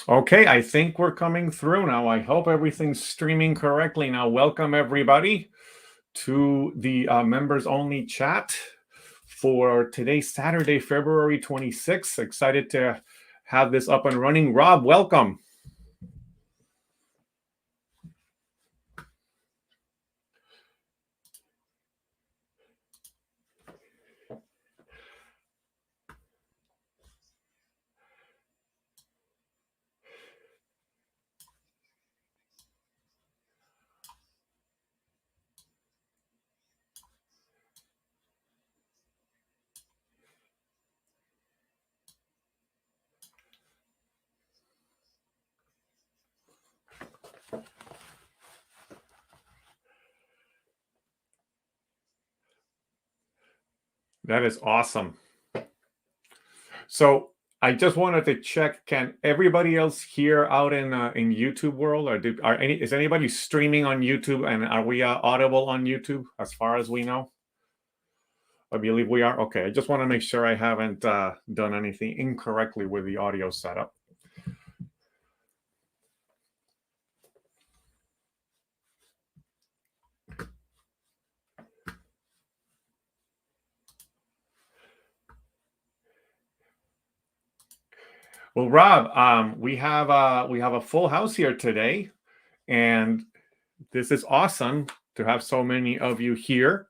Okay, I think we're coming through now. I hope everything's streaming correctly now. Welcome everybody to the members only chat for today, Saturday, February 26th. Excited to have this up and running. Rob, welcome. That is awesome. So I just wanted to check: can everybody else hear out in YouTube world, or is anybody streaming on YouTube, and are we audible on YouTube as far as we know? I believe we are. Okay, I just want to make sure I haven't done anything incorrectly with the audio setup. Well, Rob, we have a full house here today, and this is awesome to have so many of you here.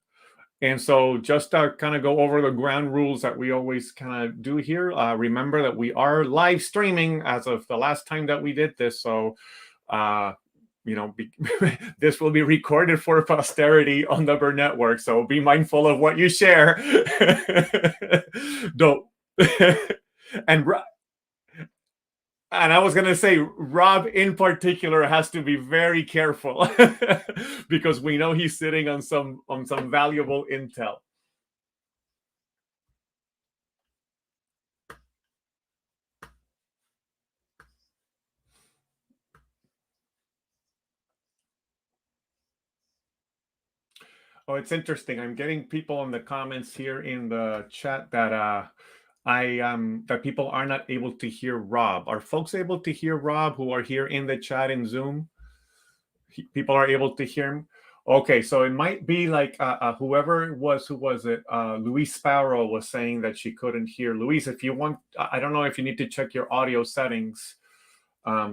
And so, just to kind of go over the ground rules that we always kind of do here. Remember that we are live streaming as of the last time that we did this. So, uh, this will be recorded for posterity on the Burnettwork. So be mindful of what you share. Don't. and and I was going to say, Rob in particular has to be very careful because we know he's sitting on some valuable intel. Oh, it's interesting. I'm getting people in the comments here in the chat that that people are not able to hear Rob. Are folks able to hear Rob who are here in the chat in Zoom? People are able to hear him. Okay, so it might be like whoever it was, who was it? Louise Sparrow was saying that she couldn't hear. Louise, if you want, I don't know if you need to check your audio settings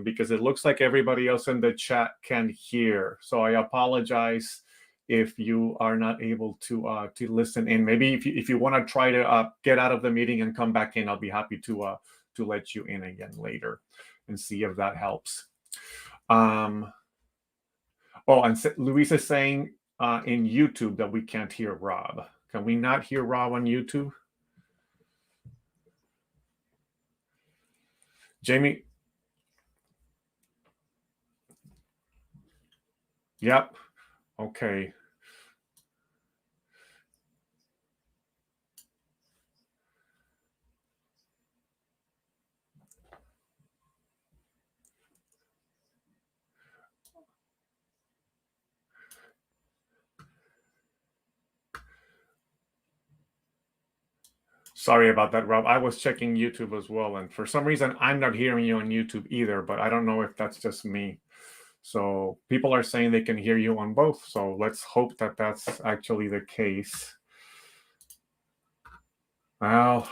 because it looks like everybody else in the chat can hear. So I apologize if you are not able to listen in. Maybe if you want to try to get out of the meeting and come back in, I'll be happy to let you in again later and see if that helps. Oh, and Luis is saying in YouTube that we can't hear Rob. Can we not hear Rob on YouTube? Jamie? Yep. Okay. Sorry about that, Rob. I was checking YouTube as well, and for some reason, I'm not hearing you on YouTube either, but I don't know if that's just me. So people are saying they can hear you on both, so let's hope that that's actually the case. Well,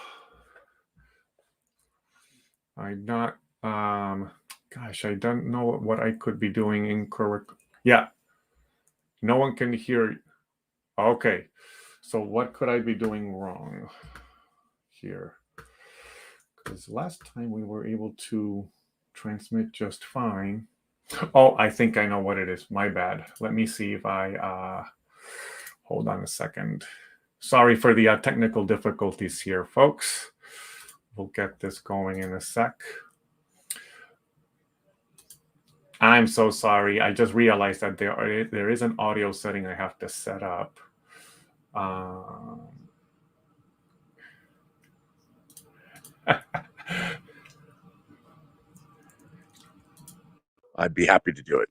I'm not, gosh, I don't know what I could be doing incorrect. Yeah, no one can hear. Okay, so what could I be doing wrong here? Because last time we were able to transmit just fine. Oh, I think I know what it is. My bad. Let me see if I hold on a second. Sorry for the technical difficulties here, folks. We'll get this going in a sec. I'm so sorry. I just realized that there is an audio setting I have to set up. I'd be happy to do it.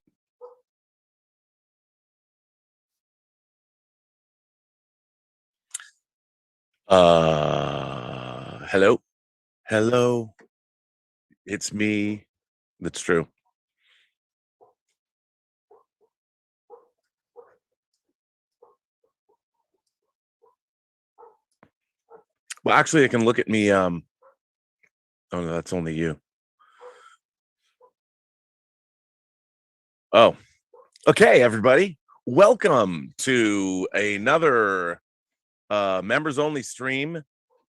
Hello? Hello? It's me. That's true. Well, actually, it can look at me. Oh no, that's only you. Oh, okay, everybody. Welcome to another members only stream.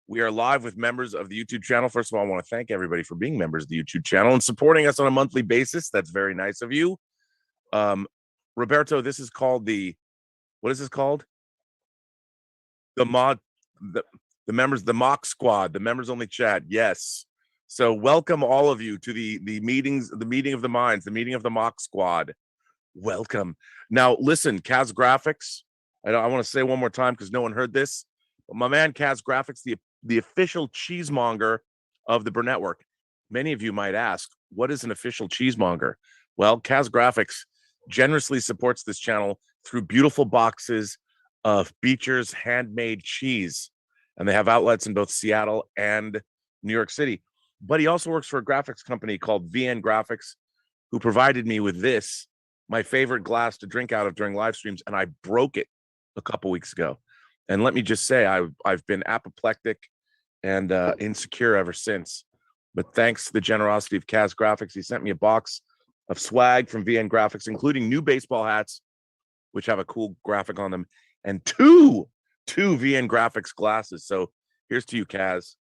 We are live with members of the YouTube channel. First of all, I want to thank everybody for being members of the YouTube channel and supporting us on a monthly basis. That's very nice of you. Roberto, this is called what is this called? The members, the MOC squad, the members only chat. Yes. So welcome all of you to the meetings, the meeting of the minds, the meeting of the MOC squad. Welcome. Now, listen, Kaz Graphics. I want to say one more time because no one heard this. But my man Kaz Graphics, the official cheesemonger of the Burnettwork. Many of you might ask, what is an official cheesemonger? Well, Kaz Graphics generously supports this channel through beautiful boxes of Beecher's handmade cheese. And they have outlets in both Seattle and New York City. But he also works for a graphics company called VN Graphics, who provided me with this, my favorite glass to drink out of during live streams, and I broke it a couple weeks ago. And let me just say, I've been apoplectic and insecure ever since. But thanks to the generosity of Kaz Graphics, he sent me a box of swag from VN Graphics, including new baseball hats, which have a cool graphic on them, and two VN Graphics glasses. So here's to you, Kaz.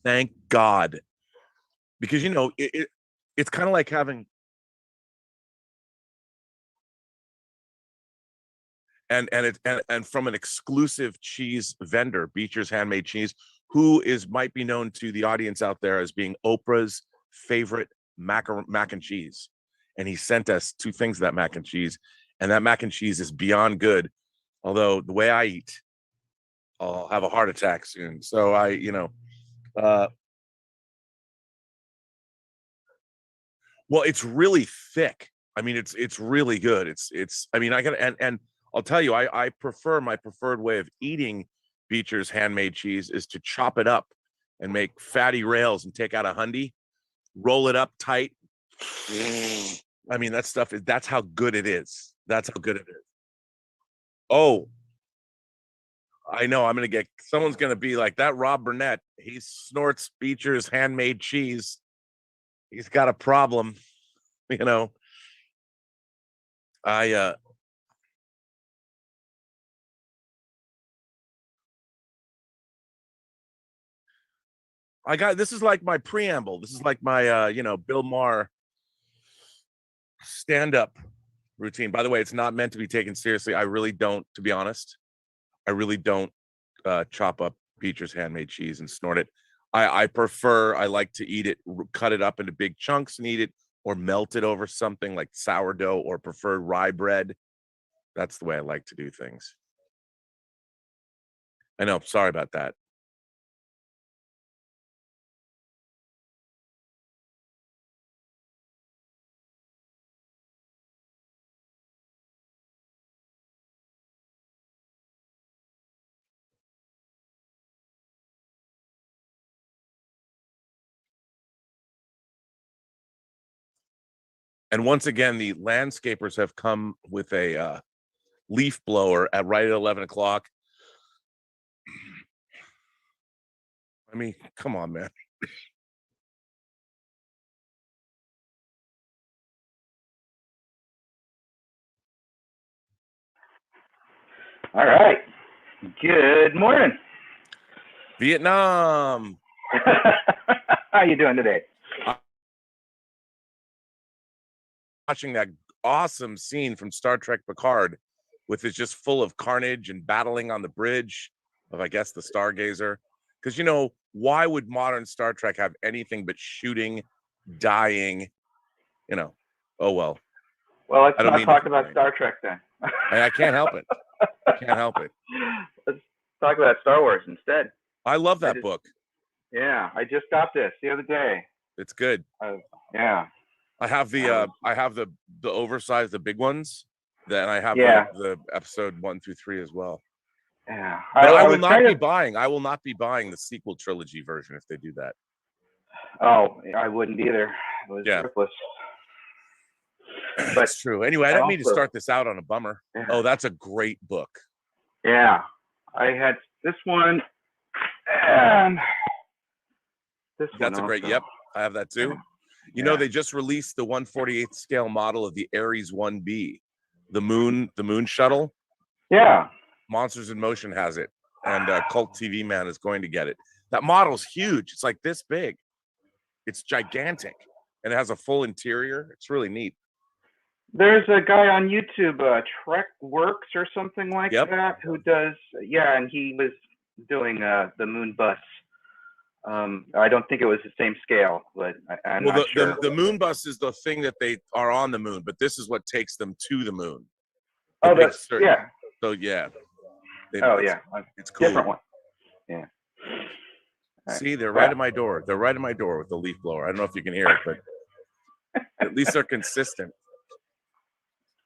Thank God. Because, you know, it's kind of like having... And from an exclusive cheese vendor, Beecher's Handmade Cheese, who might be known to the audience out there as being Oprah's favorite mac and cheese. And he sent us two things of that mac and cheese, and that mac and cheese is beyond good. Although the way I eat, I'll have a heart attack soon. So well, it's really thick. I mean, it's really good. I mean, I got and I'll tell you, I prefer, my preferred way of eating Beecher's handmade cheese is to chop it up and make fatty rails and take out a hundy, roll it up tight. I mean, that's how good it is. That's how good it is. Oh, I know. Someone's going to be like, that Rob Burnett, he snorts Beecher's handmade cheese. He's got a problem, you know. I got, this is like my preamble. This is like my Bill Maher stand-up routine. By the way, it's not meant to be taken seriously. I really don't, to be honest. I really don't chop up Beecher's handmade cheese and snort it. I like to eat it, cut it up into big chunks and eat it, or melt it over something like sourdough or preferred rye bread. That's the way I like to do things. I know. Sorry about that. And once again, the landscapers have come with a leaf blower right at 11 o'clock. I mean, come on, man. All right. Good morning. Vietnam. How you doing today? Watching that awesome scene from Star Trek Picard, with it's just full of carnage and battling on the bridge of, I guess, the Stargazer. Because, you know, why would modern Star Trek have anything but shooting, dying, you know? Oh, well. Well, let's not talk about Star Trek then. I can't help it. I can't help it. Let's talk about Star Wars instead. I love that book. Yeah, I just got this the other day. It's good. Yeah. I have the oversized, the big ones. Then I have the episode 1 through 3 as well. Yeah. But I will not be buying the sequel trilogy version if they do that. Oh, I wouldn't either. It was worthless. But it's true. Anyway, I didn't mean to start this out on a bummer. Yeah. Oh, that's a great book. Yeah, I had this one, and that's a great. Yep, I have that too. Yeah. You know, they just released the 1/48th scale model of the Ares 1B, the moon shuttle. Yeah, Monsters in Motion has it, and Cult TV Man is going to get it. That model's huge. It's like this big. It's gigantic, and it has a full interior. It's really neat. There's a guy on YouTube, Trek Works or something like that, who does, and he was doing the moon bus. I don't think it was the same scale, but I'm not sure. The moon bus is the thing that they are on the moon, but this is what takes them to the moon. Oh, that's yeah. So yeah. It's cool. Different one. Yeah. See, they're right at my door. They're right at my door with the leaf blower. I don't know if you can hear it, but at least they're consistent.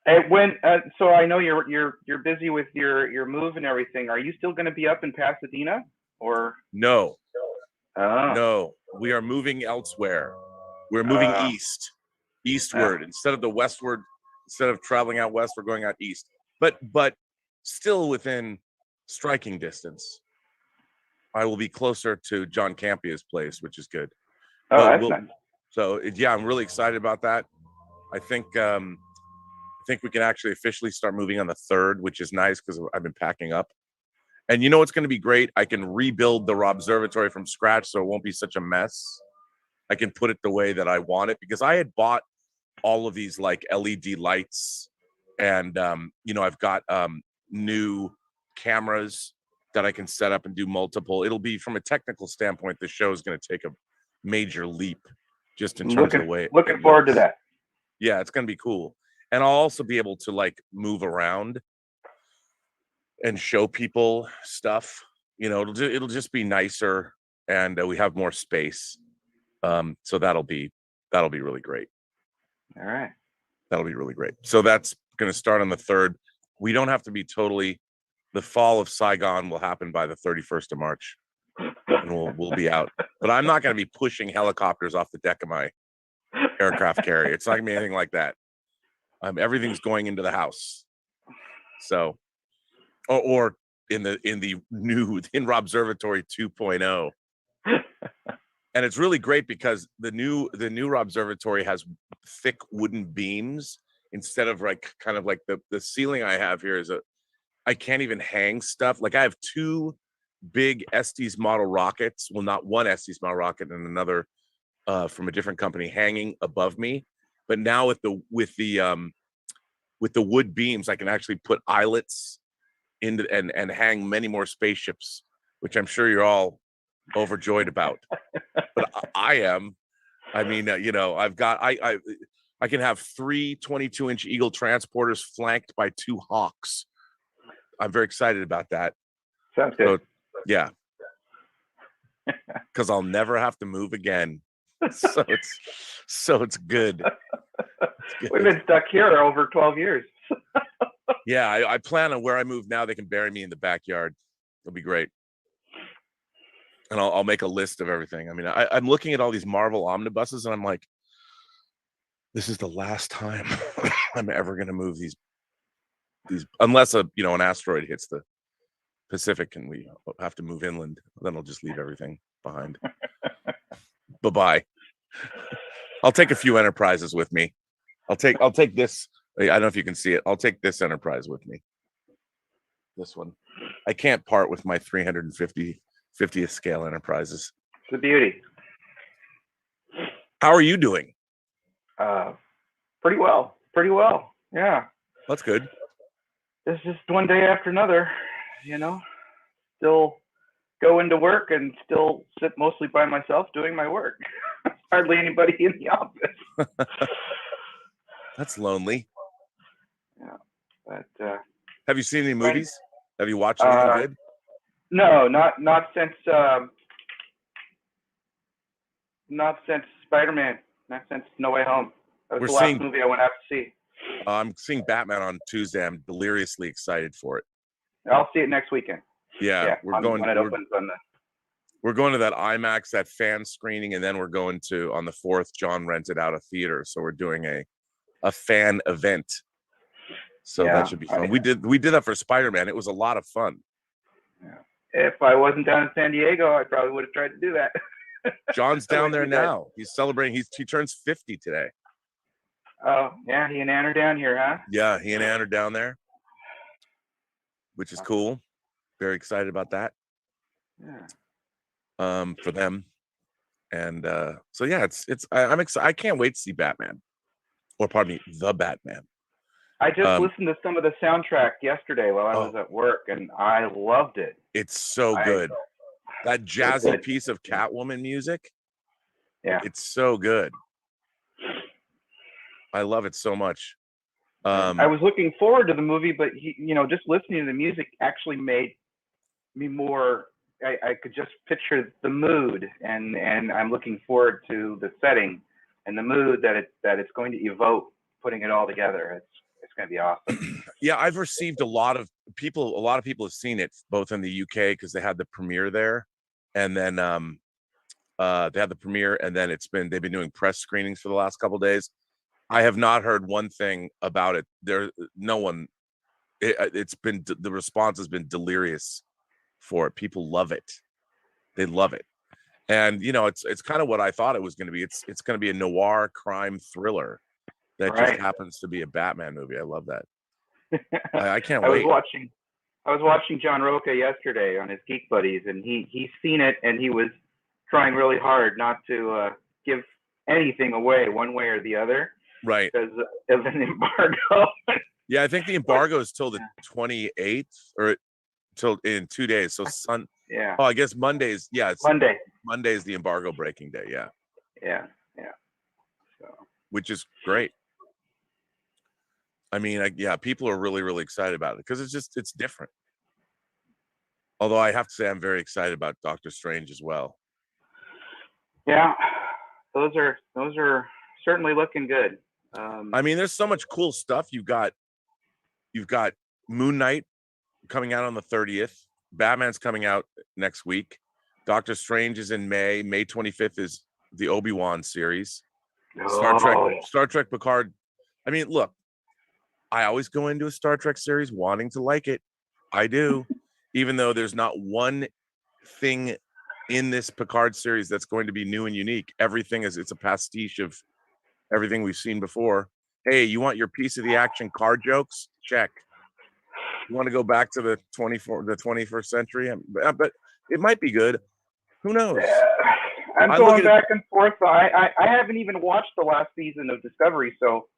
Hey, so I know you're busy with your move and everything. Are you still going to be up in Pasadena, or no? No, we are moving elsewhere. We're moving eastward instead of the westward. Instead of traveling out west, we're going out east. But still within striking distance. I will be closer to John Campia's place, which is good. Oh, that's nice. So yeah, I'm really excited about that. I think we can actually officially start moving on the 3rd, which is nice because I've been packing up. And you know what's going to be great? I can rebuild the Robservatory from scratch, so it won't be such a mess. I can put it the way that I want it, because I had bought all of these like LED lights, and I've got new cameras that I can set up and do multiple. It'll be, from a technical standpoint, the show is going to take a major leap just in terms of the way. Looking forward to that. Yeah, it's going to be cool. And I'll also be able to like move around and show people stuff. You know, it'll just be nicer, and we have more space. So that'll be really great. All right. That'll be really great. So that's going to start on the 3rd. We don't have to be totally. The fall of Saigon will happen by the 31st of March, and we'll be out. But I'm not going to be pushing helicopters off the deck of my aircraft carrier. It's not going to be anything like that. Everything's going into the house. So, or in Robservatory 2.0. And it's really great because the new Robservatory has thick wooden beams instead of like kind of like the ceiling I have here is I can't even hang stuff. Like I have 2 big Estes model rockets. Well, not one Estes model rocket and another from a different company hanging above me. But now with the wood beams, I can actually put eyelets into and hang many more spaceships, which I'm sure you're all overjoyed about. But I am. I mean, I've got I can have 3 22-inch Eagle transporters flanked by 2 Hawks. I'm very excited about that. Sounds good. So, yeah. Because I'll never have to move again. So it's good. We've been stuck here over 12 years. Yeah, I plan on where I move now. They can bury me in the backyard. It'll be great. And I'll make a list of everything. I mean, I'm looking at all these Marvel omnibuses, and I'm like, this is the last time I'm ever going to move these, unless an asteroid hits the Pacific and we have to move inland. Then I'll just leave everything behind. Bye-bye. I'll take a few Enterprises with me. I'll take this. I don't know if you can see it. I'll take this Enterprise with me. This one. I can't part with my 350th scale Enterprises. It's a beauty. How are you doing? Pretty well. Yeah. That's good. It's just one day after another, still go into work and still sit mostly by myself doing my work. Hardly anybody in the office. That's lonely. Yeah. But have you seen any movies? Have you watched anything good? No, not since Spider-Man, not since No Way Home. That was the last movie I went out to see. I'm seeing Batman on Tuesday. I'm deliriously excited for it. I'll see it next weekend. Yeah, we're going. When it opens on the. We're going to that IMAX, that fan screening, and then we're going to, on the 4th, John rented out a theater, so we're doing a fan event. So that should be fun. We did that for Spider-Man. It was a lot of fun. Yeah. If I wasn't down in San Diego, I probably would have tried to do that. John's down there now. He's celebrating. He turns 50 today. Oh, yeah. He and Ann are down here, huh? Yeah, he and Ann are down there, which is cool. Very excited about that. Yeah. For them. And so yeah, I'm excited. I can't wait to see Batman. Or pardon me, the Batman. I just listened to some of the soundtrack yesterday while I was at work, and I loved it. It's so good. That jazzy piece of Catwoman music. Yeah. It's so good. I love it so much. I was looking forward to the movie, but just listening to the music actually made me more. I could just picture the mood, and I'm looking forward to the setting and the mood that it's going to evoke. Putting it all together, it's going to be awesome. Yeah, I've received a lot of people have seen it both in the UK because they had the premiere there, and then they had the premiere, and then they've been doing press screenings for the last couple of days. I have not heard one thing about it. The response has been delirious for it. People love it. They love it. And it's kind of what I thought it was going to be. It's going to be a noir crime thriller that just happens to be a Batman movie. I love that. I can't wait. I was watching John Roca yesterday on his Geek Buddies, and he's seen it, and he was trying really hard not to give anything away one way or the other. Right. Because of an embargo. Yeah, I think the embargo is till the 28th or till in 2 days. So yeah. Oh, I guess Monday's. Yeah, it's Monday. Monday's the embargo breaking day. Yeah. Yeah. So. Which is great. I mean, people are really, really excited about it because it's different. Although I have to say, I'm very excited about Doctor Strange as well. Yeah, those are certainly looking good. I mean, there's so much cool stuff. You've got Moon Knight coming out on the 30th. Batman's coming out next week. Doctor Strange is in May. May 25th is the Obi-Wan series. Star Trek Picard. I mean, look, I always go into a Star Trek series wanting to like it. I do, even though there's not one thing in this Picard series that's going to be new and unique. Everything it's a pastiche of everything we've seen before. Hey, you want your piece of the action car jokes? Check. You want to go back to the 21st century? But it might be good. Who knows? I'm going back and forth. I haven't even watched the last season of Discovery, so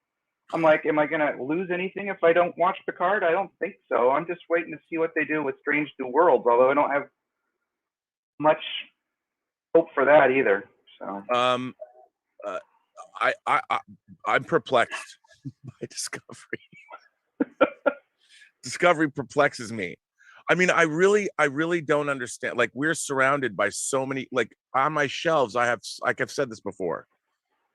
I'm like, am I going to lose anything if I don't watch Picard? I don't think so. I'm just waiting to see what they do with Strange New Worlds, although I don't have much hope for that either. So I'm perplexed by Discovery. Discovery perplexes me. I mean, I really don't understand. Like, we're surrounded by so many, like, on my shelves, I've said this before.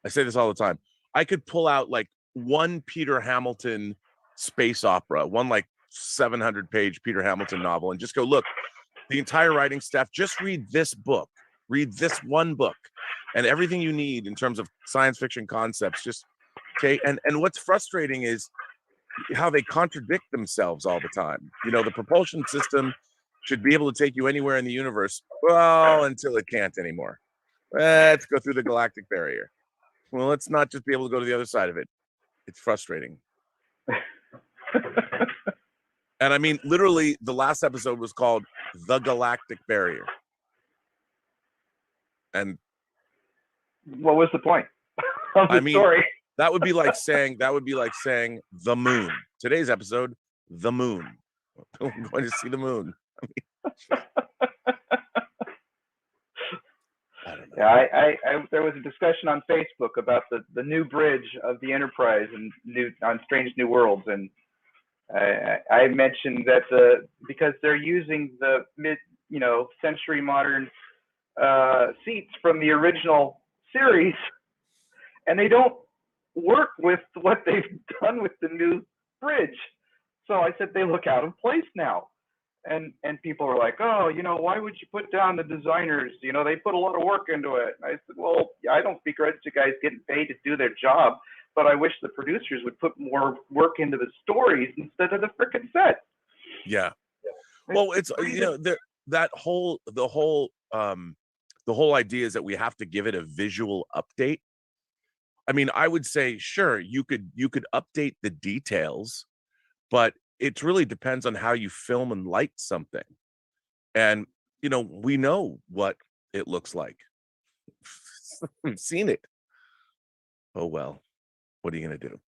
I say this all the time. I could pull out like one Peter Hamilton space opera, one like 700-page Peter Hamilton novel, and just go, look, the entire writing staff, just read this book, read this one book, and everything you need in terms of science fiction concepts, just take. And what's frustrating is how they contradict themselves all the time. The propulsion system should be able to take you anywhere in the universe. Well, until it can't anymore. Let's go through the galactic barrier. Well, let's not just be able to go to the other side of it. It's frustrating. And I mean, literally, the last episode was called The Galactic Barrier. And what was the point of the story? That would be like saying the moon. Today's episode, the moon. I'm going to see the moon. I mean, I don't know. Yeah, there was a discussion on Facebook about the new bridge of the Enterprise and on Strange New Worlds, and I mentioned that because they're using the century modern seats from the original series, and they don't work with what they've done with the new bridge. So I said they look out of place now. And people were like, oh, why would you put down the designers? They put a lot of work into it. And I said, well, I don't begrudge the guys getting paid to do their job, but I wish the producers would put more work into the stories instead of the freaking set. Yeah. Well, it's the whole idea is that we have to give it a visual update. I mean, I would say, sure, you could update the details, but it really depends on how you film and light something. And, we know what it looks like. We've seen it. Oh, well, what are you going to do?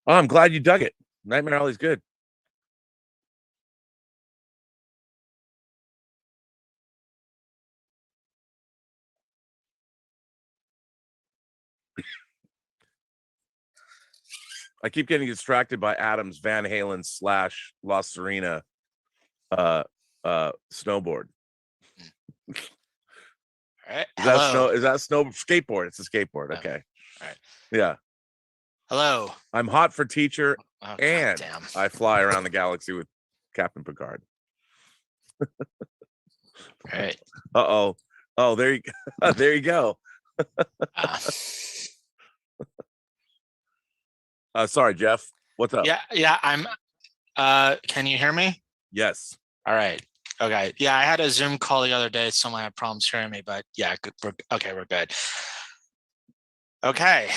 Oh, I'm glad you dug it. Nightmare Alley's good. I keep getting distracted by Adam's Van Halen / La Serena snowboard. All right. Is that snow skateboard? It's a skateboard. Okay. All right. Yeah. Hello. I'm hot for teacher, and damn. I fly around the galaxy with Captain Picard. All right. Uh-oh. Oh, there you go. Sorry, Jeff. What's up? Yeah. I'm. Can you hear me? Yes. All right. Okay. Yeah, I had a Zoom call the other day. Someone had problems hearing me, but yeah, we're good. Okay.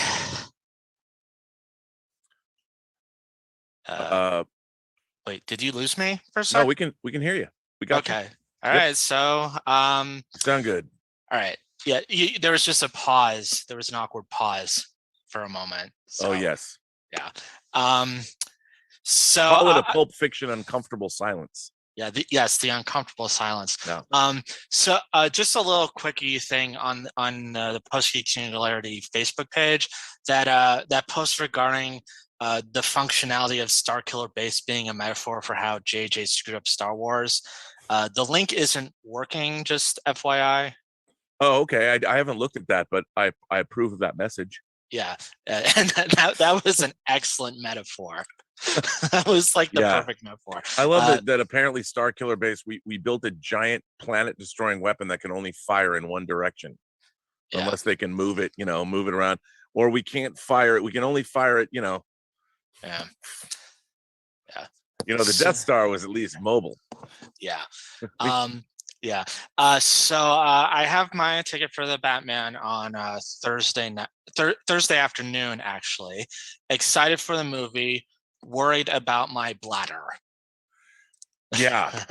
Wait, did you lose me for a second? No, we can hear you. We got okay. you. All right. So, sound good. All right. Yeah, there was just a pause. There was an awkward pause for a moment. So, oh yes. Yeah. So call it a Pulp Fiction uncomfortable silence. Yeah. The uncomfortable silence. No. So just a little quickie thing on the Post-Geek Singularity Facebook page that post regarding the functionality of Starkiller Base being a metaphor for how JJ screwed up Star Wars. The link isn't working, just FYI. Oh, okay. I haven't looked at that, but I approve of that message. Yeah, and that was an excellent metaphor. That was like the perfect metaphor. I love that apparently Starkiller Base, we built a giant planet destroying weapon that can only fire in one direction. Unless they can move it around, or we can't fire it. We can only fire it, Yeah. The Death Star was at least mobile. Yeah. Yeah. So I have my ticket for the Batman on Thursday afternoon, actually. Excited for the movie, worried about my bladder. Yeah.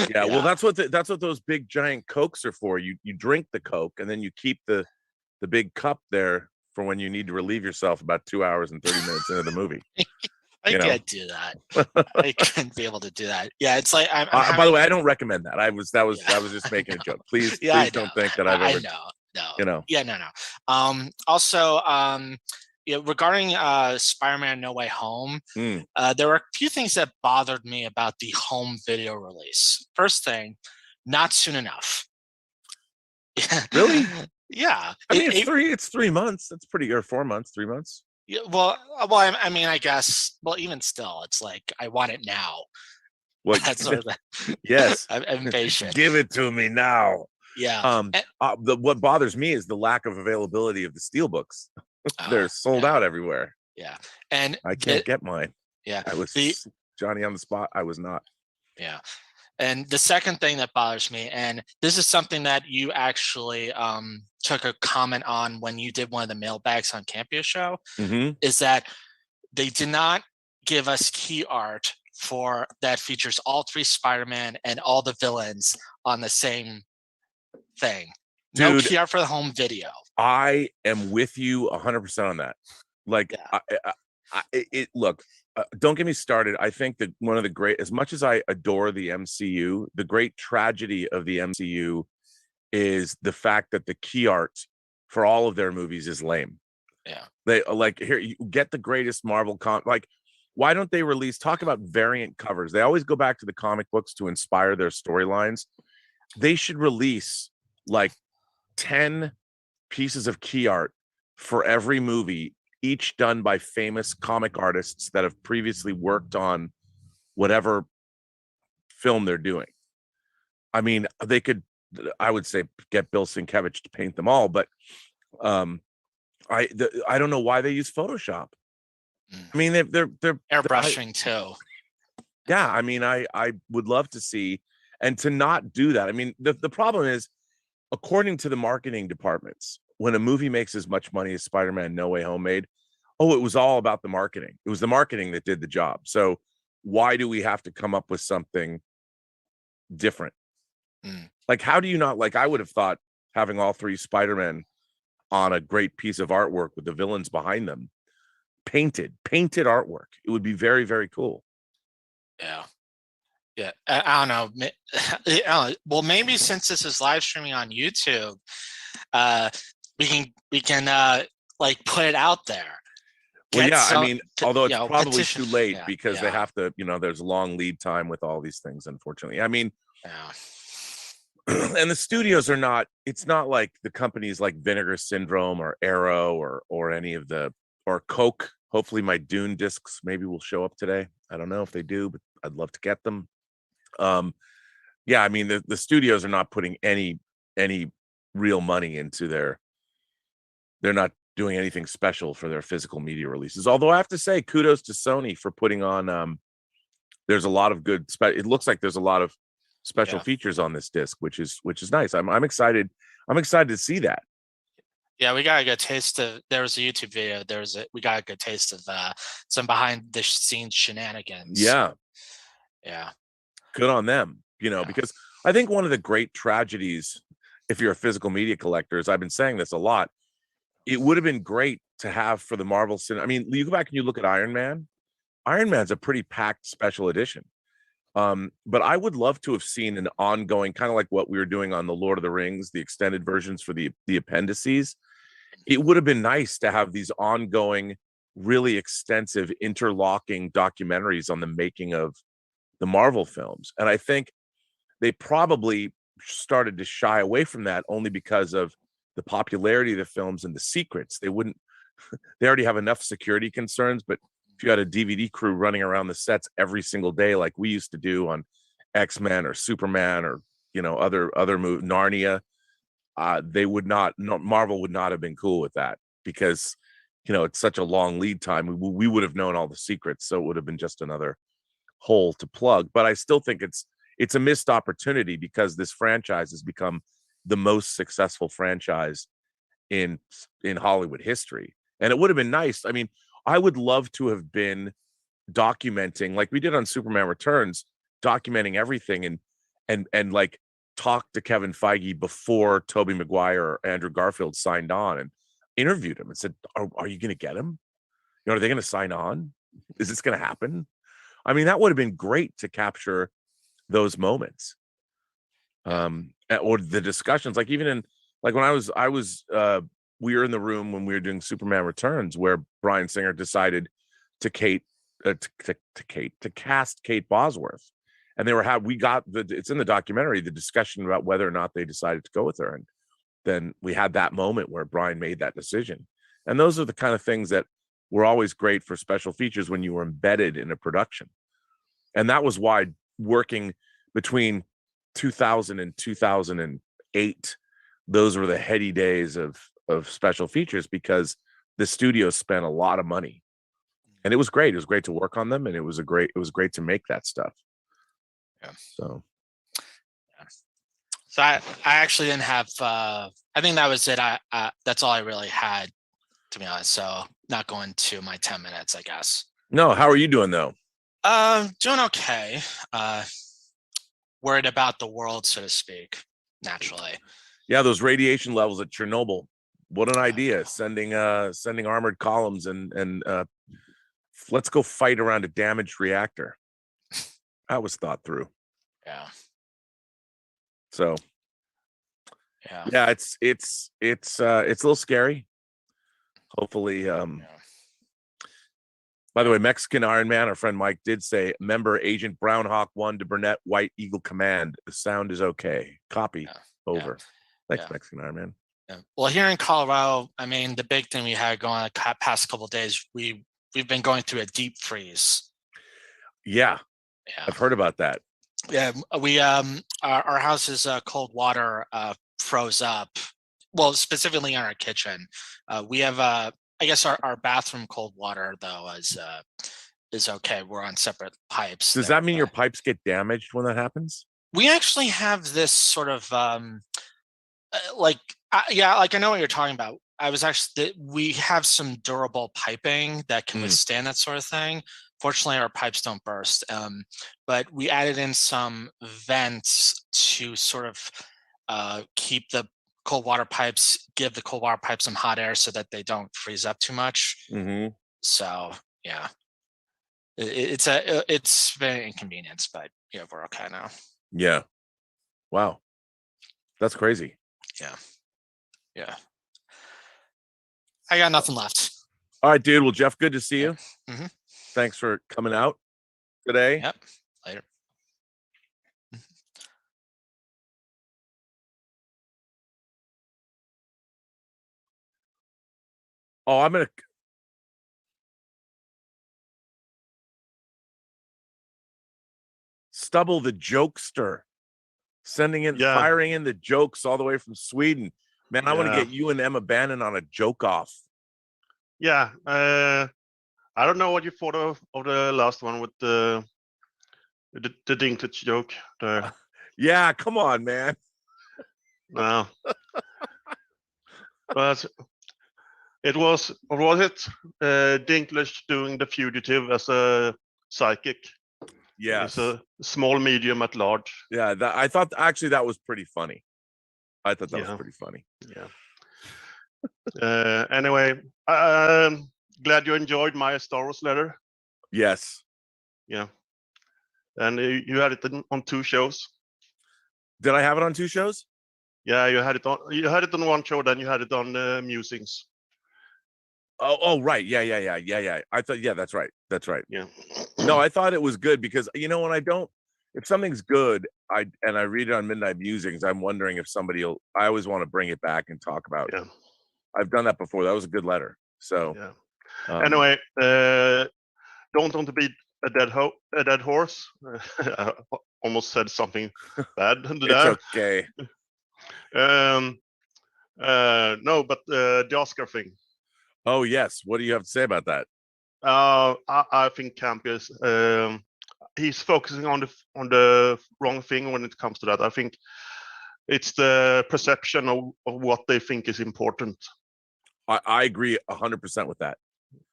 Yeah. Well, that's what those big giant Cokes are for. You drink the Coke and then you keep the big cup there for when you need to relieve yourself about 2 hours and 30 minutes into the movie. I can't do that. I couldn't be able to do that. Yeah, it's like by the way, I don't recommend that. I was just making a joke. Please don't think that I've ever. No. Yeah, no. Also, regarding Spider-Man No Way Home, there were a few things that bothered me about the home video release. First thing, not soon enough. Really? Yeah. I mean, it's 3 months. That's pretty good. 4 months, 3 months. Yeah, well, I mean, I guess. Well, even still, it's like I want it now. What? That's sort of yes. I'm impatient. Give it to me now. Yeah. What bothers me is the lack of availability of the steelbooks. They're sold out everywhere. Yeah, and I can't get mine. Yeah, I was Johnny on the spot. I was not. Yeah. And the second thing that bothers me, and this is something that you actually took a comment on when you did one of the mailbags on Campia Show, is that they did not give us key art for that features all 3 Spider-Man and all the villains on the same thing. Dude, no key art for the home video. I am with you 100% on that. Like, look. Don't get me started. I think that one of the great, as much as I adore the MCU, the great tragedy of the MCU is the fact that the key art for all of their movies is lame. Yeah. They like, here, you get the greatest Marvel like, why don't they talk about variant covers? They always go back to the comic books to inspire their storylines. They should release like 10 pieces of key art for every movie, each done by famous comic artists that have previously worked on whatever film they're doing. I mean, they could, I would say, get Bill Sienkiewicz to paint them all, but I don't know why they use Photoshop. I mean, they're airbrushing too. Yeah, I mean, I would love to see, and to not do that. I mean, the problem is, according to the marketing departments, when a movie makes as much money as Spider-Man No Way Home made, oh, it was all about the marketing. It was the marketing that did the job. So why do we have to come up with something different? Like, how do you not, like, I would have thought having all 3 Spider-Men on a great piece of artwork with the villains behind them, painted artwork. It would be very, very cool. Yeah. I don't know. Well, maybe since this is live streaming on YouTube, we can like put it out there. Well, yeah, I mean, although it's probably petition. too late because they have to, there's a long lead time with all these things, unfortunately. I mean, and the studios are not, it's not like the companies like Vinegar Syndrome or Arrow or any of the, or Coke. Hopefully my Dune discs maybe will show up today. I don't know if they do, but I'd love to get them. Yeah, I mean, the studios are not putting any real money into they're not doing anything special for their physical media releases. Although I have to say, kudos to Sony for putting on, there's a lot of good, it looks like there's a lot of special features on this disc, which is nice. I'm excited. I'm excited to see that. Yeah, we got a good taste of, there was a YouTube video. We got a good taste of some behind the scenes shenanigans. Yeah. Good on them, because I think one of the great tragedies, if you're a physical media collector, is I've been saying this a lot, it would have been great to have for the Marvel cinema. I mean, you go back and you look at Iron Man. Iron Man's a pretty packed special edition. But I would love to have seen an ongoing, kind of like what we were doing on the Lord of the Rings, the extended versions for the appendices. It would have been nice to have these ongoing, really extensive, interlocking documentaries on the making of the Marvel films. And I think they probably started to shy away from that only because of the popularity of the films and the secrets. They already have enough security concerns, but if you had a DVD crew running around the sets every single day, like we used to do on X-Men or Superman or, other movies, Narnia, Marvel would not have been cool with that because, it's such a long lead time. We would have known all the secrets. So it would have been just another hole to plug. But I still think it's a missed opportunity because this franchise has become the most successful franchise in Hollywood history. And it would have been nice. I mean, I would love to have been documenting, like we did on Superman Returns, documenting everything and like talk to Kevin Feige before Tobey Maguire or Andrew Garfield signed on and interviewed him and said, are you going to get him? Are they going to sign on? Is this going to happen? I mean, that would have been great to capture those moments. Or the discussions, like even in, like when I was we were in the room when we were doing Superman Returns, where Bryan Singer decided to cast Kate Bosworth, and it's in the documentary, the discussion about whether or not they decided to go with her, and then we had that moment where Bryan made that decision. And those are the kind of things that were always great for special features when you were embedded in a production. And that was why working between 2000 and 2008, those were the heady days of special features, because the studio spent a lot of money, and it was great. It was great to work on them, and it was great to make that stuff. So I actually didn't have I think that was it. That's all I really had, to be honest. So not going to my 10 minutes, I guess. No, how are you doing though? Doing okay. Worried about the world, so to speak, naturally. Yeah, those radiation levels at Chernobyl. What an idea, sending armored columns and let's go fight around a damaged reactor. That was thought through. Yeah. So yeah, it's a little scary. Hopefully, by the way, Mexican Iron Man, our friend Mike did say, member Agent Brown Hawk 1 to Burnett White Eagle Command. The sound is okay. Copy. Over. Thanks, Mexican Iron Man. Yeah. Well, here in Colorado, I mean, the big thing we had going the past couple of days, we've been going through a deep freeze. Yeah, I've heard about that. Yeah, we our house's cold water froze up. Well, specifically in our kitchen. We have I guess our bathroom cold water though is okay. We're on separate pipes. Does that mean your pipes get damaged when that happens? We actually have this sort of like I know what you're talking about. We have some durable piping that can withstand that sort of thing. Fortunately, our pipes don't burst, but we added in some vents to sort of keep the cold water pipes, give the cold water pipes some hot air so that they don't freeze up too much. So yeah, it's very inconvenient, but yeah, we're okay now. Yeah. Wow. That's crazy. Yeah. I got nothing left. All right, dude. Well, Jeff, good to see you. Thanks for coming out today. Yep. Later. Oh, I'm gonna. Stubble the jokester, firing in the jokes all the way from Sweden. Man, I want to get you and Emma Bannon on a joke off. Yeah, I don't know what you thought of the last one with the Dinklage joke. Yeah, come on, man. No, but it was Dinklage doing The Fugitive as a psychic. Yes, it's a small medium at large. Yeah, I thought actually that was pretty funny. I thought that was pretty funny. Yeah. Anyway, I'm glad you enjoyed my Star Wars letter. Yes. Yeah. And you had it on 2 shows. Did I have it on 2 shows? Yeah, you had it on 1 show, then you had it on Musings. Oh, right. Yeah. I thought, that's right. Yeah. No, I thought it was good because when if something's good, I read it on Midnight Musings, I'm wondering if I always want to bring it back and talk about it. Yeah. I've done that before. That was a good letter. So anyway, don't want to beat a dead horse. I almost said something bad. It's okay. No, but the Oscar thing. Oh yes, what do you have to say about that? I think Campus he's focusing on the wrong thing when it comes to that. I think it's the perception of what they think is important. I agree 100% with that.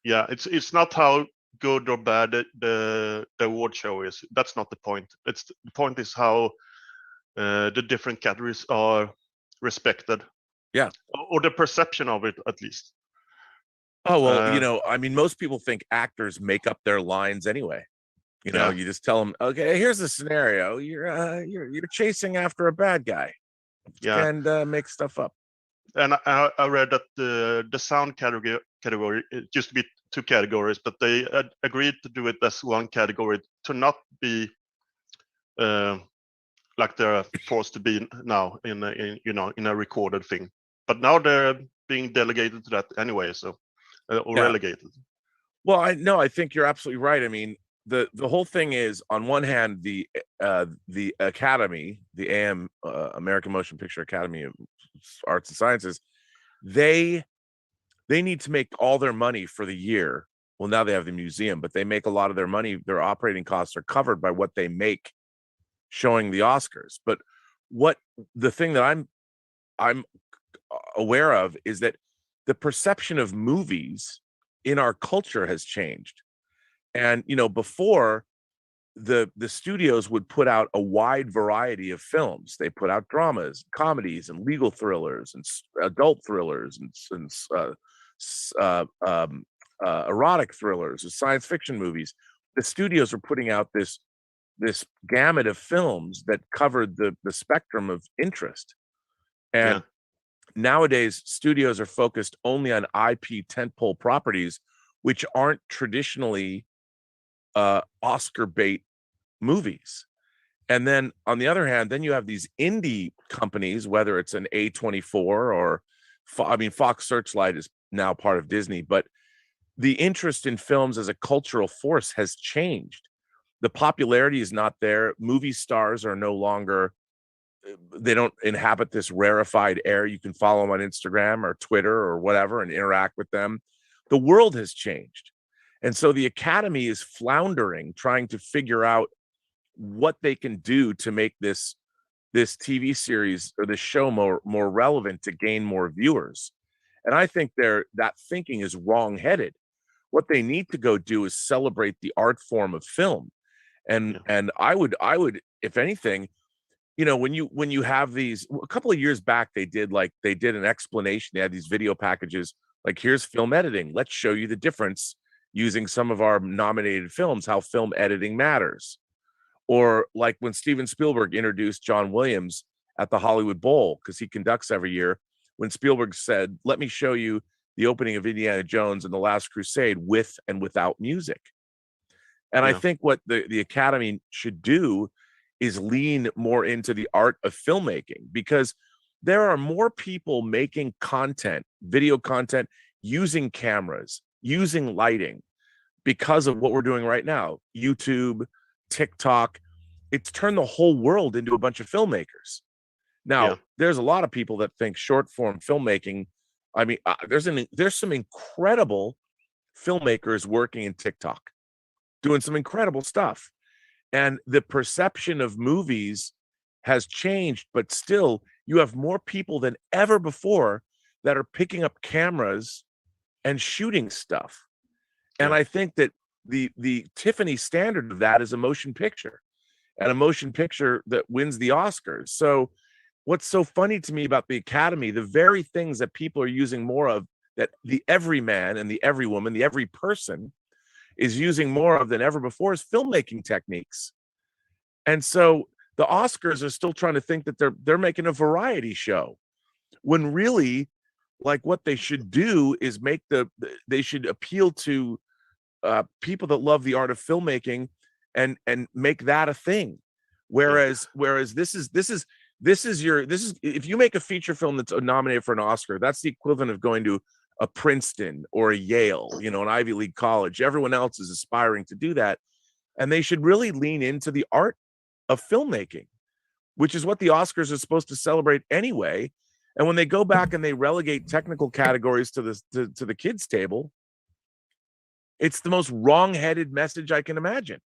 Yeah, it's not how good or bad the award show is. That's not the point. The point is how the different categories are respected. Yeah, or the perception of it, at least. Oh well, I mean, most people think actors make up their lines anyway. You just tell them, okay, here's the scenario. You're chasing after a bad guy, and make stuff up. And I read that the sound category it used to be 2 categories, but they agreed to do it as 1 category to not be like they're forced to be now in a recorded thing. But now they're being delegated to that anyway, so or relegated. Well, I think you're absolutely right. I mean, the whole thing is, on one hand, the Academy, the American Motion Picture Academy of Arts and Sciences, they need to make all their money for the year. Well, now they have the museum, but they make a lot of their money. Their operating costs are covered by what they make showing the Oscars. But the thing that I'm aware of is that the perception of movies in our culture has changed. And before, the studios would put out a wide variety of films. They put out dramas, comedies, and legal thrillers, and adult thrillers, and erotic thrillers, and science fiction movies. The studios are putting out this gamut of films that covered the spectrum of interest. And nowadays, studios are focused only on IP tentpole properties, which aren't traditionally Oscar bait movies. And then on the other hand, then you have these indie companies, whether it's an A24 or Fox Searchlight is now part of Disney, but the interest in films as a cultural force has changed. The popularity is not there. Movie stars are no longer, they don't inhabit this rarefied air. You can follow them on Instagram or Twitter or whatever and interact with them. The world has changed. And so the Academy is floundering, trying to figure out what they can do to make this TV series or this show more relevant to gain more viewers. And I think that thinking is wrong-headed. What they need to go do is celebrate the art form of film. And I would, if anything, when you have these, a couple of years back, they did an explanation. They had these video packages, like, here's film editing. Let's show you the difference using some of our nominated films, how film editing matters. Or like when Steven Spielberg introduced John Williams at the Hollywood Bowl, because he conducts every year, when Spielberg said, let me show you the opening of Indiana Jones and The Last Crusade with and without music. And I think what the Academy should do is lean more into the art of filmmaking, because there are more people making content, video content, using cameras, using lighting, because of what we're doing right now. YouTube, TikTok, it's turned the whole world into a bunch of filmmakers. Now, there's a lot of people that think short form filmmaking. I mean, there's some incredible filmmakers working in TikTok, doing some incredible stuff. And the perception of movies has changed, but still you have more people than ever before that are picking up cameras and shooting stuff. And I think that the Tiffany standard of that is a motion picture, and a motion picture that wins the Oscars. So what's so funny to me about the Academy, the very things that people are using more of, that the everyman and the everywoman, the every person is using more of than ever before, is filmmaking techniques. And so the Oscars are still trying to think that they're making a variety show, when really, like, what they should do is they should appeal to people that love the art of filmmaking and make that a thing. Whereas this is if you make a feature film that's nominated for an Oscar, that's the equivalent of going to a Princeton or a Yale, an Ivy League college. Everyone else is aspiring to do that. And they should really lean into the art of filmmaking, which is what the Oscars are supposed to celebrate anyway. And when they go back and they relegate technical categories to the kids' table, it's the most wrong-headed message I can imagine.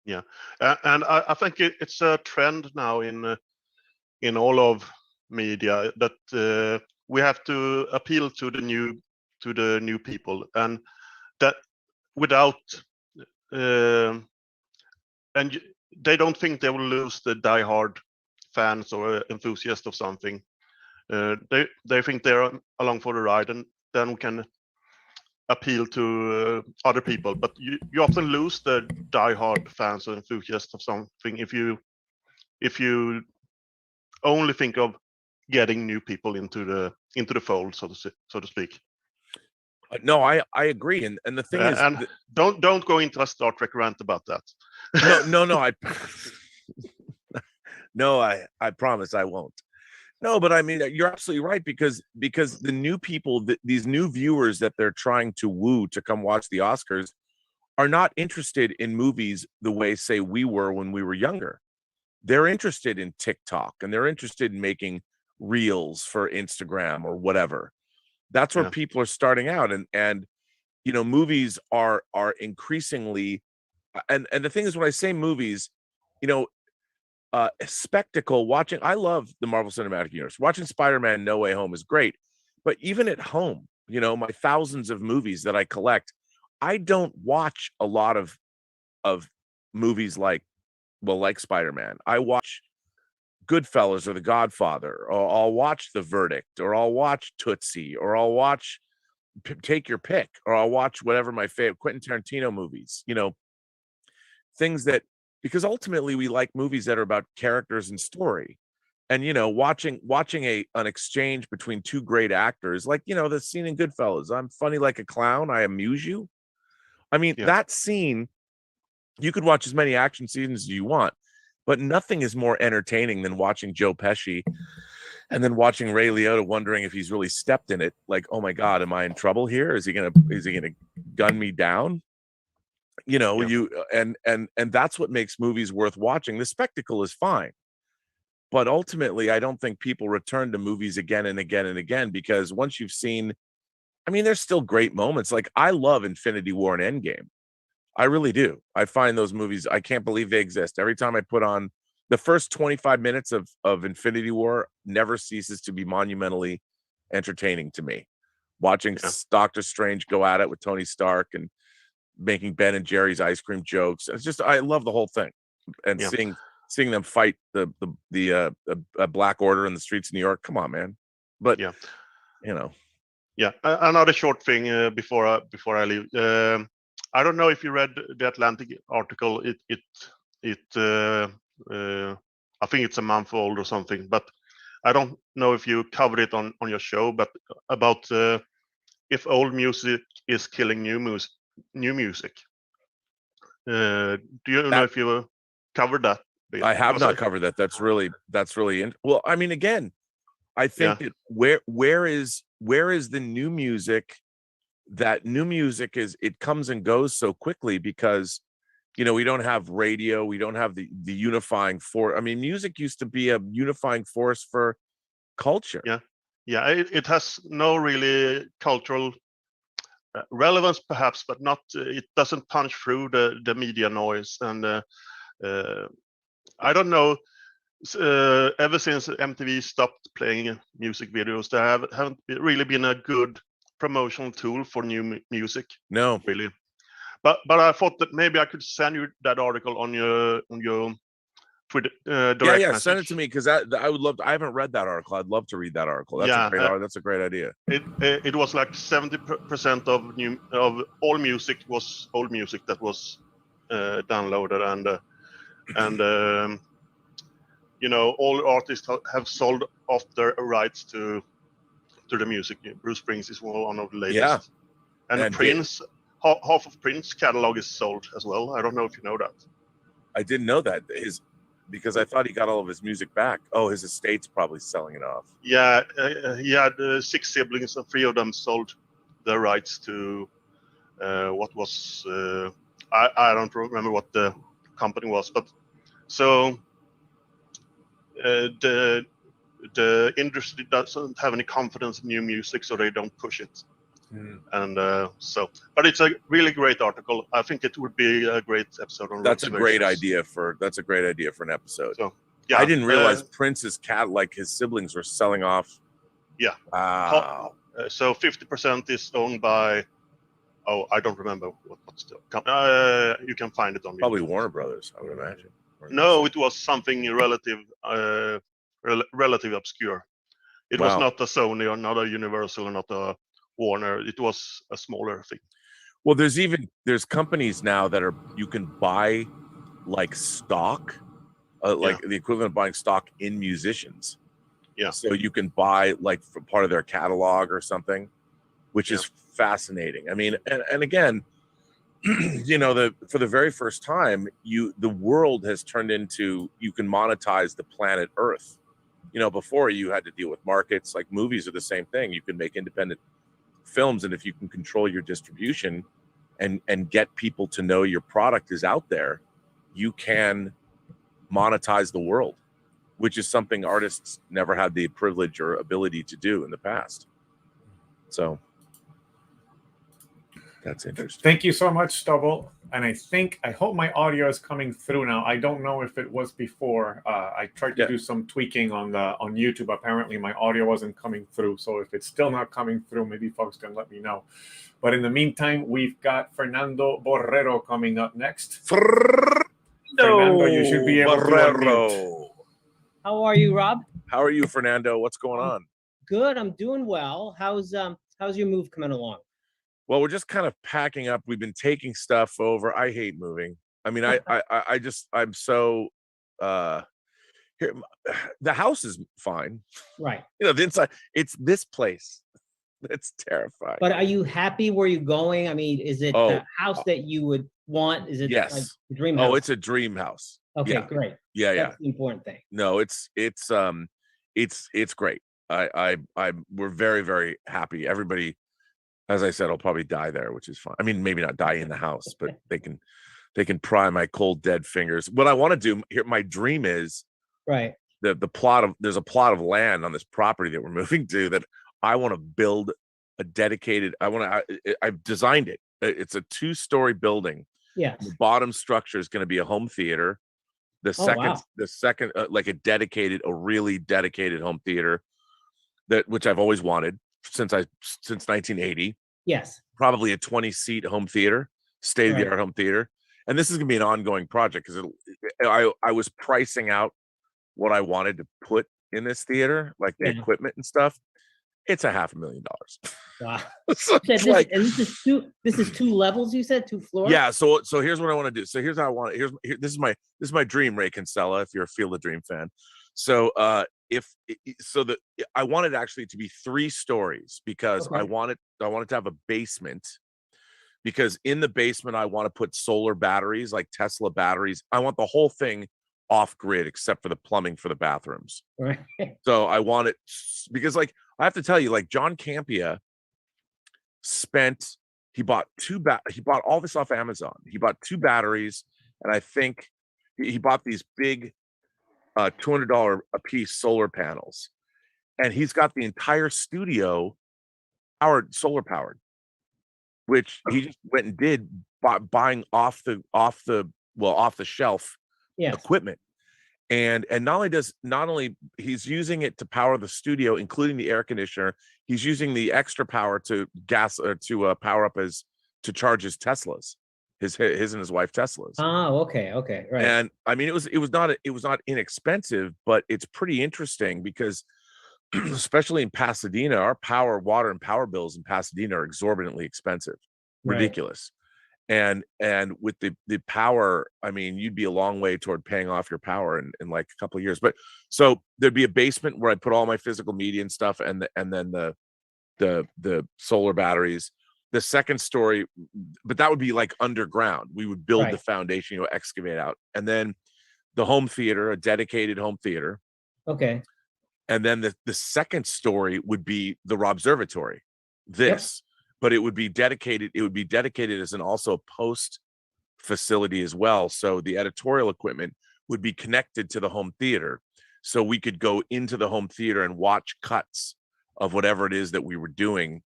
Yeah, and I think it's a trend now in all of media that we have to appeal to the new people, and that without and they don't think they will lose the diehard fans or enthusiasts of something. They think they're along for the ride, and then we can appeal to other people. But you often lose the diehard fans or enthusiasts of something if you only think of getting new people into the fold, so to speak. No, I agree, and the thing is, and don't go into a Star Trek rant about that. No, I promise I won't. No, but I mean, you're absolutely right, because the new people, these new viewers that they're trying to woo to come watch the Oscars, are not interested in movies the way, say, we were when we were younger. They're interested in TikTok, and they're interested in making reels for Instagram or whatever. That's where people are starting out, and movies are increasingly, and the thing is, when I say movies, spectacle, watching, I love the Marvel Cinematic Universe. Watching Spider-Man No Way Home is great, but even at home, my thousands of movies that I collect, I don't watch a lot of movies like Spider-Man. I watch Goodfellas or The Godfather, or I'll watch The Verdict, or I'll watch Tootsie, or I'll watch take your pick, or I'll watch whatever my favorite Quentin Tarantino movies, things that, because ultimately we like movies that are about characters and story. And watching an exchange between two great actors, like the scene in Goodfellas, I'm funny like a clown, I amuse you. I mean, that scene, you could watch as many action scenes as you want, but nothing is more entertaining than watching Joe Pesci and then watching Ray Liotta wondering if he's really stepped in it. Like, oh my God, am I in trouble here? Is he gonna gun me down? You know, and that's what makes movies worth watching. The spectacle is fine, but ultimately, I don't think people return to movies again and again and again, because once you've seen, I mean, there's still great moments. Like, I love Infinity War and Endgame. I really do. I find those movies, I can't believe they exist. Every time I put on the first 25 minutes of Infinity War, never ceases to be monumentally entertaining to me. Watching Doctor Strange go at it with Tony Stark and making Ben and Jerry's ice cream jokes. It's just, I love the whole thing. And seeing them fight the Black Order in the streets of New York. Come on, man. But you know. Yeah, another short thing before I leave. I don't know if you read the Atlantic article. I think it's a month old or something, but I don't know if you covered it on your show. But about if old music is killing new music. Do you know if you covered that? I have not covered that. That's really well. I mean, again, I think that where is the new music? That new music it comes and goes so quickly because, you know, we don't have radio, we don't have the unifying force. I mean, music used to be a unifying force for culture. It has no really cultural relevance, perhaps, but not. It doesn't punch through the media noise, and I don't know. Ever since MTV stopped playing music videos, there haven't really been a good promotional tool for new music. No, really. But I thought that maybe I could send you that article on your Twitter direct message. Send it to me, because I would love to. I haven't read that article. I'd love to read that article. That's a great idea. It was like 70% of all music was old music that was downloaded, and you know, all artists have sold off their rights to the music. Bruce Springsteen is one of the latest. And Prince, half of Prince's catalog is sold as well. I don't know if you know that. I didn't know that, because I thought he got all of his music back. Oh, his estate's probably selling it off. Yeah, he had 6 siblings, and 3 of them sold their rights to what was I don't remember what the company was, but so the industry doesn't have any confidence in new music, so they don't push it. And but it's a really great article. I think it would be a great episode on. That's a great idea for an episode. So I didn't realize Prince's his siblings were selling off. Yeah. Wow. So 50% is owned by. Oh, I don't remember what's the company. You can find it on probably YouTube. Warner Brothers, I would imagine. No, it was something relative obscure. It was not a Sony or not a Universal or not a Warner. It was a smaller thing. Well, there's companies now that you can buy like stock, like the equivalent of buying stock in musicians. Yeah. So you can buy like for part of their catalog or something, which is fascinating. I mean, and again, you know, for the very first time, the world has turned into, you can monetize the planet Earth. You know, before you had to deal with markets. Like movies are the same thing. You can make independent films, and if you can control your distribution and get people to know your product is out there, you can monetize the world, which is something artists never had the privilege or ability to do in the past. So that's interesting. Thank you so much, Stubble. And I hope my audio is coming through now. I don't know if it was before. I tried to do some tweaking on YouTube. Apparently my audio wasn't coming through. So if it's still not coming through, maybe folks can let me know. But in the meantime, we've got Fernando Borrero coming up next. Fernando, you should be able to unmute. How are you, Rob? How are you, Fernando? What's going on? Good. I'm doing well. How's your move coming along? Well, we're just kind of packing up. We've been taking stuff over. I hate moving. I mean, I'm so here. The house is fine. Right. You know, the inside, it's this place that's terrifying. But are you happy where you're going? I mean, is it the house that you would want? Is it like Yes. a dream Oh, house? it's a dream house. Okay, Yeah. great. Yeah, yeah. That's the important thing. No, it's great. We're very, very happy. Everybody, as I said, will probably die there, which is fine. I mean, maybe not die in the house, but they can pry my cold dead fingers. What I want to do here, my dream is Right. there's a plot of land on this property that we're moving to that I want to build a dedicated. I've designed it. It's a 2-story building. Yes. The bottom structure is going to be a home theater. The second, like a really dedicated home theater, which I've always wanted since 1980. Yes. Probably a 20-seat home theater, state-of-the-art home theater. And this is going to be an ongoing project because I was pricing out what I wanted to put in this theater, like the equipment and stuff. It's $500,000. Wow. So this is 2 levels, you said 2 floors? Yeah. So here's what I want to do. So here's how I want it. This is my dream, Ray Kinsella, if you're a Field of Dream fan. So I wanted actually to be 3 stories because I wanted to have a basement, because in the basement I want to put solar batteries, like Tesla batteries. I want the whole thing off grid except for the plumbing for the bathrooms. Right. So I want it because, like, I have to tell you, like, John Campia he bought all this off Amazon. He bought 2 batteries, and I think he bought these big $200 a piece solar panels, and he's got the entire studio solar powered, which he just went and did buying off the shelf equipment. And not only he's using it to power the studio, including the air conditioner, he's using the extra power to power up to charge his Teslas, his and his wife Teslas. Oh, okay, right. And I mean, it was not inexpensive, but it's pretty interesting because especially in Pasadena, our water and power bills in Pasadena are exorbitantly expensive, ridiculous. And with the power, I mean, you'd be a long way toward paying off your power in like a couple of years. But so there'd be a basement where I'd put all my physical media and stuff, and then the solar batteries. The second story, but that would be like underground. We would build the foundation, excavate out, and then the home theater, a dedicated home theater. Okay. And then the second story would be the Robservatory. But it would be dedicated. It would be dedicated as also a post facility as well. So the editorial equipment would be connected to the home theater, so we could go into the home theater and watch cuts of whatever it is that we were doing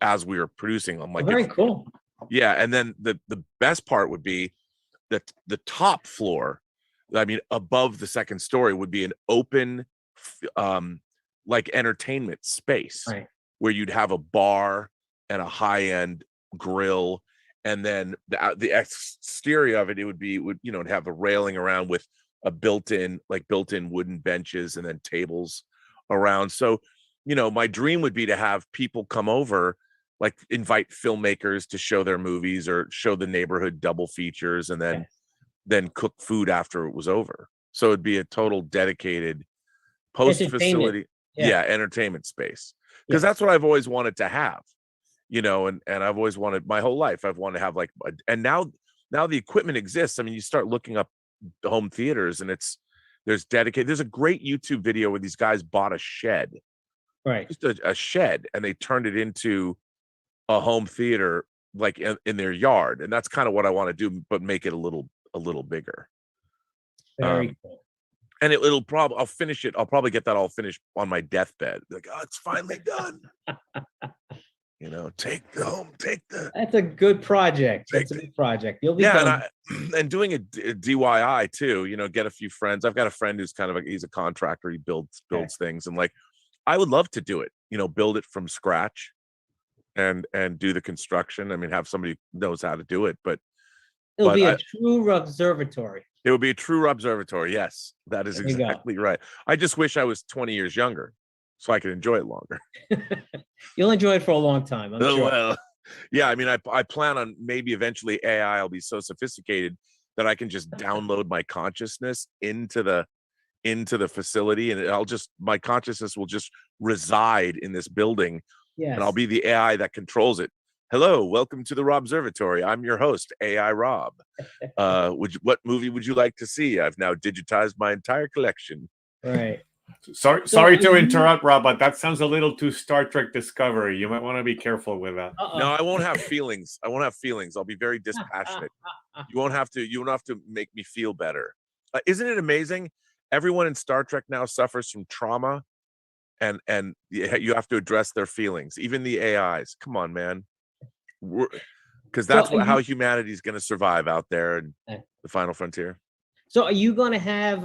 as we were producing them. Like, very cool. Yeah, and then the best part would be that the top floor, I mean, above the second story, would be an open, like, entertainment space, where you'd have a bar and a high-end grill, and then the exterior of it would have a railing around with a built-in wooden benches and then tables around. So, my dream would be to have people come over, like invite filmmakers to show their movies or show the neighborhood double features, and then cook food after it was over. So it'd be a total dedicated post facility, entertainment space, because that's what I've always wanted to have. And I've always wanted, my whole life, I've wanted to have and now the equipment exists. I mean, you start looking up home theaters, and there's a great YouTube video where these guys bought a shed, just a shed, and they turned it into a home theater, like in their yard. And that's kind of what I want to do, but make it a little bigger. Very cool. And I'll finish it. I'll probably get that all finished on my deathbed. Like, oh, it's finally done. Take the. That's a good project. That's a good project. You'll be done. And doing a DIY too. Get a few friends. I've got a friend who's he's a contractor. He builds things, and like, I would love to do it. Build it from scratch, and do the construction. I mean, have somebody who knows how to do it. But it'll be a true observatory. It would be a true observatory. Yes, that is exactly right. I just wish I was 20 years younger, so I could enjoy it longer. You'll enjoy it for a long time, I'm sure. Well, yeah, I mean, I plan on maybe eventually AI will be so sophisticated that I can just download my consciousness into the facility, and my consciousness will just reside in this building, and I'll be the AI that controls it. Hello, welcome to the Rob Observatory. I'm your host, AI Rob. What movie would you like to see? I've now digitized my entire collection. Right. Sorry to interrupt, Rob, but that sounds a little too Star Trek Discovery. You might want to be careful with that. No, I won't have feelings. I won't have feelings. I'll be very dispassionate. You won't have to make me feel better. Isn't it amazing? Everyone in Star Trek now suffers from trauma, and you have to address their feelings. Even the AIs. Come on, man. Because that's how humanity is going to survive out there in the final frontier. So are you going to have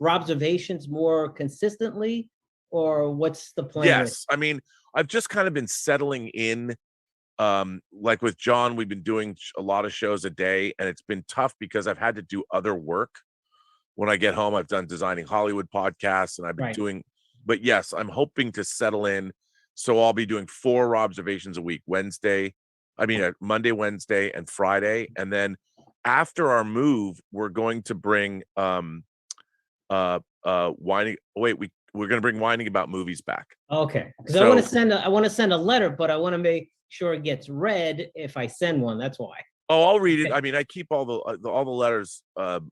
Robservations more consistently, or what's the plan? Yes. I mean, I've just kind of been settling in. Like with John, we've been doing a lot of shows a day, and it's been tough because I've had to do other work. When I get home, I've done Designing Hollywood podcasts, and I've been doing, but yes, I'm hoping to settle in. So I'll be doing 4 Robservations a week, Monday, Wednesday, and Friday. And then after our move, we're going to bring we're going to bring Whining About Movies back. Okay, because I want to send a letter, but I want to make sure it gets read if I send one. That's why. Oh, I'll read it. I mean, I keep all the letters, and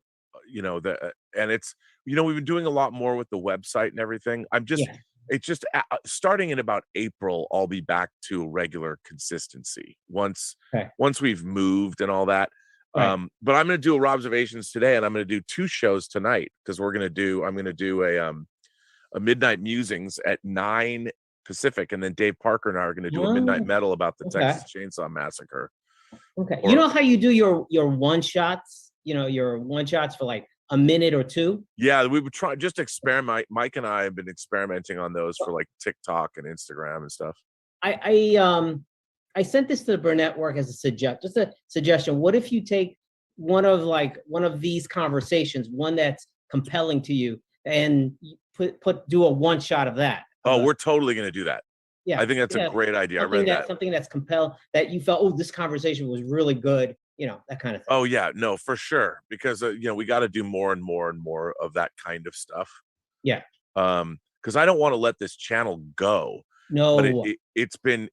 it's, we've been doing a lot more with the website and everything. It's just starting in about April, I'll be back to regular consistency once we've moved and all that. Right. But I'm going to do a Robservations today, and I'm going to do 2 shows tonight because I'm going to do a Midnight Musings at 9 Pacific, and then Dave Parker and I are going to do a Midnight Metal about the Texas Chainsaw Massacre. Okay. You know how you do your one shots, your one shots for like a minute or 2? Yeah, we would try just experiment. Mike and I have been experimenting on those for like TikTok and Instagram and stuff. I sent this to the Burnettwork as a suggestion. What if you take one of these conversations, one that's compelling to you, and do a one shot of that? Oh, we're totally going to do that. Yeah, I think that's a great idea. I read that. Something that's compelled, that you felt, oh, this conversation was really good. That kind of thing. Oh yeah, no, for sure. Because we got to do more and more and more of that kind of stuff. Yeah. Because I don't want to let this channel go. No. But it's been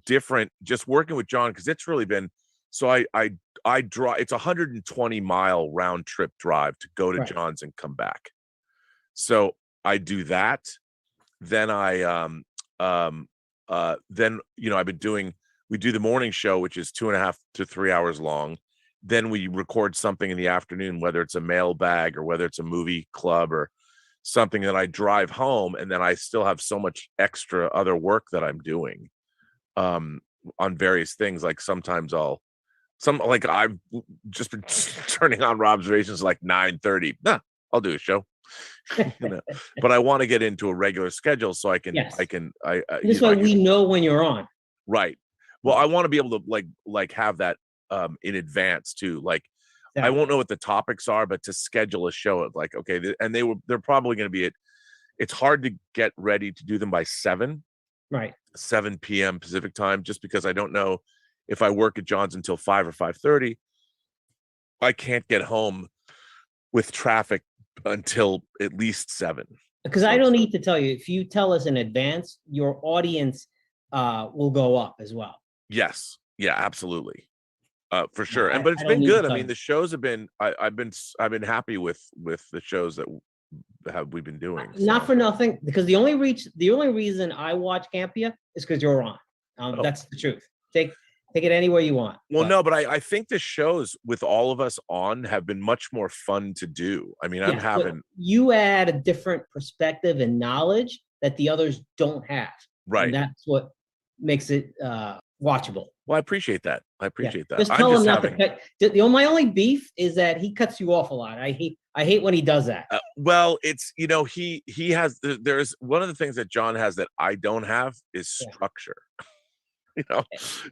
different just working with John, because it's really been. So I draw. It's a 120-mile round trip drive to go to John's and come back. So I do that. Then I've been doing. We do the morning show, which is 2.5 to 3 hours long. Then we record something in the afternoon, whether it's a mailbag or whether it's a movie club or something, that I drive home. And then I still have so much extra other work that I'm doing on various things. Like sometimes I've just been turning on Robservations like 9:30. I'll do a show. But I want to get into a regular schedule so I can. This way we know when you're on. Right. Well, I want to be able to like have that in advance too. Like, I won't know what the topics are, but to schedule a show of like, okay, they're probably going to be it's hard to get ready to do them by 7 p.m. Pacific time, just because I don't know if I work at John's until 5 or 5:30. I can't get home with traffic until at least 7. Because I don't need to tell you, if you tell us in advance, your audience will go up as well. Yes. Yeah, absolutely. For sure. But it's been good. I mean, the shows have been, I've been happy with the shows that we've been doing. Not for nothing, because the only reason I watch Campia is because you're on. That's the truth. Take it anywhere you want. Well, no, but I think the shows with all of us on have been much more fun to do. I mean, you add a different perspective and knowledge that the others don't have. Right. And that's what makes it watchable. Well, I appreciate that. Just tell him not to cut. My only beef is that he cuts you off a lot. I hate when he does that. Well, it's he has. There's one of the things that John has that I don't have is structure.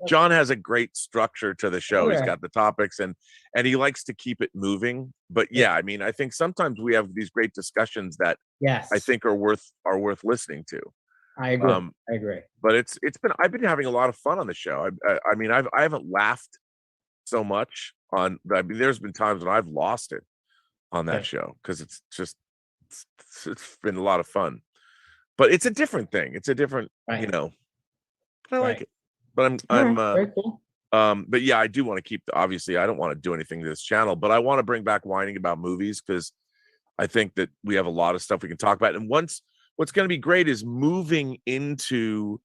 John has a great structure to the show. He's got the topics and he likes to keep it moving. But yeah, I mean, I think sometimes we have these great discussions that I think are worth listening to. I agree. But I've been having a lot of fun on the show. I mean, I haven't laughed so much on. I mean, there's been times when I've lost it on that show because it's been a lot of fun. But it's a different thing. It's a different, but I like it. But Very cool. but yeah, I do want to keep. Obviously, I don't want to do anything to this channel, but I want to bring back whining about movies because I think that we have a lot of stuff we can talk about. And what's going to be great is moving into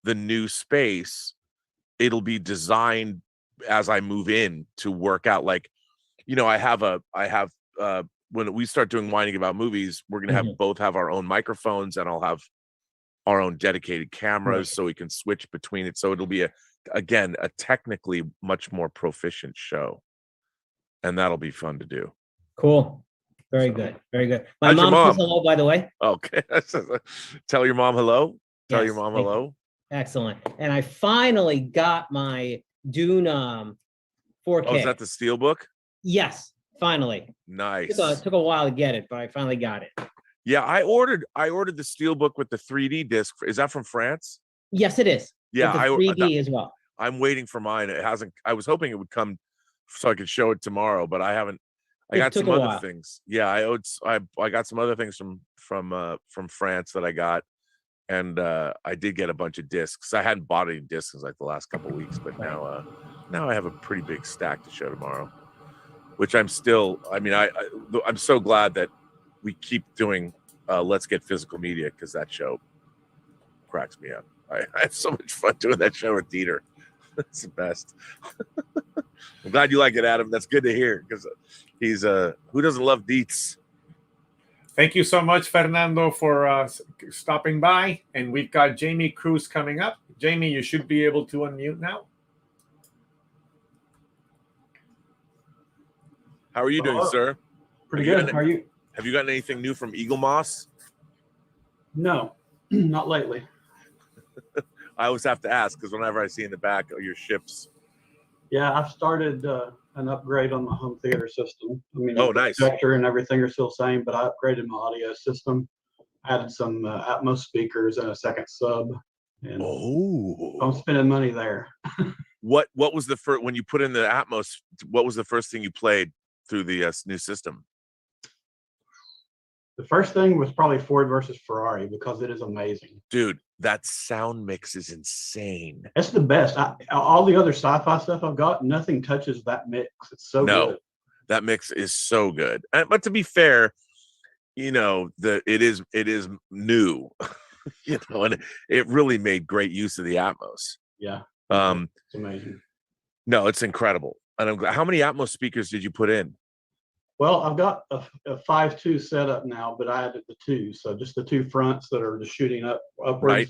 the new space. It'll be designed as I move in to work out. Like, I have when we start doing whining about movies, we're going to both have our own microphones, and I'll have our own dedicated cameras so we can switch between it. So it'll be a technically much more proficient show, and that'll be fun to do. Cool. Very good. My mom says hello, by the way. Okay. Tell your mom hello. Tell your mom hello. You. Excellent. And I finally got my Dune 4K. Oh, is that the Steelbook? Yes, finally. Nice. Took a while to get it, but I finally got it. Yeah, I ordered the Steelbook with the 3D disc. Is that from France? Yes, it is. Yeah, with the 3D as well. I'm waiting for mine. It hasn't. I was hoping it would come so I could show it tomorrow, but I haven't. I got some other things. Yeah, I got some other things from France that I got, and I did get a bunch of discs. I hadn't bought any discs in like the last couple of weeks, but now I have a pretty big stack to show tomorrow, which I'm still. I mean, I'm so glad that we keep doing Let's Get Physical Media, because that show cracks me up. I had so much fun doing that show with Dieter. It's the best. I'm glad you like it, Adam. That's good to hear, because he's who doesn't love Dietz? Thank you so much, Fernando, for stopping by. And we've got Jamie Cruz coming up. Jamie, you should be able to unmute now. How are you doing, sir? Pretty good. How are you? Have you gotten anything new from Eagle Moss? No, not lately. I always have to ask, because whenever I see in the back of your ships. Yeah, I've started an upgrade on my home theater system. I mean, nice. The projector and everything are still the same, but I upgraded my audio system. Added some Atmos speakers and a second sub. And I'm spending money there. What was the first, when you put in the Atmos, what was the first thing you played through the new system? The first thing was probably Ford versus Ferrari, because it is amazing. Dude, that sound mix is insane. It's the best. All the other sci-fi stuff I've got, nothing touches that mix. It's so good. That mix is so good. But to be fair, it is new, and it really made great use of the Atmos. Yeah. It's amazing. No, it's incredible. And how many Atmos speakers did you put in? Well, I've got a 5.2 setup now, but I added the 2. So just the 2 fronts that are just shooting upwards. Right.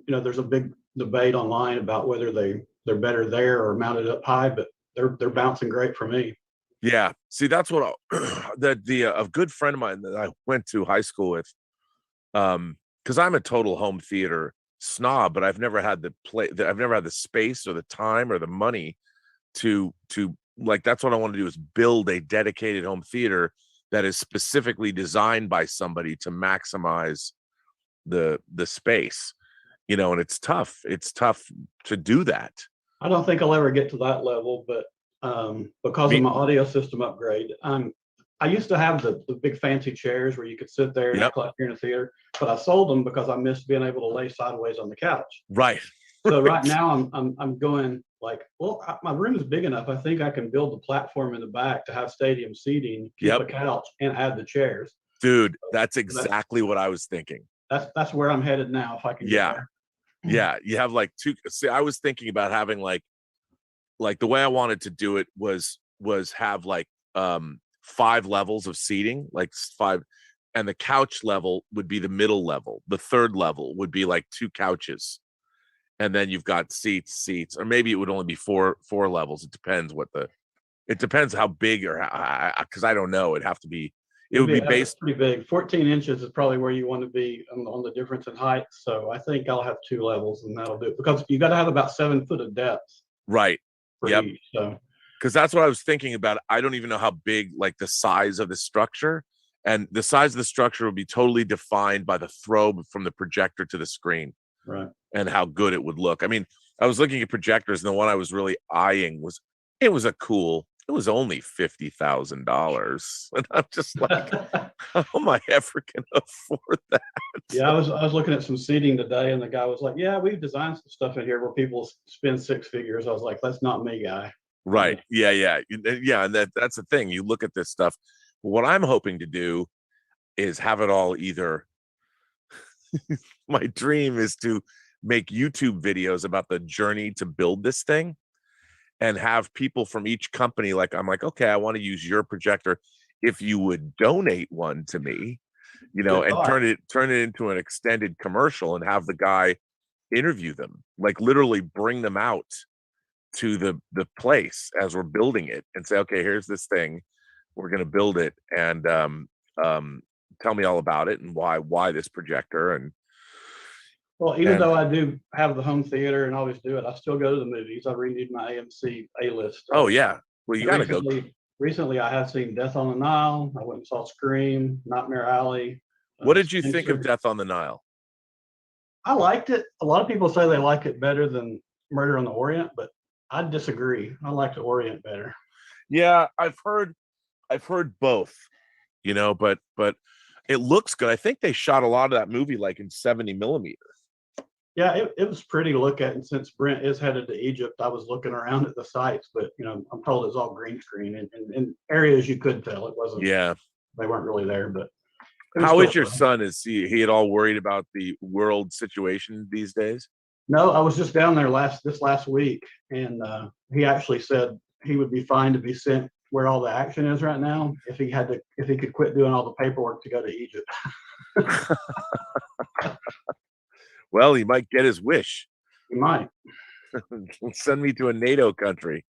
There's a big debate online about whether they're better there or mounted up high, but they're bouncing great for me. Yeah. See, that's what a good friend of mine that I went to high school with, because I'm a total home theater snob, but I've never had the space or the time or the money to like, that's what I want to do, is build a dedicated home theater that is specifically designed by somebody to maximize the space, and it's tough to do that. I don't think I'll ever get to that level, but because of my audio system upgrade, I used to have the big fancy chairs where you could sit there and act like you're in a theater, but I sold them because I missed being able to lay sideways on the couch. Right. So right now I'm going like, well, my room is big enough. I think I can build the platform in the back to have stadium seating, keep a couch, and add the chairs. Dude, that's exactly what I was thinking. That's where I'm headed now, if I can get there. Yeah, you have like 2. See, I was thinking about having like the way I wanted to do it was have like 5 levels of seating, like 5, and the couch level would be the middle level. The third level would be like 2 couches. And then you've got seats, or maybe it would only be 4 levels. It depends how big, or because I don't know. It would be based pretty big. 14 inches is probably where you want to be on the difference in height. So I think I'll have 2 levels, and that'll do it, because you got to have about 7 foot of depth. Right. Yep. Each, so. Because that's what I was thinking about. I don't even know how big, like the size of the structure, and the size of the structure would be totally defined by the throw from the projector to the screen. Right. And how good it would look. I mean, I was looking at projectors, and the one I was really eyeing was only $50,000. And I'm just like, How am I ever going to afford that? Yeah, I was looking at some seating today, and the guy was like, "Yeah, we've designed some stuff in here where people spend six figures." I was like, "That's not me, guy." Right. Yeah. And that's the thing. You look at this stuff. What I'm hoping to do is have it all either. My dream is to make YouTube videos about the journey to build this thing and have people from each company. Like, I'm like, okay, I want to use your projector. If you would donate one to me, and turn it into an extended commercial and have the guy interview them, like literally bring them out to the place as we're building it and say, okay, here's this thing, we're going to build it, and tell me all about it and why this projector. And well, even though I do have the home theater and always do it, I still go to the movies. I renewed my AMC A-list. Oh yeah, well, you gotta go. Recently I have seen Death on the Nile. I went and saw Scream, Nightmare Alley. What did you think of Death on the Nile? I liked it. A lot of people say they like it better than Murder on the Orient, but I disagree. I like the Orient better. Yeah, I've heard both, but it looks good. I think they shot a lot of that movie like in 70 millimeter. Yeah, it was pretty to look at. And since Brent is headed to Egypt, I was looking around at the sites, but I'm told it's all green screen, and in areas you could tell it wasn't. Yeah, they weren't really there. But how is your son? Is he at all worried about the world situation these days? No, I was just down there this last week, and he actually said he would be fine to be sent where all the action is right now if he could quit doing all the paperwork to go to Egypt. Well, he might get his wish. He might. Send me to a NATO country.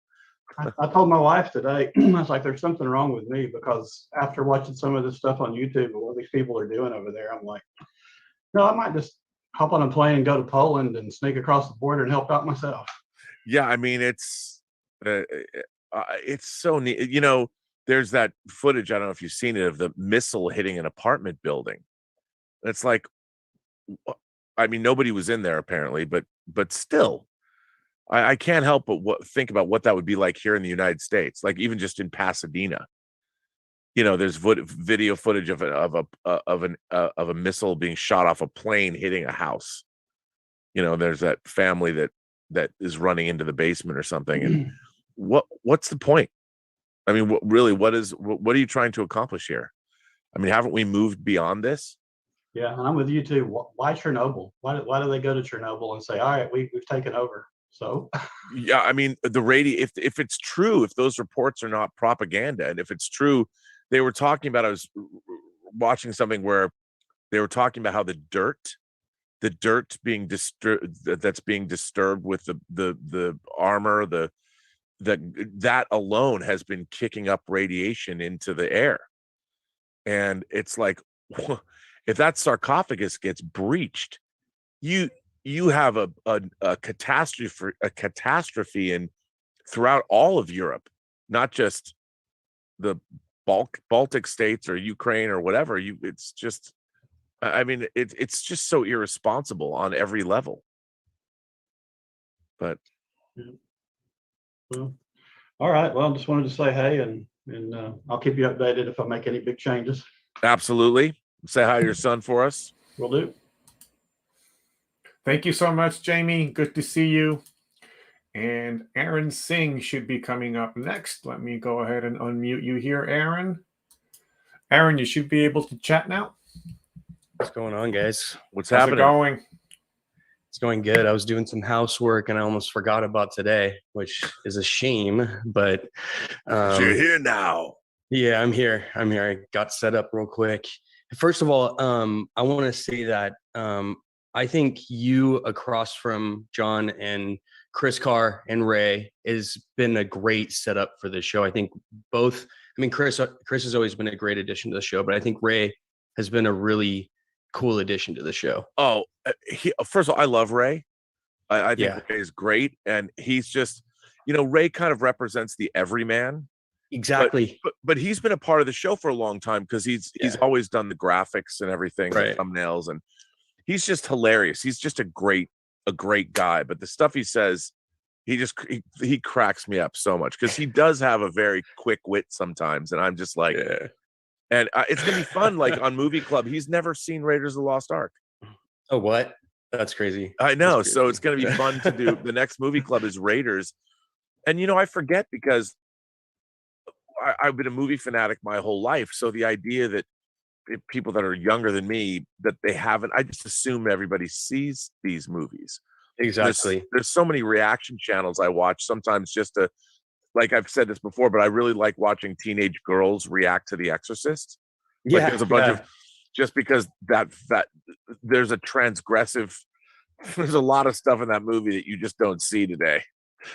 I told my wife today, I was like, there's something wrong with me, because after watching some of this stuff on YouTube and what these people are doing over there, I'm like, no, I might just hop on a plane and go to Poland and sneak across the border and help out myself. Yeah, I mean, it's so neat. There's that footage, I don't know if you've seen it, of the missile hitting an apartment building. It's like, I mean, nobody was in there apparently, but still, I can't help but think about what that would be like here in the United States, like even just in Pasadena. There's video footage of a missile being shot off a plane hitting a house. There's that family that is running into the basement or something. And what's the point? I mean, what are you trying to accomplish here? I mean, haven't we moved beyond this? Yeah, and I'm with you too. Why Chernobyl? Why do they go to Chernobyl and say, all right, we've taken over? So yeah, I mean, if it's true, if those reports are not propaganda, and if it's true, they were talking about, I was watching something where they were talking about how the dirt being disturbed, that's being disturbed with the armor, that alone has been kicking up radiation into the air. And it's like, if that sarcophagus gets breached, you have a catastrophe in throughout all of Europe, not just the Baltic states or Ukraine or whatever. It's just, I mean, it's just so irresponsible on every level. But well, all right. Well, I just wanted to say hey, and I'll keep you updated if I make any big changes. Absolutely. Say hi to your son for us. Will do. Thank you so much, Jamie. Good to see you. And Aaron Singh should be coming up next. Let me go ahead and unmute you here, Aaron. Aaron, you should be able to chat now. What's going on, guys? How's happening? it going? It's going good. I was doing some housework and I almost forgot about today, which is a shame, but you're here now. Yeah, I'm here. I got set up real quick. First of all, I want to say that I think you, across from John and Chris Carr and Ray, has been a great setup for this show. I think both. I mean, Chris has always been a great addition to the show, but I think Ray has been a really cool addition to the show. Oh, first of all, I love Ray. I think Ray is great, and he's just, Ray kind of represents the everyman. Exactly. But he's been a part of the show for a long time because he's always done the graphics and everything, right, the thumbnails, and he's just hilarious. He's just a great guy. But the stuff he says, he cracks me up so much because he does have a very quick wit sometimes, and I'm just like, And it's gonna be fun. Like on Movie Club, he's never seen Raiders of the Lost Ark. Oh, what? That's crazy. I know. That's So crazy. it's gonna be fun to do. The next Movie Club is Raiders, and I forget because I've been a movie fanatic my whole life. So the idea that people that are younger than me that they haven't, I just assume everybody sees these movies. Exactly. There's so many reaction channels I watch sometimes just to, like I've said this before, but I really like watching teenage girls react to The Exorcist. Like Yeah, there's a bunch of, just because that there's a transgressive, there's a lot of stuff in that movie that you just don't see today.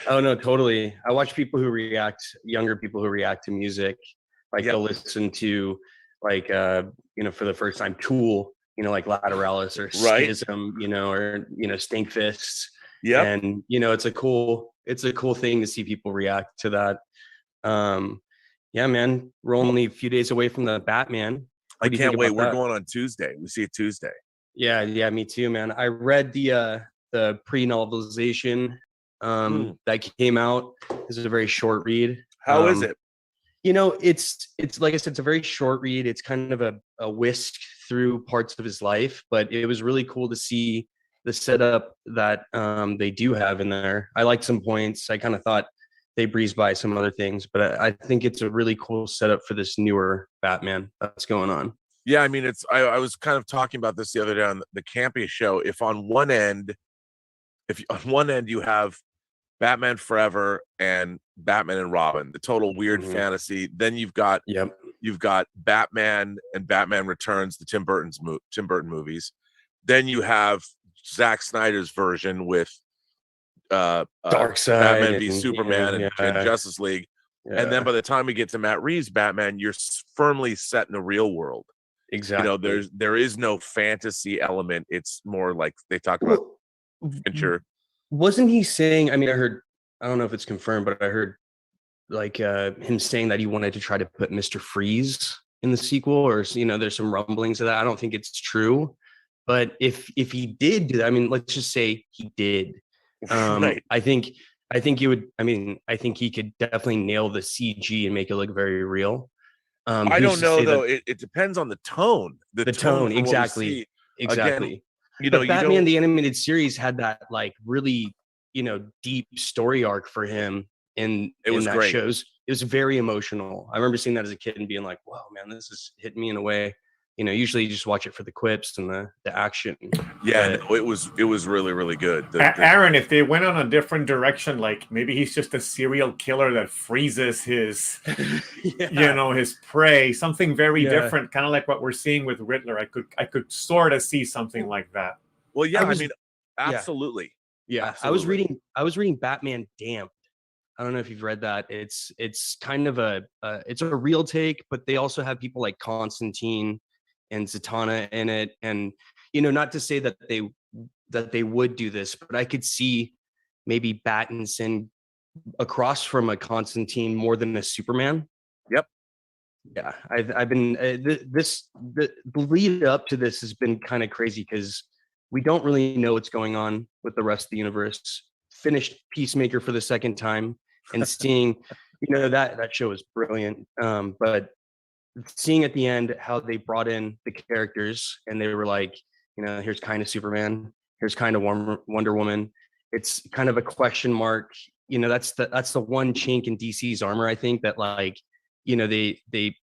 Oh no, totally. I watch people who react, younger people who react to music, like they'll listen to like for the first time Tool, like Lateralis or Schism, or Stink Fists. Yeah. And it's a cool thing to see people react to that. Yeah, man. We're only a few days away from the Batman. I can't wait. We're going on Tuesday. We see it Tuesday. Yeah, me too, man. I read the pre-novelization that came out. This is a very short read. How is it? It's like I said, it's a very short read. It's kind of a whisk through parts of his life, but it was really cool to see the setup that they do have in there. I liked some points. I kind of thought they breezed by some other things, but I think it's a really cool setup for this newer Batman that's going on. Yeah, I mean, I was kind of talking about this the other day on the Campy show. If on one end you have Batman Forever and Batman and Robin, the total weird fantasy, then you've got Batman and Batman Returns, the Tim Burton movies. Then you have Zack Snyder's version with Darkseid, Batman v Superman and Justice League. And then by the time we get to Matt Reeves' Batman, you're firmly set in the real world. Exactly. There is no fantasy element. It's more like they talk about adventure. Wasn't he saying, I don't know if it's confirmed, but I heard like him saying that he wanted to try to put Mr. Freeze in the sequel, or there's some rumblings of that. I don't think it's true, but if he did do that, let's just say he did. Right. I think he would. I think he could definitely nail the CG and make it look very real. I don't know though. It depends on the tone. The tone, exactly. Again, but Batman the Animated Series had that like really deep story arc for him, and it was great. Shows. It was very emotional. I remember seeing that as a kid and being like, "Wow, man, this is hitting me in a way." Usually you just watch it for the quips and the action. Yeah, it was really, really good. Aaron, if they went on a different direction, like maybe he's just a serial killer that freezes his, his prey, something very different, kind of like what we're seeing with Riddler. I could sort of see something like that. Well, yeah, absolutely. Yeah, absolutely. I was reading Batman Damned. I don't know if you've read that. It's kind of it's a real take, but they also have people like Constantine and Zatanna in it, and not to say that they would do this, but I could see maybe Pattinson across from a Constantine more than a Superman. Yep. Yeah, I've been the lead up to this has been kind of crazy because we don't really know what's going on with the rest of the universe. Finished Peacemaker for the second time and seeing, that show was brilliant. But seeing at the end how they brought in the characters and they were like, here's kind of Superman, here's kind of Wonder Woman. It's kind of a question mark. That's the one chink in DC's armor, I think, that like, they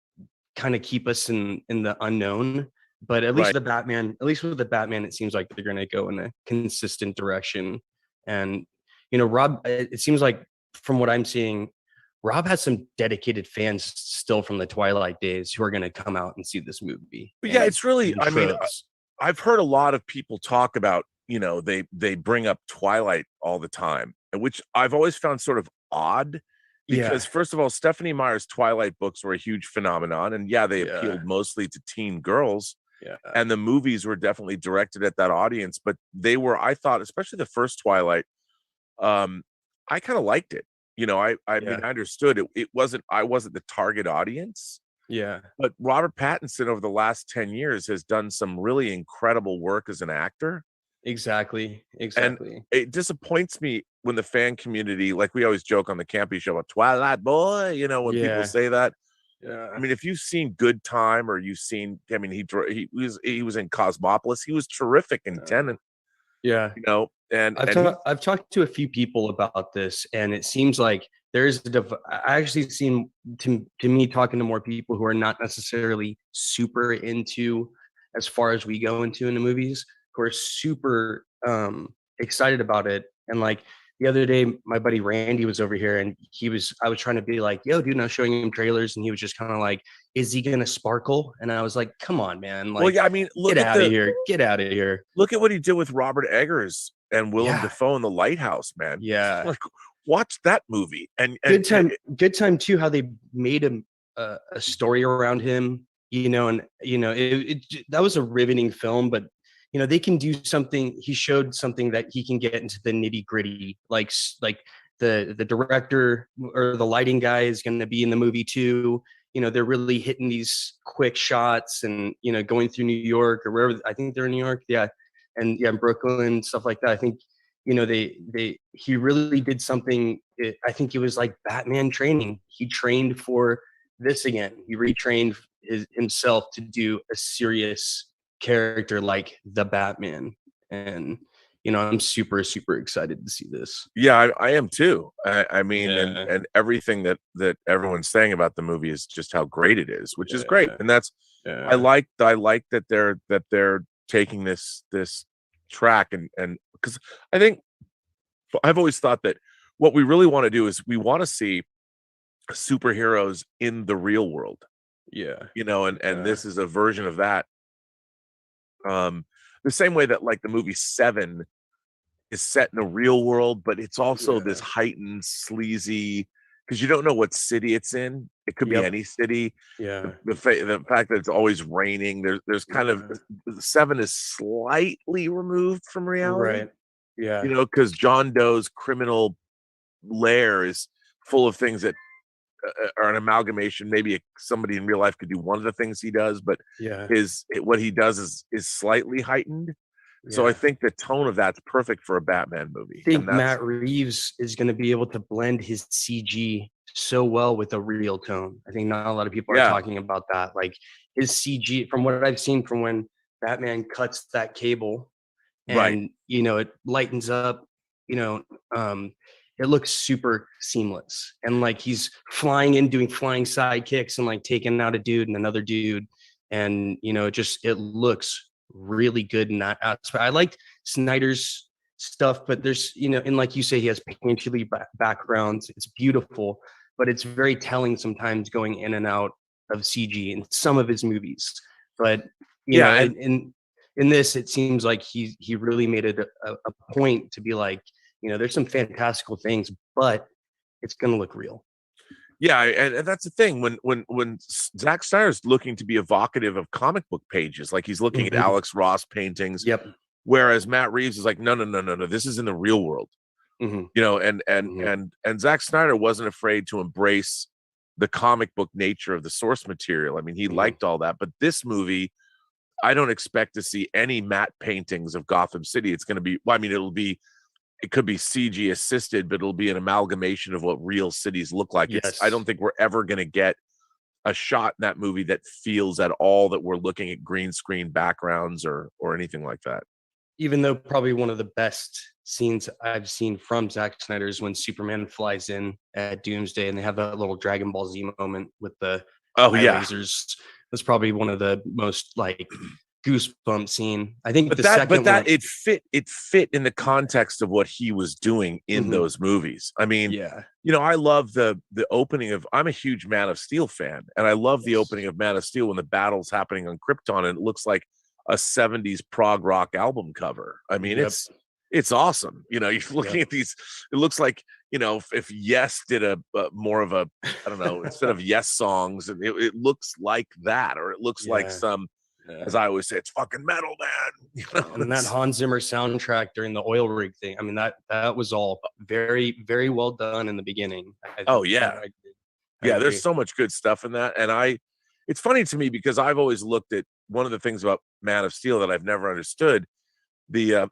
kind of keep us in the unknown. But at least with the Batman, it seems like they're going to go in a consistent direction. And Rob, it seems like from what I'm seeing, Rob has some dedicated fans still from the Twilight days who are going to come out and see this movie. But yeah, it's really, I've heard a lot of people talk about, they bring up Twilight all the time, which I've always found sort of odd because first of all, Stephanie Meyer's Twilight books were a huge phenomenon. And they appealed mostly to teen girls. Yeah. And the movies were definitely directed at that audience, but they were, I thought, especially the first Twilight, I kind of liked it. I mean, I understood it. I wasn't the target audience. Yeah. But Robert Pattinson over the last 10 years has done some really incredible work as an actor. Exactly. And it disappoints me when the fan community, like we always joke on the Campy show about Twilight Boy, when people say that. I mean, if you've seen Good Time or you've seen, I mean, he was in Cosmopolis. He was terrific in Tenet. Yeah, You know, and I've talked to a few people about this, and it seems like there's I actually seem to me talking to more people who are not necessarily super into as far as we go into in the movies, who are super excited about it. And like the other day, my buddy Randy was over here, and I was trying to be like, yo, dude, and I was showing him trailers, and he was just kind of like, is he gonna sparkle? And I was like, come on, man. Like, well, yeah, I mean, get out of here. Get out of here. Look at what he did with Robert Eggers and Willem Dafoe in The Lighthouse, man. Yeah. Like, watch that movie. And good time too, how they made him a story around him, you know, and you know, that was a riveting film, but you know, they can do something. He showed something that he can get into the nitty gritty, like the director or the lighting guy is going to be in the movie too. You know, they're really hitting these quick shots and, you know, going through New York or wherever. I think they're in New York. Yeah. And yeah, Brooklyn, stuff like that. I think, you know, he really did something. I think it was like Batman training. He trained for this again. He retrained himself to do a serious character like the Batman. And you know, I'm super excited to see this. Yeah, I am too. I mean, and everything that everyone's saying about the movie is just how great it is, which is great. And that's I like that they're taking this track and because I think I've always thought that what we really want to do is we want to see superheroes in the real world. Yeah. You know, and this is a version of that. The same way that like the movie Seven is set in a real world, but it's also this heightened, sleazy, because you don't know what city it's in. It could be any city. Yeah. The fact that it's always raining. There's kind of Seven is slightly removed from reality. Right. Yeah. You know, because John Doe's criminal lair is full of things that are an amalgamation. Maybe somebody in real life could do one of the things he does, but what he does is slightly heightened. So I think the tone of that's perfect for a Batman movie. I think Matt Reeves is going to be able to blend his CG so well with a real tone. I think not a lot of people are talking about that. Like his CG, from what I've seen from when Batman cuts that cable and, you know, it lightens up, you know, it looks super seamless. And like he's flying in, doing flying side kicks and like taking out a dude and another dude. And, you know, it looks really good in that aspect. I liked Snyder's stuff, but there's, you know, and like you say, he has painterly backgrounds. It's beautiful, but it's very telling sometimes going in and out of CG in some of his movies. But, you know, in this, it seems like he really made it a point to be like, you know, there's some fantastical things, but it's going to look real. Yeah, and that's the thing. When Zack Snyder's looking to be evocative of comic book pages, like he's looking at Alex Ross paintings. Yep. Whereas Matt Reeves is like, no, this is in the real world. You know, and Zack Snyder wasn't afraid to embrace the comic book nature of the source material. I mean, he liked all that, but this movie, I don't expect to see any matte paintings of Gotham City. It's going to be, well, I mean, it could be CG assisted, but it'll be an amalgamation of what real cities look like. I don't think we're ever going to get a shot in that movie that feels at all that we're looking at green screen backgrounds or anything like that. Even though probably one of the best scenes I've seen from Zack Snyder is when Superman flies in at Doomsday and they have that little Dragon Ball Z moment with the lasers. That's probably one of the most like goosebump scene. I think it fit in the context of what he was doing in those movies. I mean, you know, I love the opening of, I'm a huge Man of Steel fan, and I love the opening of Man of Steel when the battle's happening on Krypton and it looks like a 70s prog rock album cover. I mean, it's awesome. You know, you're looking at these, it looks like, you know, if Yes did a more of a, I don't know, instead of Yes songs, and it looks like that, or it looks like some, as I always say, it's fucking metal, man. You know, and that Hans Zimmer soundtrack during the oil rig thing. I mean, that was all very, very well done in the beginning. There's so much good stuff in that. And it's funny to me because I've always looked at one of the things about Man of Steel that I've never understood. The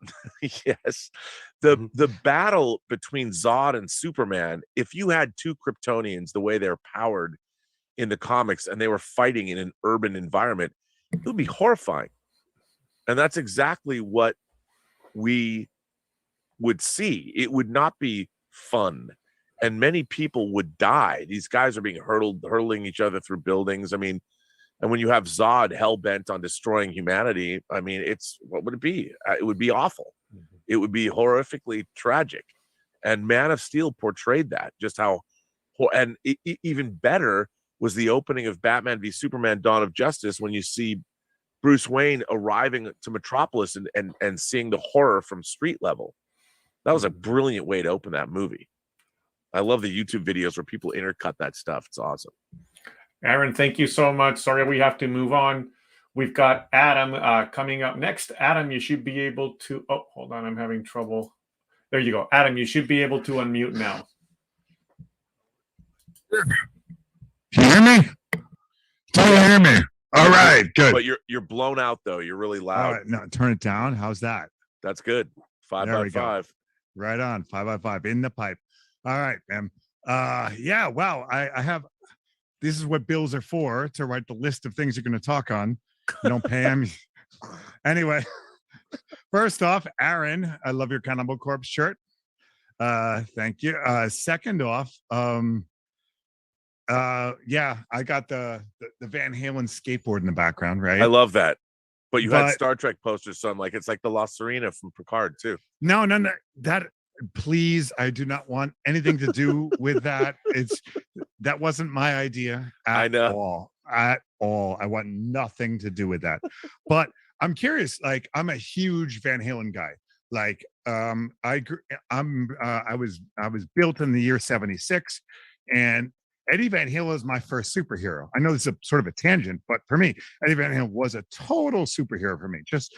battle between Zod and Superman. If you had two Kryptonians the way they're powered in the comics and they were fighting in an urban environment, it would be horrifying. And that's exactly what we would see. It would not be fun. And many people would die. These guys are being hurtling each other through buildings. I mean, and when you have Zod hell-bent on destroying humanity, I mean, what would it be? It would be awful. It would be horrifically tragic. And Man of Steel portrayed that, just how, and even better was the opening of Batman v Superman: Dawn of Justice, when you see Bruce Wayne arriving to Metropolis and seeing the horror from street level. That was a brilliant way to open that movie. I love the YouTube videos where people intercut that stuff. It's awesome. Aaron, thank you so much. Sorry, we have to move on. We've got Adam coming up next. Adam, you should be able to, oh, hold on, I'm having trouble. There you go. Adam, you should be able to unmute now. Can you hear me? Can you hear me? All right, good. But you're blown out though. You're really loud. All right, no, turn it down. How's that? That's good. 5x5. Right on. 5x5 in the pipe. All right, man. Yeah, wow. I have, this is what bills are for, to write the list of things you're going to talk on. You don't pay them. Anyway, first off, Aaron, I love your Cannibal Corpse shirt. Thank you. Second off, yeah, I got the Van Halen skateboard in the background, right? I love that. But you had Star Trek posters, so I'm like, it's like the La Serena from Picard too. No, that, please, I do not want anything to do with that. That wasn't my idea at all. At all. I want nothing to do with that. But I'm curious, like, I'm a huge Van Halen guy. Like, I was built in the year 76, and Eddie Van Halen is my first superhero. I know this is sort of a tangent, but for me, Eddie Van Halen was a total superhero for me. Just,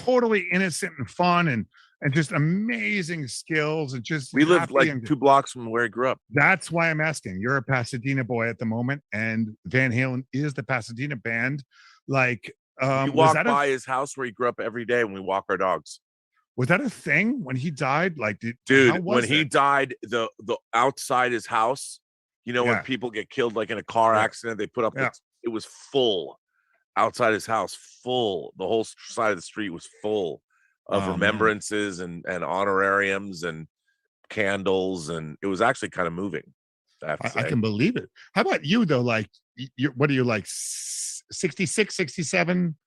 totally innocent and fun and just amazing skills, and just we lived like 2 blocks from where he grew up. That's why I'm asking. You're a Pasadena boy at the moment, and Van Halen is the Pasadena band. Like, we walk by his house where he grew up every day when we walk our dogs. Was that a thing when he died? Like, dude, when he died, the outside his house, when people get killed like in a car accident, they put up it was full outside his house, full. The whole side of the street was full of remembrances and honorariums and candles, and it was actually kind of moving. I can believe it. How about you though? Like, what are you, like 66, 67?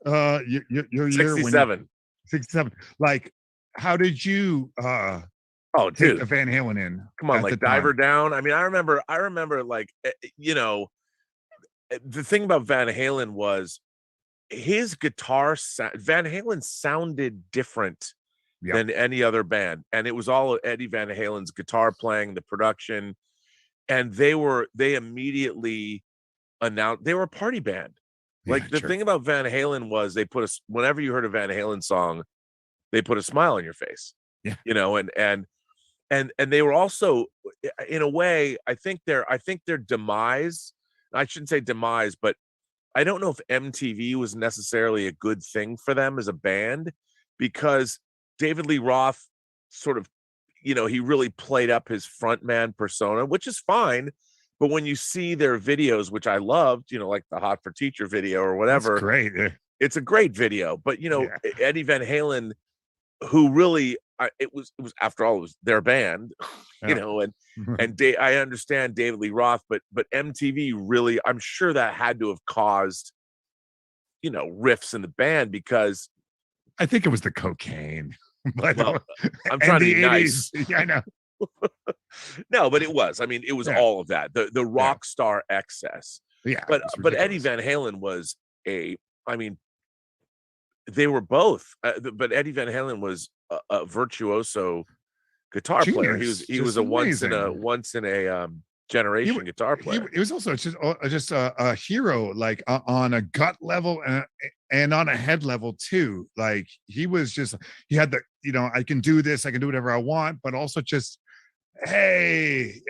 Your 67. 67. Like, how did you dude, the Van Halen in? Come on, like Diver Down. I mean, I remember like, the thing about Van Halen was his guitar Van Halen sounded different than any other band, and it was all Eddie Van Halen's guitar playing, the production, and they immediately announced they were a party band. Like, the thing about Van Halen was they put whenever you heard a Van Halen song, they put a smile on your face. Yeah. And they were also, in a way, I think their demise, I shouldn't say demise, but I don't know if MTV was necessarily a good thing for them as a band, because David Lee Roth sort of, he really played up his frontman persona, which is fine. But when you see their videos, which I loved, like the Hot for Teacher video or whatever, that's great. It's a great video. But Eddie Van Halen, who really, it was after all, it was their band, and I understand David Lee Roth, but MTV really, I'm sure that had to have caused, rifts in the band, because I think it was the cocaine. But I'm trying to be nice. Yeah, I know. No, but it was. I mean, it was all of that. The rock star excess. Yeah. But Eddie Van Halen was they were both. But Eddie Van Halen was a virtuoso guitar player. He was a once in a generation guitar player. He was also just a hero, like on a gut level and on a head level too. Like, he had the, I can do this, I can do whatever I want, but also just, hey,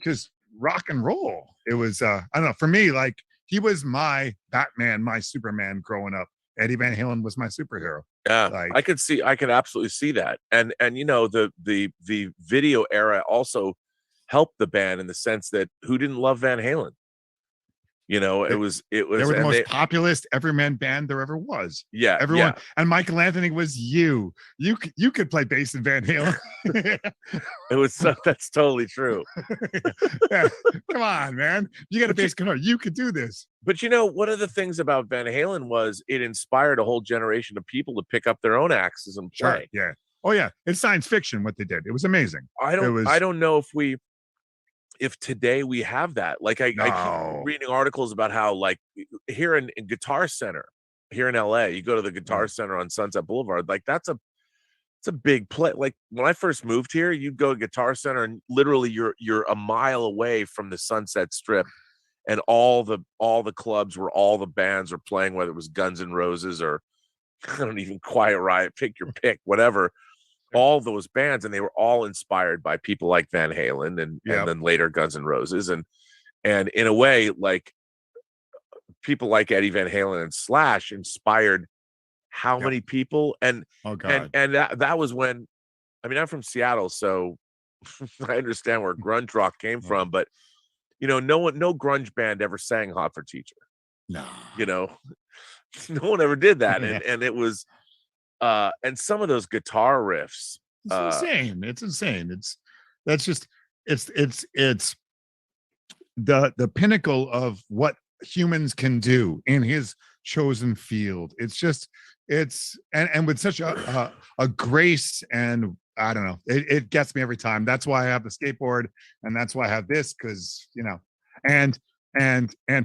just rock and roll. It was I don't know, for me, like, he was my Batman, my Superman growing up. Eddie Van Halen was my superhero. Yeah, like, I could absolutely see that. And the video era also helped the band in the sense that who didn't love Van Halen? You know, it was they were the most populist everyman band there ever was. Yeah, everyone. And Michael Anthony was you could play bass in Van Halen. It was that's totally true. Yeah. Come on, man, you got a bass guitar, you could do this. But you know, one of the things about Van Halen was it inspired a whole generation of people to pick up their own axes and play. Sure, yeah. Oh yeah, it's science fiction what they did. It was amazing. I don't know if today we have that. Like I keep reading articles about how, like, here in Guitar Center here in LA, you go to the Guitar Center on Sunset Boulevard, like it's a big play. Like when I first moved here, you'd go to Guitar Center and literally you're a mile away from the Sunset Strip, and all the clubs where all the bands were playing, whether it was Guns N' Roses or I don't even Quiet Riot, pick your pick, whatever. All those bands, and they were all inspired by people like Van Halen and then later Guns N' Roses, and in a way, like people like Eddie Van Halen and Slash inspired how many people, and that was when, I mean, I'm from Seattle, so I understand where grunge rock came from, but you know, no grunge band ever sang Hot for Teacher. No, you know, no one ever did that, and it was. And some of those guitar riffs, it's insane. It's insane. It's the pinnacle of what humans can do in his chosen field. And with such a grace, and I don't know, it gets me every time. That's why I have the skateboard, and that's why I have this, because you know, and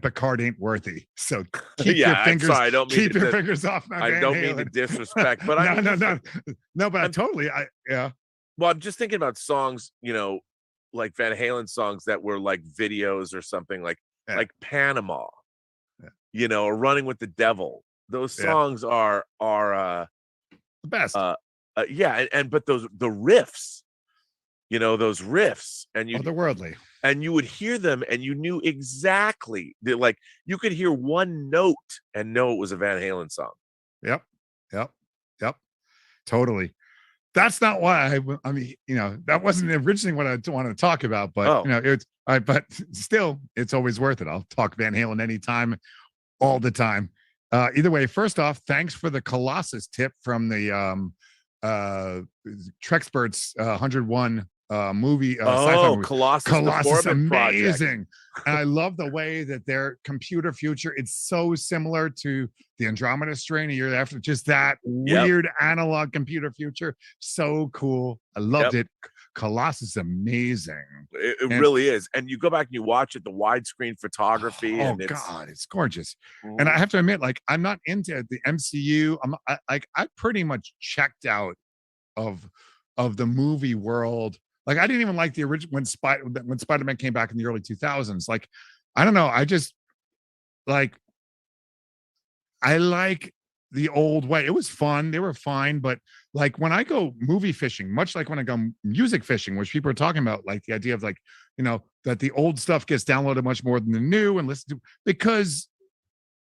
Picard ain't worthy. So keep your fingers. Sorry, keep your fingers off my. I don't mean to disrespect, but no. But yeah. Well, I'm just thinking about songs, you know, like Van Halen songs that were like videos or something, like Panama, you know, or Running with the Devil. Those songs are the best. But the riffs, you know, those riffs, and otherworldly. And you would hear them and you knew exactly that, like you could hear one note and know it was a Van Halen song. Yep. Totally. That's not why I mean, you know, that wasn't originally what I wanted to talk about, but you know, but still, it's always worth it. I'll talk Van Halen anytime, all the time. Either way, first off, thanks for the Colossus tip from the Trexperts 101 movie. Sci-fi movie. Colossus, amazing. And I love the way that their computer future, it's so similar to the Andromeda Strain a year after, just that weird analog computer future. So cool. I loved it. Colossus, amazing. It really is. And you go back and you watch it, the widescreen photography. God, it's gorgeous. And I have to admit, like, I'm not into the MCU. I pretty much checked out of the movie world. Like, I didn't even like the original when Spider-Man came back in the early 2000s. Like, I don't know. I just like, I like the old way. It was fun. They were fine. But like when I go movie fishing, much like when I go music fishing, which people are talking about, like the idea of like, you know, that the old stuff gets downloaded much more than the new and listened to, because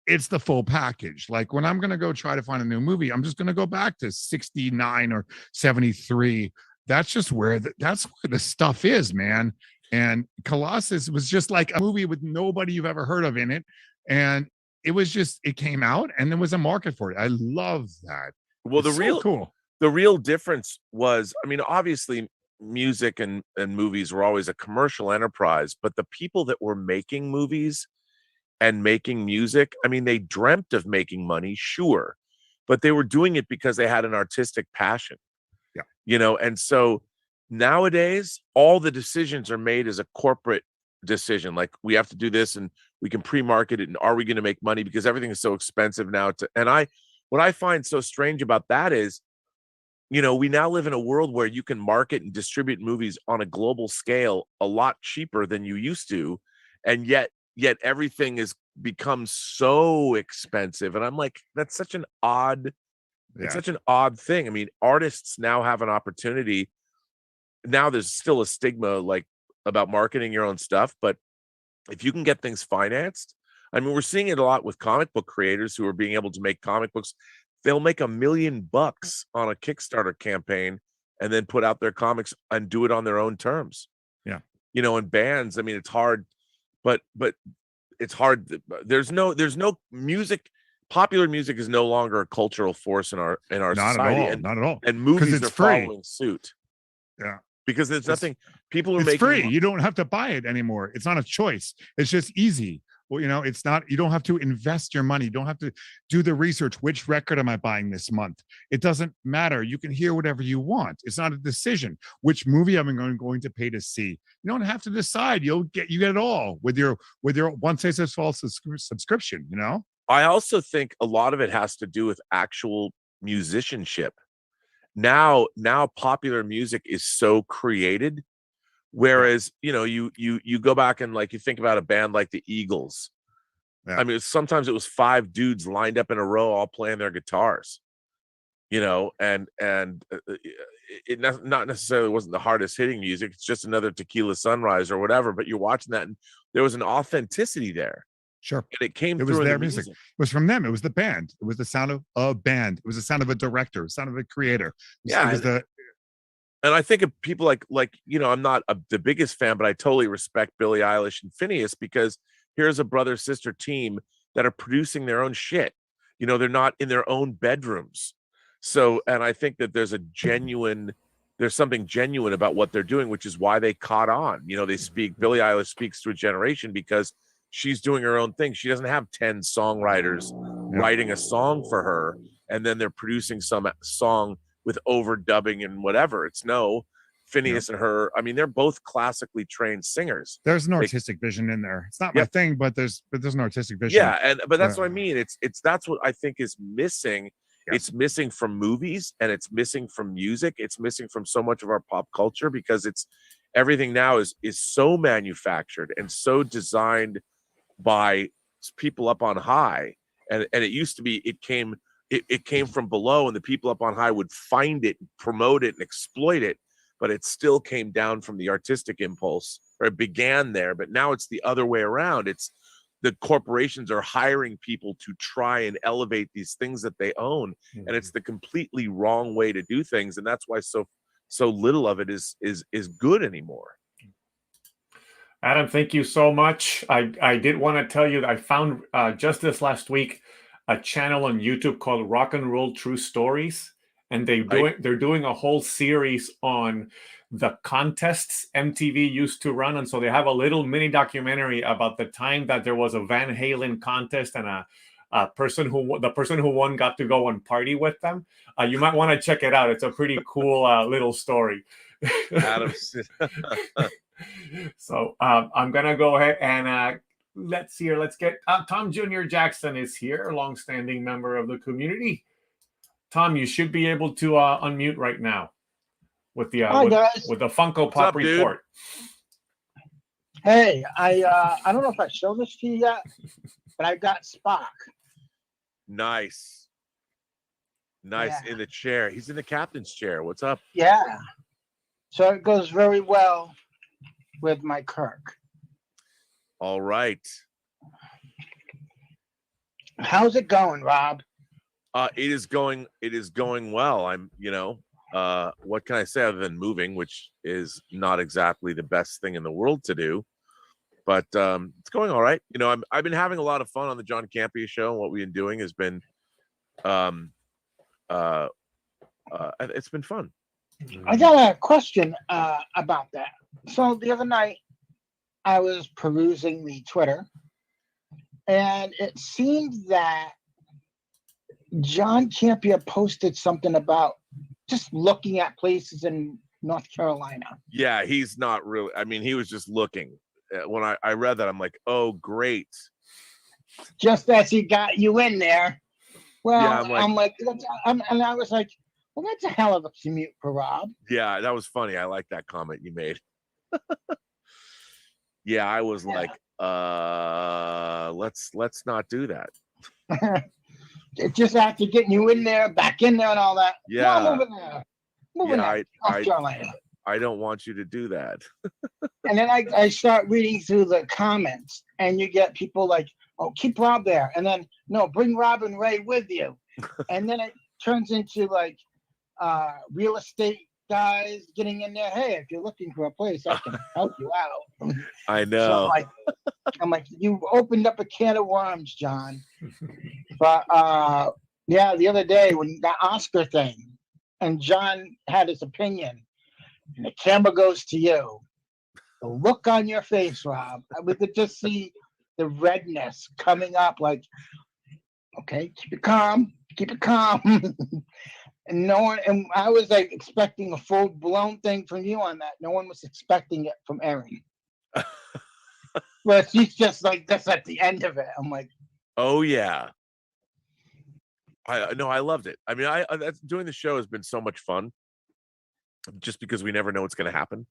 it's the full package. Like when I'm going to go try to find a new movie, I'm just going to go back to 69 or 73. That's just where that's where the stuff is, man. And Colossus was just like a movie with nobody you've ever heard of in it. And it came out and there was a market for it. I love that. Well, the real difference was, I mean, obviously music and movies were always a commercial enterprise, but the people that were making movies and making music, I mean, they dreamt of making money, sure, but they were doing it because they had an artistic passion. Yeah. You know, and so nowadays all the decisions are made as a corporate decision. Like, we have to do this and we can pre-market it, and are we going to make money, because everything is so expensive now what I find so strange about that is, you know, we now live in a world where you can market and distribute movies on a global scale a lot cheaper than you used to, and yet everything has become so expensive. And I'm like, that's such an odd it's such an odd thing. I mean, artists now have an opportunity. Now there's still a stigma like about marketing your own stuff, but if you can get things financed, I mean, we're seeing it a lot with comic book creators who are being able to make comic books. They'll make $1 million on a Kickstarter campaign and then put out their comics and do it on their own terms. Yeah. you know, in bands. I mean, it's hard, but it's hard. There's no music. Popular music is no longer a cultural force in our Not society, at all. Not at all. and movies it's are free. following suit. Yeah. Because there's nothing. People are It's making free. You don't have to buy it anymore. It's not a choice. It's just easy. Well, you know, it's not. You don't have to invest your money. You don't have to do the research. Which record am I buying this month? It doesn't matter. You can hear whatever you want. It's not a decision. Which movie am I going to pay to see? You don't have to decide. You get it all with your one size fits all subscription. You know. I also think a lot of it has to do with actual musicianship. Now popular music is so created, whereas you know, you go back and like you think about a band like the Eagles. Yeah. I mean, sometimes it was 5 dudes lined up in a row all playing their guitars, you know, and it not necessarily wasn't the hardest hitting music. It's just another Tequila Sunrise or whatever, but you're watching that and there was an authenticity there. Sure. And it came It through was in their the music. It was from them. It was the band. It was the sound of a band. It was the sound of a director, the sound of a creator. Yeah. It was and I think of people like, you know, I'm not the biggest fan, but I totally respect Billie Eilish and Phineas, because here's a brother-sister team that are producing their own shit. You know, they're not in their own bedrooms. So, and I think that there's something genuine about what they're doing, which is why they caught on. You know, Billie Eilish speaks to a generation because she's doing her own thing. She doesn't have 10 songwriters writing a song for her, and then they're producing some song with overdubbing and whatever. It's Phineas and her. I mean, they're both classically trained singers. There's an artistic vision in there. It's not my thing, but there's an artistic vision. Yeah, but that's what I mean. It's that's what I think is missing. Yeah. It's missing from movies, and it's missing from music. It's missing from so much of our pop culture, because everything now is so manufactured and so designed by people up on high, and it used to be it came from below, and the people up on high would find it, promote it, and exploit it, but it still came down from the artistic impulse, or it began there. But now it's the other way around. It's the corporations are hiring people to try and elevate these things that they own, and it's the completely wrong way to do things, and that's why so little of it is good anymore. Adam, thank you so much. I did want to tell you that I found just this last week a channel on YouTube called Rock and Roll True Stories, and they're doing a whole series on the contests MTV used to run, and so they have a little mini documentary about the time that there was a Van Halen contest, and the person who won got to go and party with them. You might want to check it out. It's a pretty cool little story. Adam. So I'm gonna go ahead and let's see here. Let's get Tom Jr. Jackson is here, a longstanding member of the community. Tom, you should be able to unmute right now with the with the Funko Pop report. Dude? Hey, I don't know if I showed this to you yet, but I got Spock. Nice. Yeah. In the chair. He's in the captain's chair. What's up? Yeah. So it goes very well with my Kirk. All right. How's it going, Rob? It is going well. I'm, what can I say other than moving, which is not exactly the best thing in the world to do, but it's going all right. You know, I've been having a lot of fun on the John Campea show, and what we've been doing has been it's been fun. I got a question about that. So the other night I was perusing the Twitter, and it seemed that John Campea posted something about just looking at places in North Carolina. Yeah, he's not really. I mean, he was just looking. When I read that, I'm like, oh, great. Just as he got you in there. Well, yeah, and I was like, well, that's a hell of a commute for Rob. Yeah, that was funny. I like that comment you made. Yeah, I was like, let's not do that. Just after getting you in there, back in there, and all that. Yeah, no, moving there. I don't want you to do that. And then I start reading through the comments, and you get people like, "Oh, keep Rob there," and then no, bring Rob and Ray with you, and then it turns into like real estate guys getting in there. Hey, if you're looking for a place, I can help you out. I So know. I'm like, you opened up a can of worms, John. But yeah, the other day when that Oscar thing, and John had his opinion, and the camera goes to you. The look on your face, Rob, we could just see the redness coming up. Like, okay, keep it calm, keep it calm. And no one, and I was like expecting a full blown thing from you on that. No one was expecting it from Erin. But she's just like this at the end of it. I'm like, oh yeah. I loved it. I mean, that's, doing the show has been so much fun, just because we never know what's going to happen.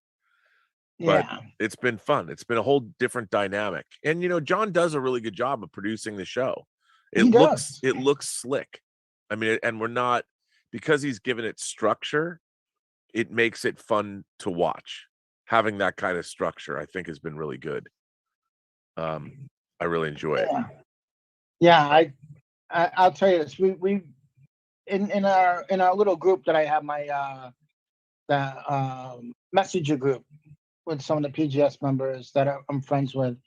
But yeah, it's been fun. It's been a whole different dynamic. And John does a really good job of producing the show. It looks slick. I mean, and we're not, because he's given it structure, it makes it fun to watch. Having that kind of structure, I think, has been really good. I really enjoy it. Yeah, I'll tell you this. We in our little group that I have, my messenger group with some of the PGS members that I'm friends with.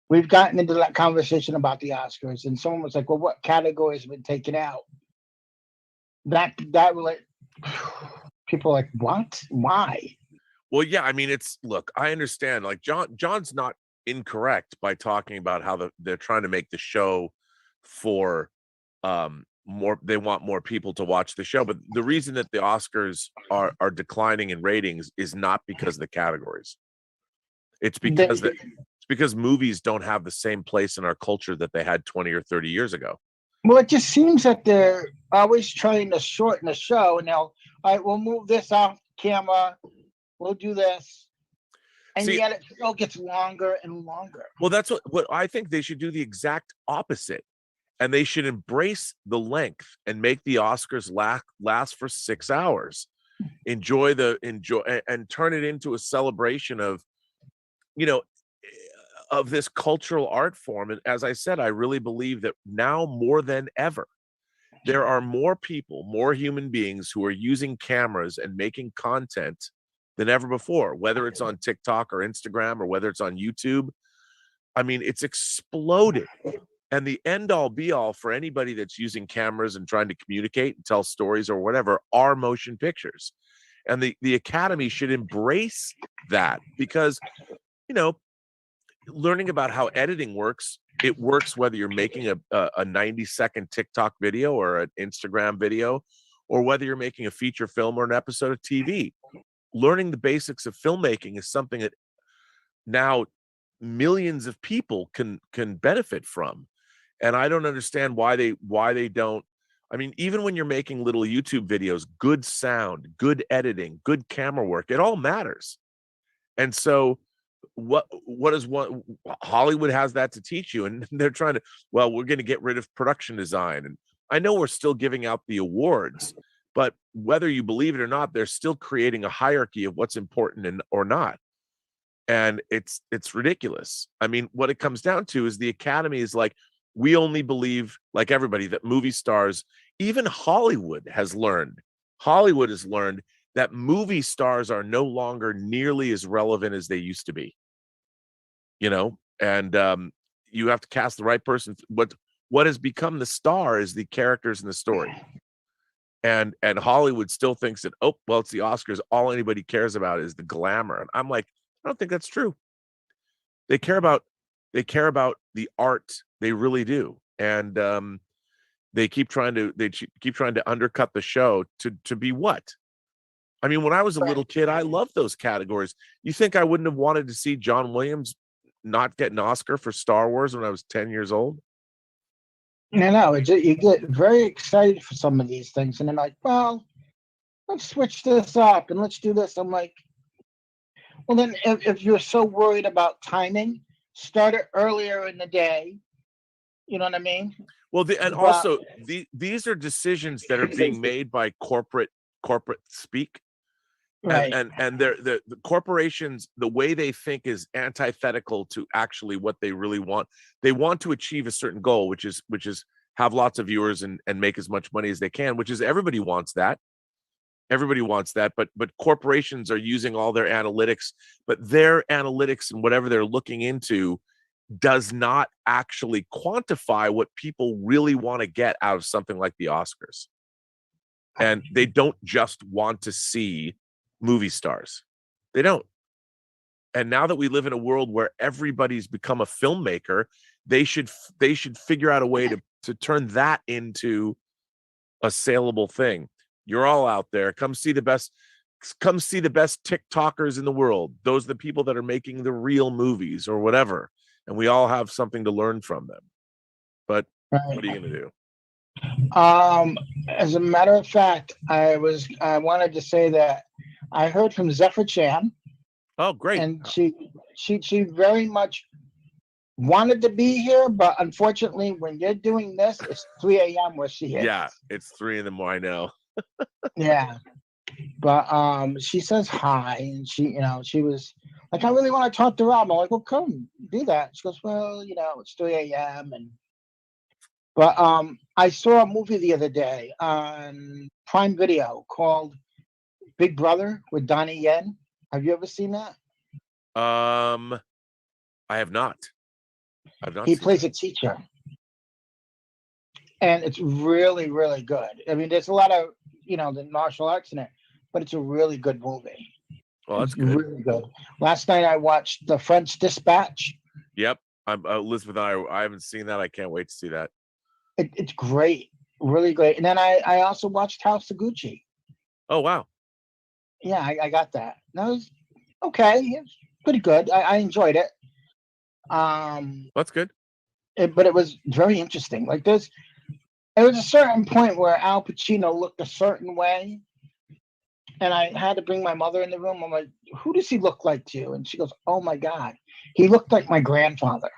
We've gotten into that conversation about the Oscars, and someone was like, "Well, what categories have been taken out?" That really, people are like, "What? Why?" Well, yeah, I mean, look, I understand. Like John's not incorrect by talking about how they're trying to make the show for more. They want more people to watch the show, but the reason that the Oscars are declining in ratings is not because of the categories. It's because movies don't have the same place in our culture that they had 20 or 30 years ago. Well, it just seems that they're always trying to shorten the show. And all right, we'll move this off camera. We'll do this. And yet it still gets longer and longer. Well, that's what I think they should do, the exact opposite. And they should embrace the length and make the Oscars last for 6 hours. Enjoy and turn it into a celebration of, of this cultural art form. And as I said, I really believe that now more than ever, there are more people, more human beings who are using cameras and making content than ever before, whether it's on TikTok or Instagram or whether it's on YouTube. I mean, it's exploded. And the end all be all for anybody that's using cameras and trying to communicate and tell stories or whatever are motion pictures. And the Academy should embrace that, because, learning about how editing works, it works whether you're making a 90-second TikTok video or an Instagram video, or whether you're making a feature film or an episode of TV. Learning the basics of filmmaking is something that now millions of people can benefit from. And I don't understand why they don't. I mean, even when you're making little YouTube videos, good sound, good editing, good camera work, it all matters. And so what is one Hollywood has that to teach you, and they're trying to, well, we're going to get rid of production design. And I know we're still giving out the awards, but whether you believe it or not, they're still creating a hierarchy of what's important or not. And it's ridiculous. I mean, what it comes down to is the Academy is like, we only believe, like everybody, that movie stars, even Hollywood has learned that movie stars are no longer nearly as relevant as they used to be. And you have to cast the right person. What has become the star is the characters in the story. And Hollywood still thinks that, oh, well, it's the Oscars. All anybody cares about is the glamour. And I'm like, I don't think that's true. They care about the art. They really do. And they keep trying to undercut the show to be what? I mean, when I was a little kid, I loved those categories. You think I wouldn't have wanted to see John Williams not get an Oscar for Star Wars when I was 10 years old? No, you get very excited for some of these things, and then like, well, let's switch this up and let's do this. I'm like, well, then if you're so worried about timing, start it earlier in the day. You know what I mean? Well, also these are decisions that are being made by corporate speak. Right. And the corporations, the way they think is antithetical to actually what they really want. They want to achieve a certain goal, which is have lots of viewers and make as much money as they can, which is everybody wants that. Everybody wants that, but corporations are using all their analytics, but their analytics and whatever they're looking into does not actually quantify what people really want to get out of something like the Oscars. And they don't just want to see movie stars. They don't. And now that we live in a world where everybody's become a filmmaker, they should figure out a way to turn that into a saleable thing. You're all out there. Come see the best TikTokers in the world. Those are the people that are making the real movies or whatever. And we all have something to learn from them. But what are you going to do? As a matter of fact, I wanted to say that I heard from Zephyr Chan. Oh, great. And she very much wanted to be here, but unfortunately, when you're doing this, it's 3 a.m. where she is. Yeah, it's 3 in the morning. I know. Yeah. But she says hi, and she was like, I really want to talk to Rob. I'm like, well, come do that. She goes, well, it's 3 a.m. But I saw a movie the other day on Prime Video called Big Brother with Donnie Yen. Have you ever seen that? I have not. He plays a teacher. And it's really, really good. I mean, there's a lot of, the martial arts in it, but it's a really good movie. Well, that's good. Really good. Last night I watched The French Dispatch. Yep. I'm Elizabeth and I haven't seen that. I can't wait to see that. It's great. Really great. And then I also watched House of Gucci. Oh, wow. Yeah, I got that. That was okay. It's pretty good. I enjoyed it. That's good. But it was very interesting. Like it was a certain point where Al Pacino looked a certain way. And I had to bring my mother in the room. I'm like, who does he look like to you? And she goes, oh my God. He looked like my grandfather.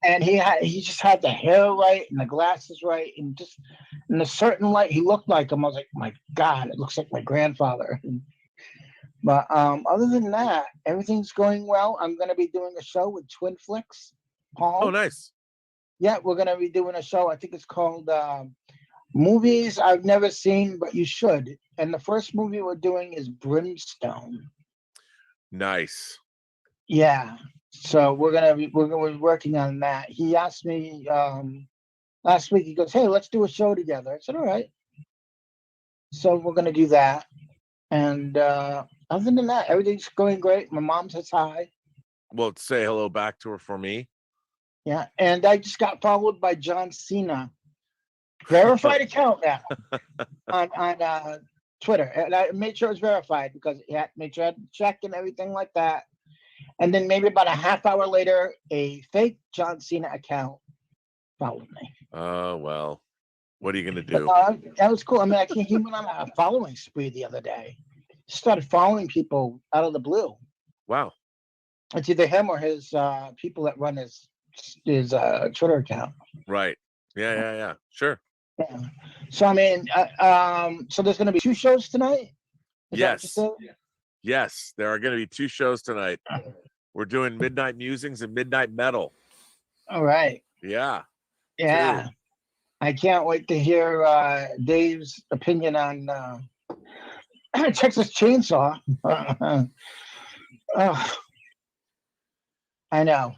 And he just had the hair right and the glasses right. And just in a certain light, he looked like him. I was like, my God, it looks like my grandfather. But other than that, everything's going well. I'm going to be doing a show with Twin Flicks, Paul. Oh, nice. Yeah, we're going to be doing a show. I think it's called Movies I've Never Seen, But You Should. And the first movie we're doing is Brimstone. Nice. Yeah. So we're working on that. He asked me last week, he goes, hey, let's do a show together. I said, all right. So we're going to do that. And other than that, everything's going great. My mom says hi. Well, say hello back to her for me. Yeah. And I just got followed by John Cena. Verified account now on Twitter. And I made sure it was verified because he had to make sure I had to check and everything like that. And then maybe about a half hour later, a fake John Cena account followed me. Oh, well, what are you going to do? That was cool. I mean, he went on a following spree the other day. Started following people out of the blue. Wow. It's either him or his people that run his Twitter account. Right. Yeah. Sure. Yeah. So, I mean, so there's going to be 2 shows tonight? Yes. Yes, there are going to be 2 shows tonight. We're doing Midnight Musings and Midnight Metal. All right. Yeah. Yeah. 2. I can't wait to hear Dave's opinion on Texas Chainsaw. I know.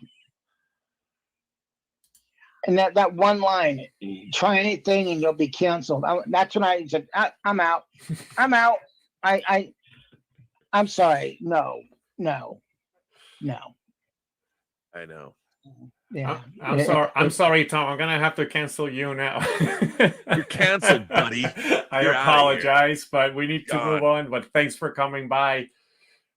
And that one line, try anything and you'll be canceled. That's when I said, I'm out. I'm out. I'm sorry. No. I know. Yeah. I'm sorry, Tom. I'm gonna have to cancel you now. You're canceled, buddy. You're apologize, but we need to move on. But thanks for coming by.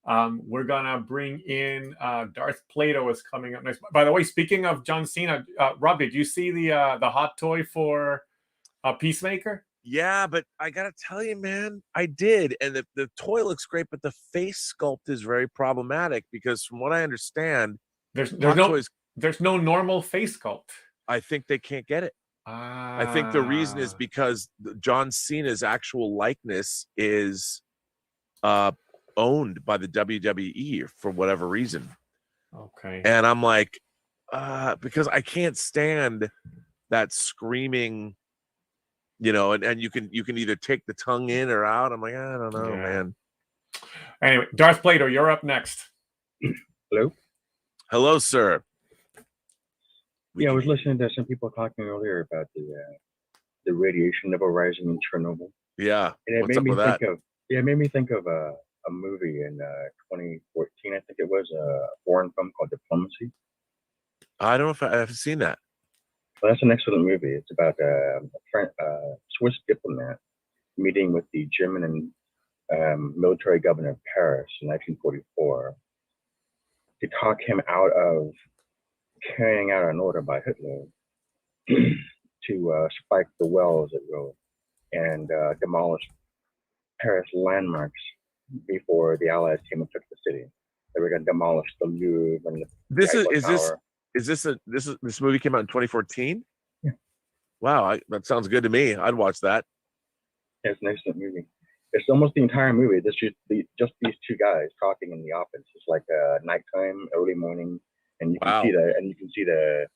We're gonna bring in Darth Plato is coming up next. By the way, speaking of John Cena, Rob, did you see the hot toy for Peacemaker? Yeah, but I gotta tell you, man, I did, and the toy looks great, but the face sculpt is very problematic because, from what I understand, there's no normal face sculpt. I think they can't get it. I think the reason is because John Cena's actual likeness is owned by the WWE for whatever reason. Okay. And I'm like, because I can't stand that screaming you know, and you can either take the tongue in or out. I'm like, I don't know, man. Anyway, Darth Plato, you're up next. Hello, sir. Yeah, I was listening to some people talking earlier about the radiation level rising in Chernobyl. Yeah. And it What's made up me with think that? of it made me think of a movie in 2014, I think it was, a foreign film called Diplomacy. I don't know if I haven't seen that. Well, that's an excellent movie. It's about a Swiss diplomat meeting with the German and military governor of Paris in 1944 to talk him out of carrying out an order by Hitler to spike the well, as it will, and demolish Paris landmarks before the Allies came and took the city. They were going to demolish the Louvre and the Eiffel Tower. This movie came out in 2014? Yeah. Wow, that sounds good to me. I'd watch that. Yeah, it's an excellent movie. It's almost the entire movie. Just these two guys talking in the office. It's like nighttime, early morning, and you can see the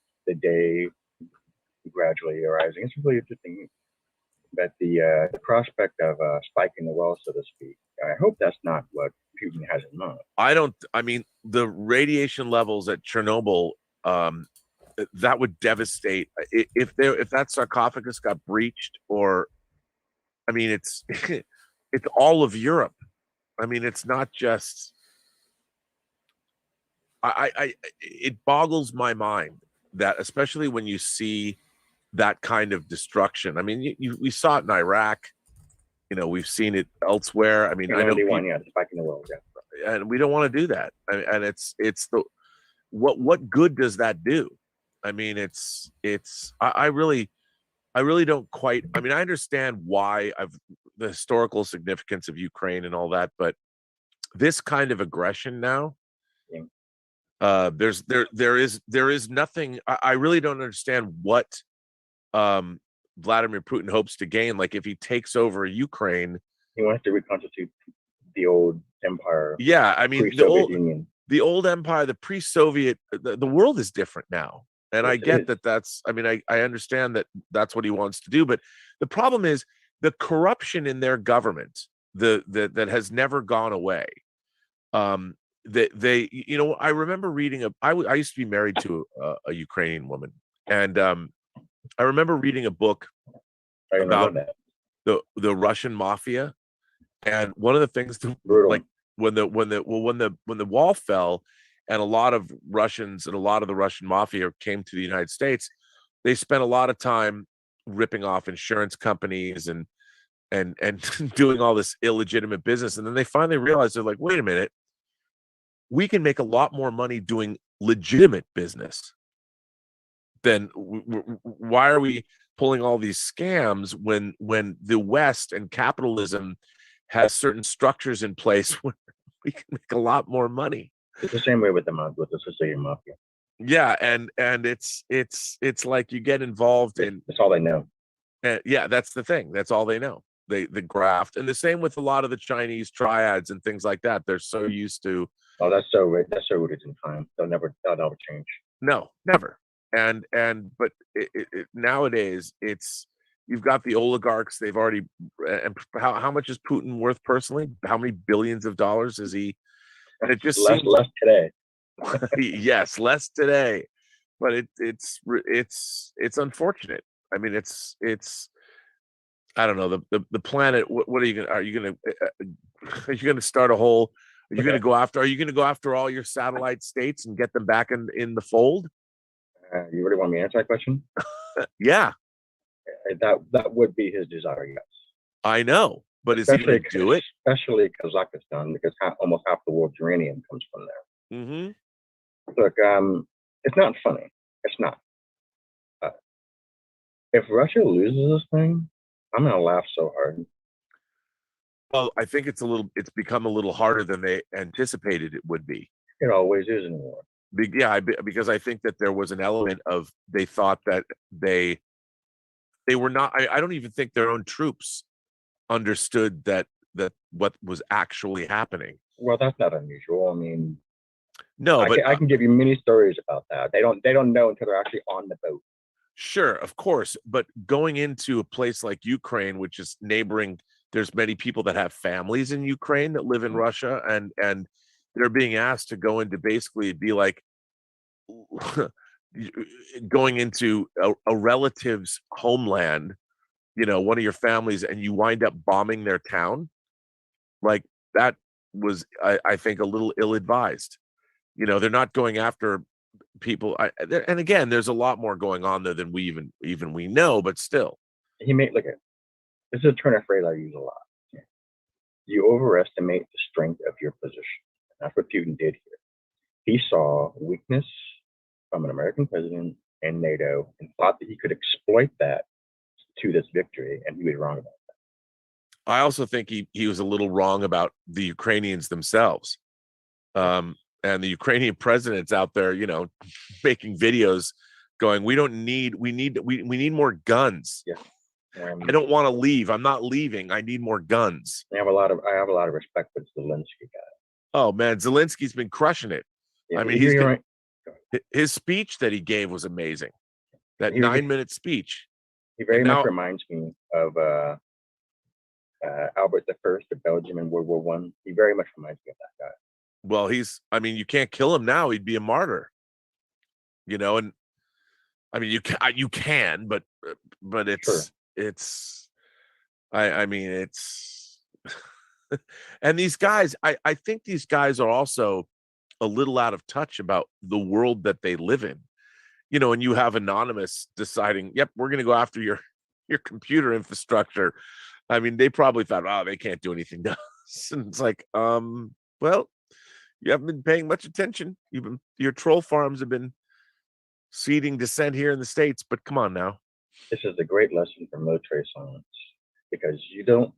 day gradually arising. It's a really interesting movie. But the prospect of spiking the well, so to speak, I hope that's not what Putin has in mind. I mean, the radiation levels at Chernobyl, that would devastate if that sarcophagus got breached, or I mean, it's it's all of Europe. I mean, it's not just. It boggles my mind that, especially when you see that kind of destruction. I mean, we saw it in Iraq. You know, we've seen it elsewhere. I mean, I know spiking the well, yeah. And we don't want to do that. And it's the what good does that do? I mean, I really don't quite. I mean, I understand why the historical significance of Ukraine and all that, but this kind of aggression now, there is nothing. I really don't understand what Vladimir Putin hopes to gain. Like, if he takes over Ukraine, he wants to reconstitute the old empire. Yeah, I mean, the old empire, the pre-Soviet, the world is different now. And I get that that's, I mean, I understand that that's what he wants to do. But the problem is the corruption in their government, that has never gone away. They you know, I remember reading I used to be married to a Ukrainian woman. And I remember reading a book about the Russian mafia. And one of the things, like when the wall fell, and a lot of Russians and a lot of the Russian mafia came to the United States, they spent a lot of time ripping off insurance companies and doing all this illegitimate business. And then they finally realized, they're like, wait a minute, we can make a lot more money doing legitimate business. Then why are we pulling all these scams when the West and capitalism has certain structures in place where we can make a lot more money? It's the same way with the Sicilian mafia. Yeah, and it's like you get involved in. That's all they know. Yeah, that's the thing. That's all they know. The graft, and the same with a lot of the Chinese triads and things like that. They're so used to. Oh, that's so rooted in time. They'll never change. No, never. And but nowadays you've got the oligarchs. They've already. And how much is Putin worth personally? How many billions of dollars is he? And it just less today. Yes, less today, but it's unfortunate. I mean, it's I don't know, the planet. What are you gonna start a whole? Are you gonna go after all your satellite states and get them back in the fold? You really want me to answer that question? Yeah, that would be his desire. Yes, I know. But is he going to do it? Especially Kazakhstan, because almost half the world's uranium comes from there. Mm-hmm. Look, it's not funny. It's not. If Russia loses this thing, I'm going to laugh so hard. Well, I think it's become a little harder than they anticipated it would be. It always is in war. Yeah, because I think that there was an element of, they thought that they were not. I don't even think their own troops understood that what was actually happening. Well, that's not unusual. I mean, no, but I can give you many stories about that. They don't know until they're actually on the boat. Sure, of course, but going into a place like Ukraine, which is neighboring, there's many people that have families in Ukraine that live in Russia, and they're being asked to go into basically be like going into a relative's homeland, one of your families, and you wind up bombing their town. Like that was, I think, a little ill-advised. They're not going after people. And again, there's a lot more going on there than we know, but still. He made this is a turn of phrase I use a lot. You overestimate the strength of your position. That's what Putin did here. He saw weakness from an American president and NATO and thought that he could exploit that to this victory, and he was wrong about that. I also think he was a little wrong about the Ukrainians themselves. And the Ukrainian president's out there, making videos going, we need more guns. Yeah. I don't want to leave. I'm not leaving. I need more guns. I have a lot of respect for the Zelensky guy. Oh man, Zelensky's been crushing it. Yeah, I mean, his speech that he gave was amazing. That 9-minute speech. He very much reminds me of Albert I of Belgium in World War I. He very much reminds me of that guy. Well, you can't kill him now. He'd be a martyr. And I mean, you can, but it's and these guys, I think these guys are also a little out of touch about the world that they live in. And you have Anonymous deciding, yep, we're going to go after your computer infrastructure. I mean, they probably thought, oh, they can't do anything to us. And it's like, well, you haven't been paying much attention. Your troll farms have been seeding dissent here in the States, but come on now. This is a great lesson for military science, because you don't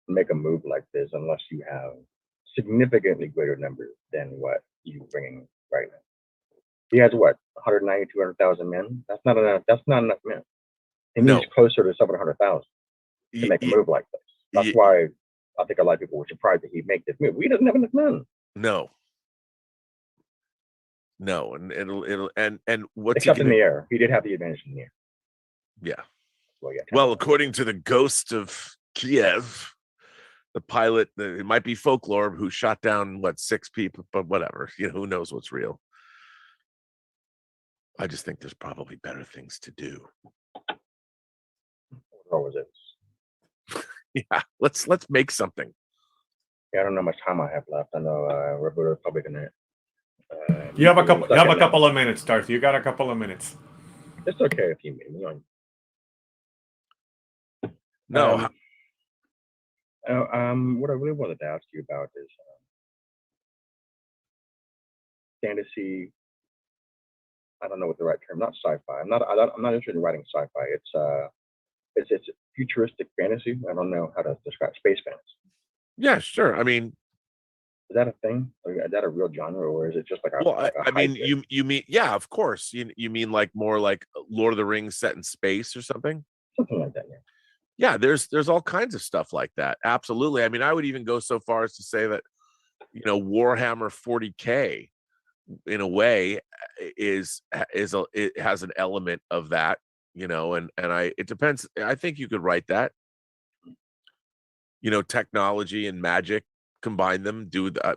make a move like this unless you have significantly greater numbers than what you're bringing right now. He has what, 190, 200,000 men? That's not enough. That's not enough men. He needs closer to 700,000 to make a move like this. That's why I think a lot of people were surprised that he'd make this move. We doesn't have enough men. No, and it'll and what's except in the air. He did have the advantage in the air. Yeah. Well, according to the ghost of Kiev, the pilot, it might be folklore, who shot down 6 people, but whatever. Who knows what's real. I just think there's probably better things to do. What was it? Yeah, let's make something. Yeah, I don't know how much time I have left. I know Roberto's probably gonna. You have a couple of minutes, Darth. You got a couple of minutes. It's okay if you meet me on. No. What I really wanted to ask you about is fantasy. I don't know what the right term. Not sci-fi. I'm not interested in writing sci-fi. It's futuristic fantasy. I don't know how to describe space fantasy. Yeah, sure. I mean, is that a thing? Is that a real genre, or is it just like a? Well, like a I mean, you mean, yeah, of course. You mean like more like Lord of the Rings set in space or something? Something like that, yeah. Yeah, there's all kinds of stuff like that. Absolutely. I mean, I would even go so far as to say that, Warhammer 40K, in a way, it has an element of that, and it depends. I think you could write that. Technology and magic, combine them.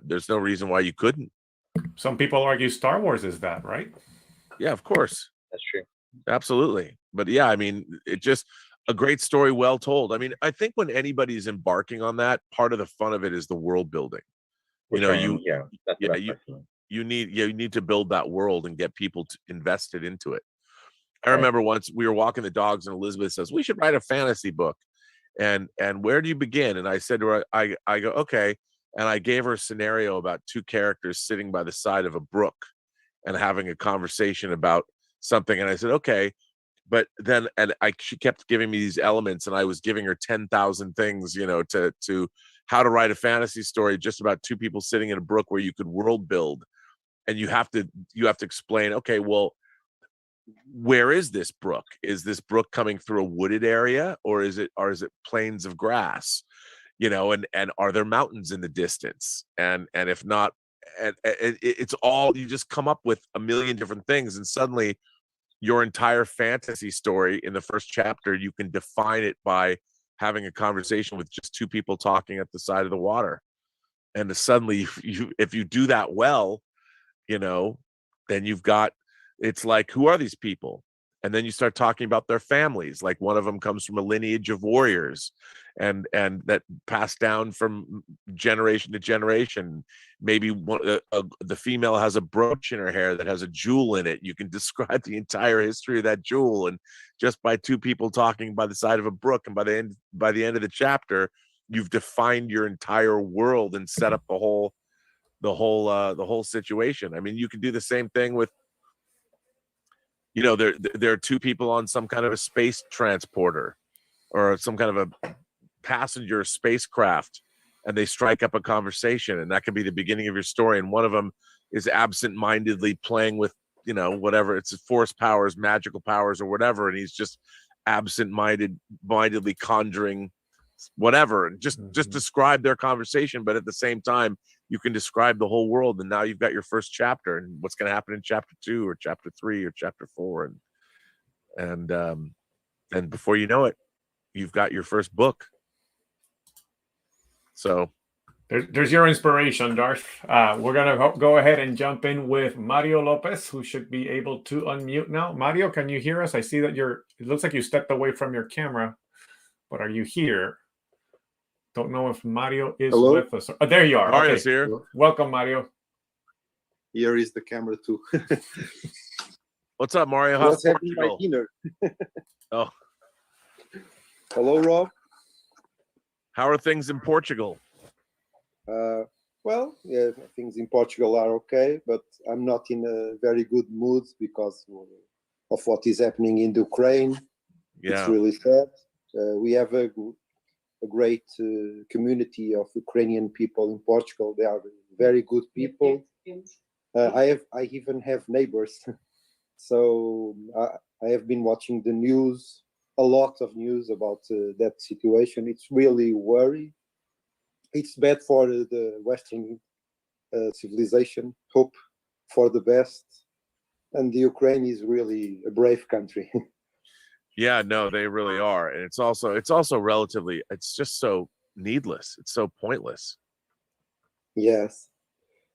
There's no reason why you couldn't. Some people argue Star Wars is that, right? Yeah, of course. That's true. Absolutely. But yeah, I mean, it just a great story, well told. I mean, I think when anybody's embarking on that, part of the fun of it is the world building. You need to build that world and get people invested into it. I remember once we were walking the dogs and Elizabeth says, we should write a fantasy book. And where do you begin? And I said to her, I go, okay. And I gave her a scenario about 2 characters sitting by the side of a brook and having a conversation about something. And I said, okay. But then, she kept giving me these elements, and I was giving her 10,000 things, to how to write a fantasy story, just about 2 people sitting in a brook where you could world build. And you have to explain, okay, well, where is this brook? Is this brook coming through a wooded area, or is it plains of grass? And are there mountains in the distance? And if not, and it's all, you just come up with a million different things, and suddenly your entire fantasy story in the first chapter, you can define it by having a conversation with just two people talking at the side of the water. And suddenly, if you do that well, you know, then you've got, it's like, who are these people? And then you start talking about their families. Like one of them comes from a lineage of warriors and that passed down from generation to generation. Maybe the female has a brooch in her hair that has a jewel in it. You can describe the entire history of that jewel. And just by two people talking by the side of a brook, and by the end of the chapter, you've defined your entire world and set up the whole situation. I mean, you can do the same thing with, you know, there are two people on some kind of a space transporter or some kind of a passenger spacecraft, and they strike up a conversation, and that can be the beginning of your story. And one of them is absent-mindedly playing with, you know, whatever, it's force powers, magical powers, or whatever, and he's just absent-mindedly conjuring whatever, and just describe their conversation. But at the same time, you can describe the whole world, and now you've got your first chapter and what's going to happen in chapter 2 or chapter 3 or chapter 4, and before you know it, you've got your first book. So there's your inspiration, Darth. We're gonna go ahead and jump in with Mario Lopez, who should be able to unmute now. Mario, can you hear us? I see that it looks like you stepped away from your camera, but are you here? Don't know if Mario is with us. Oh, there you are. Mario's okay. Here. Welcome, Mario. Here is the camera too. What's up, Mario? How's What's happening my dinner? Oh. Hello, Rob. How are things in Portugal? Well, yeah, things in Portugal are okay, but I'm not in a very good mood because of what is happening in Ukraine. Yeah. It's really sad. We have a great community of Ukrainian people in Portugal. They are very good people. I even have neighbors. So I have been watching the news, a lot of news about that situation. It's really worrying. It's bad for the Western civilization. Hope for the best. And the Ukraine is really a brave country. Yeah, no, they really are. And it's also relatively, it's just so needless. It's so pointless. Yes.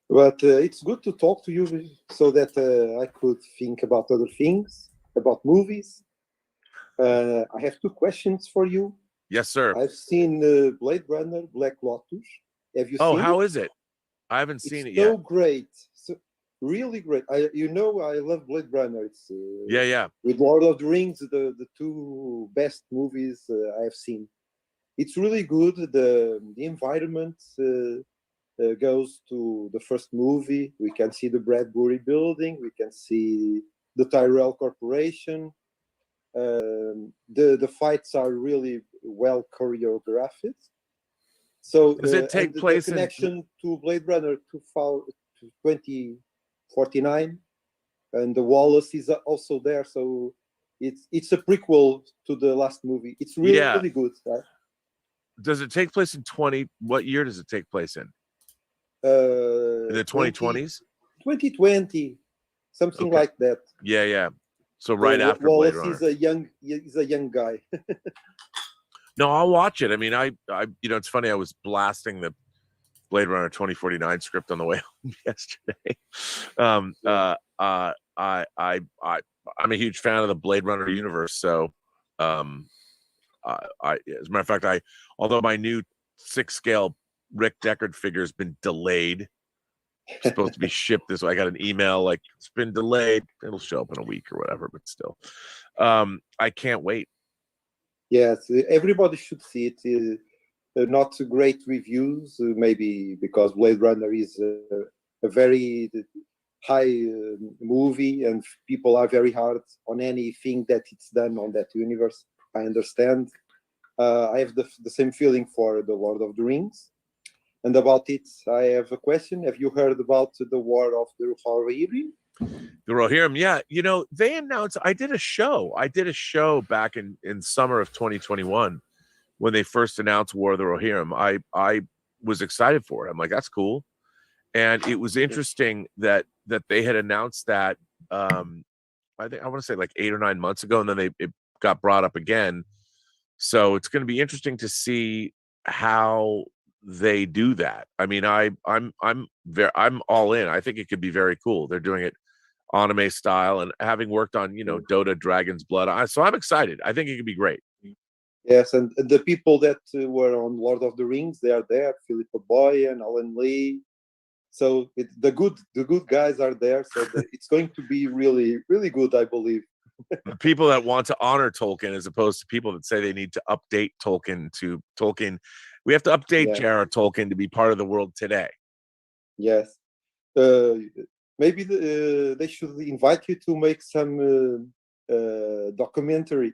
But it's good to talk to you so that I could think about other things, about movies. I have 2 questions for you. Yes, sir. I've seen Blade Runner, Black Lotus. Have you seen it? Oh, how is it? I haven't seen it yet. So great. So really great. I love Blade Runner. It's yeah. With Lord of the Rings, the 2 best movies I have seen. It's really good. The environment goes to the first movie. We can see the Bradbury building. We can see the Tyrell Corporation. The fights are really well choreographed. So does it take place the connection to Blade Runner 2049, and the Wallace is also there. So it's a prequel to the last movie. It's really good. Right? Does it take place in what year does it take place in? In the 2020s? 2020, something like that. Yeah. So right after Wallace Blade Runner. He's a young guy. No, I'll watch it. I mean, I it's funny. I was blasting the Blade Runner 2049 script on the way home yesterday. I'm a huge fan of the Blade Runner universe. So, as a matter of fact, although my new 6-scale Rick Deckard figure has been delayed, it's supposed to be shipped this way. I got an email like it's been delayed. It'll show up in a week or whatever, but still, I can't wait. Yes, everybody should see it. Not great reviews, maybe because Blade Runner is a very high movie, and people are very hard on anything that it's done on that universe. I understand. I have the same feeling for the Lord of the Rings. And about it, I have a question. Have you heard about the War of the Rohirrim? The Rohirrim, yeah. You know, they announced, I did a show back in summer of 2021 when they first announced War of the Rohirrim. I was excited for it. I'm like, that's cool. And it was interesting that they had announced that, I I think I want to say like 8 or 9 months ago, and then it got brought up again. So it's going to be interesting to see how they do that. I mean, I'm all in. I think it could be very cool. They're doing it anime style, and having worked on Dota, Dragon's Blood, so I'm excited. I think it could be great. Yes, and the people that were on Lord of the Rings, they are there. Philippa Boyan, Alan Lee. So the good guys are there. So it's going to be really, really good, I believe. The people that want to honor Tolkien, as opposed to people that say they need to update Tolkien to Tolkien. We have to update J.R.R. Tolkien to be part of the world today. Yes. Maybe they should invite you to make some documentary.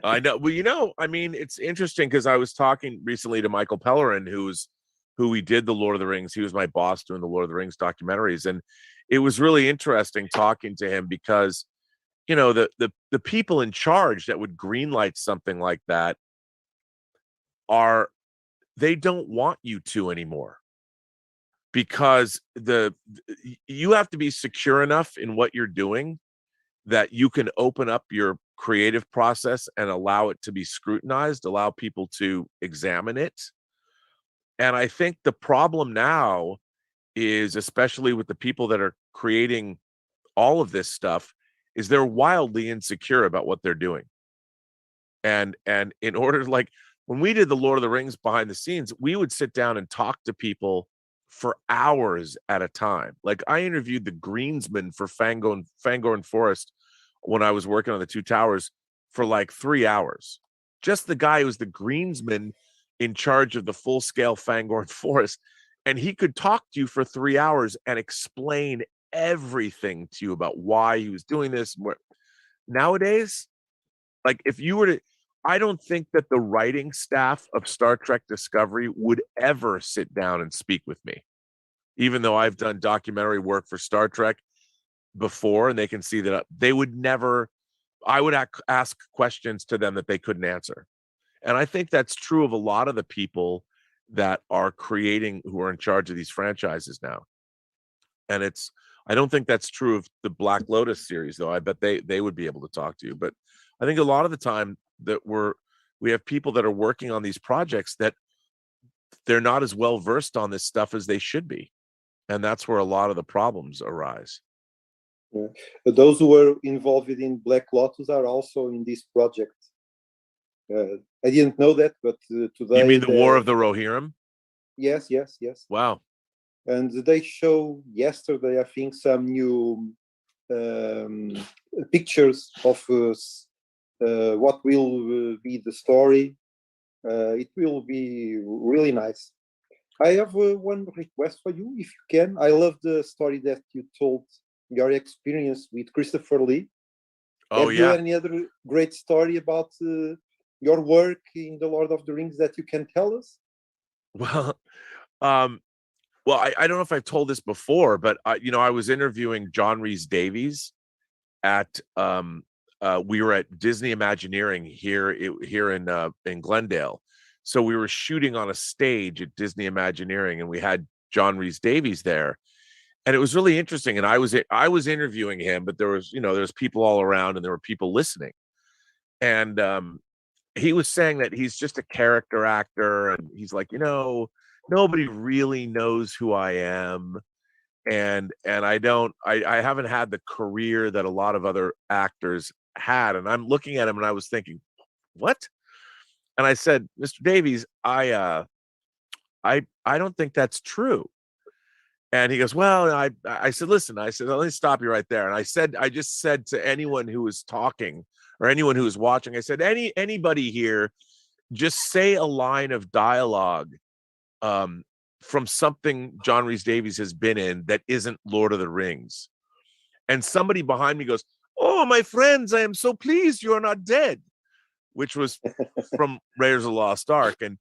I know. Well, I mean, it's interesting because I was talking recently to Michael Pellerin, who we did the Lord of the Rings. He was my boss doing the Lord of the Rings documentaries, and it was really interesting talking to him because the people in charge that would greenlight something like that they don't want you to anymore, because you have to be secure enough in what you're doing that you can open up your creative process and allow it to be scrutinized, allow people to examine it. And I think the problem now is, especially with the people that are creating all of this stuff, is they're wildly insecure about what they're doing. And in order to, like, when we did the Lord of the Rings behind the scenes, we would sit down and talk to people for hours at a time. Like, I interviewed the greensman for Fangorn Forest when I was working on the Two Towers for like 3 hours. Just the guy who was the greensman in charge of the full-scale Fangorn Forest. And he could talk to you for 3 hours and explain everything to you about why he was doing this. Nowadays, like, if you were to, I don't think that the writing staff of Star Trek Discovery would ever sit down and speak with me, even though I've done documentary work for Star Trek before, and they can see that they would never, I would ask questions to them that they couldn't answer. And I think that's true of a lot of the people that are creating, who are in charge of these franchises now. And I don't think that's true of the Black Lotus series, though. I bet they would be able to talk to you. But I think a lot of the time that we have people that are working on these projects that they're not as well versed on this stuff as they should be. And that's where a lot of the problems arise. Yeah. Those who were involved in Black Lotus are also in this project. I didn't know that, but today... You mean the War of the Rohirrim? Yes. Wow. And they show yesterday, I think, some new pictures of what will be the story. It will be really nice. I have one request for you, if you can. I love the story that you told, your experience with Christopher Lee. Have you any other great story about your work in the Lord of the Rings that you can tell us? Well, I don't know if I've told this before, but I was interviewing John Rhys Davies at we were at Disney Imagineering here in Glendale. So we were shooting on a stage at Disney Imagineering, and we had John Rhys Davies there. And it was really interesting. And I was interviewing him, but there was people all around, and there were people listening. And he was saying that he's just a character actor, and he's like, nobody really knows who I am. And I haven't had the career that a lot of other actors had. And I'm looking at him and I was thinking, what? And I said, Mr. Davies, I don't think that's true. And he goes, well, I said, listen, let me stop you right there. And I just said to anyone who was talking or anyone who was watching, I said, anybody here, just say a line of dialogue from something John Rhys Davies has been in that isn't Lord of the Rings. And somebody behind me goes, oh, my friends, I am so pleased you are not dead, which was from Raiders of the Lost Ark. And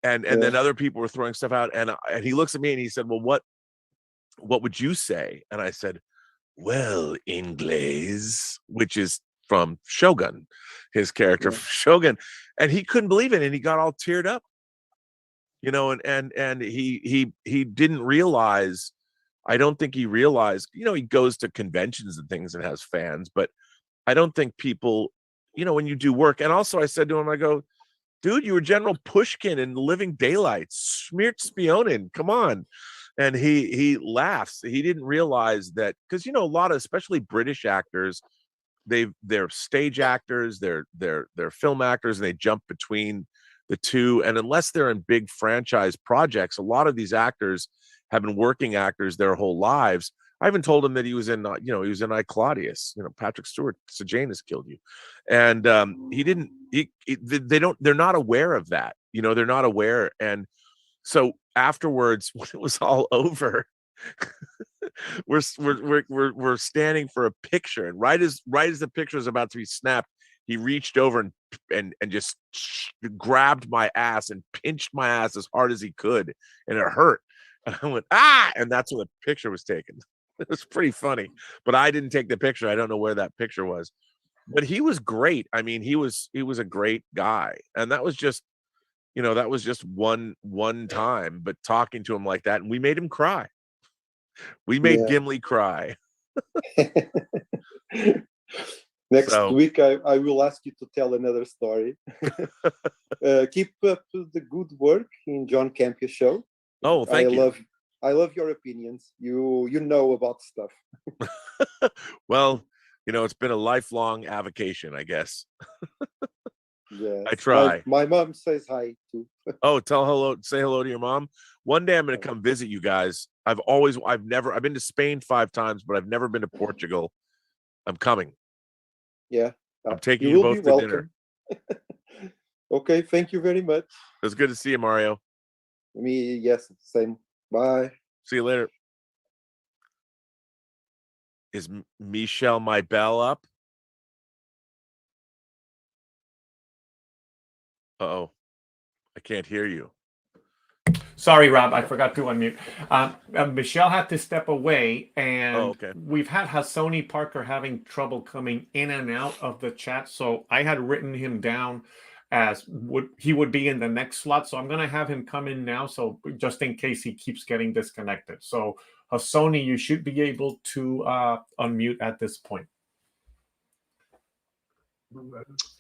then other people were throwing stuff out. And he looks at me and he said, well, what would you say? And I said, well, Inglés, which is from Shogun, his character from Shogun. And he couldn't believe it. And he got all teared up. And he didn't realize, I don't think he realized, he goes to conventions and things and has fans, but I don't think people, you know, when you do work, and also I said to him, I go, dude, you were General Pushkin in Living Daylights, Smirt Spionin, come on. And he laughs. He didn't realize that, because, you know, a lot of, especially British actors, they're stage actors, they're film actors, and they jump between the two. And unless they're in big franchise projects, a lot of these actors have been working actors their whole lives. I even told him that he was in, he was in I, Claudius, Patrick Stewart, Sejanus killed you. And they're not aware of that. They're not aware. And so afterwards, when it was all over, we're standing for a picture. And right as the picture is about to be snapped, he reached over and just grabbed my ass and pinched my ass as hard as he could. And it hurt. And I went, ah! And that's when the picture was taken. It was pretty funny, but I didn't take the picture. I don't know where that picture was, but he was great. I mean, he was a great guy. And that was just, that was just one time, but talking to him like that, and we made him cry. We made Gimli cry. Next week, I will ask you to tell another story. Keep up the good work in John Campia's show. Oh, thank you. I love your opinions. You know about stuff. Well, it's been a lifelong avocation, I guess. Yeah, I try. My mom says hi too. Oh, say hello to your mom. One day I'm going to come visit you guys. I've been to Spain 5 times, but I've never been to Portugal. I'm coming. Yeah. I'm taking you both to dinner. Okay, thank you very much. It was good to see you, Mario. Me, yes, same. Bye. See you later. Is Michelle my bell up? Uh-oh. I can't hear you. Sorry, Rob. I forgot to unmute. Michelle had to step away, and we've had Hassoni Parker having trouble coming in and out of the chat. So I had written him down as he would be in the next slot. So I'm going to have him come in now. So just in case he keeps getting disconnected. So Hassoni, you should be able to unmute at this point.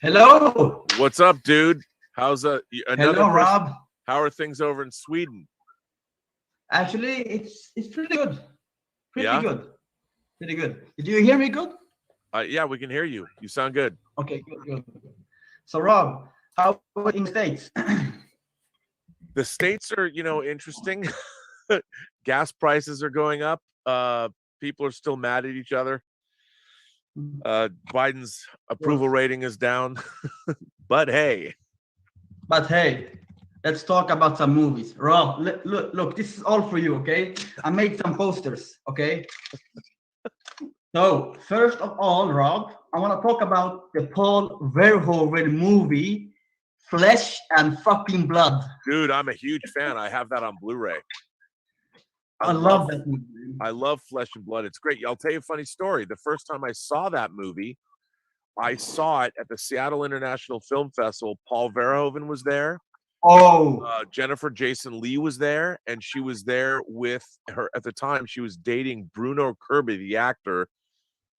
Hello. What's up, dude? How's Hello, Rob. How are things over in Sweden? Actually, it's pretty good. Pretty good. Did you hear me good? Yeah, we can hear you. You sound good. Okay, good. So, Rob, how about in the States? The States are, interesting. Gas prices are going up. People are still mad at each other. Biden's approval rating is down. But hey, let's talk about some movies. Rob, look, this is all for you, okay? I made some posters, okay? So, first of all, Rob, I want to talk about the Paul Verhoeven movie, Flesh and Fucking Blood. Dude, I'm a huge fan. I have that on Blu-ray. I love that movie. I love Flesh and Blood. It's great. I'll tell you a funny story. The first time I saw that movie, I saw it at the Seattle International Film Festival. Paul Verhoeven was there. Oh. Jennifer Jason Leigh was there, and she was there with her at the time. She was dating Bruno Kirby, the actor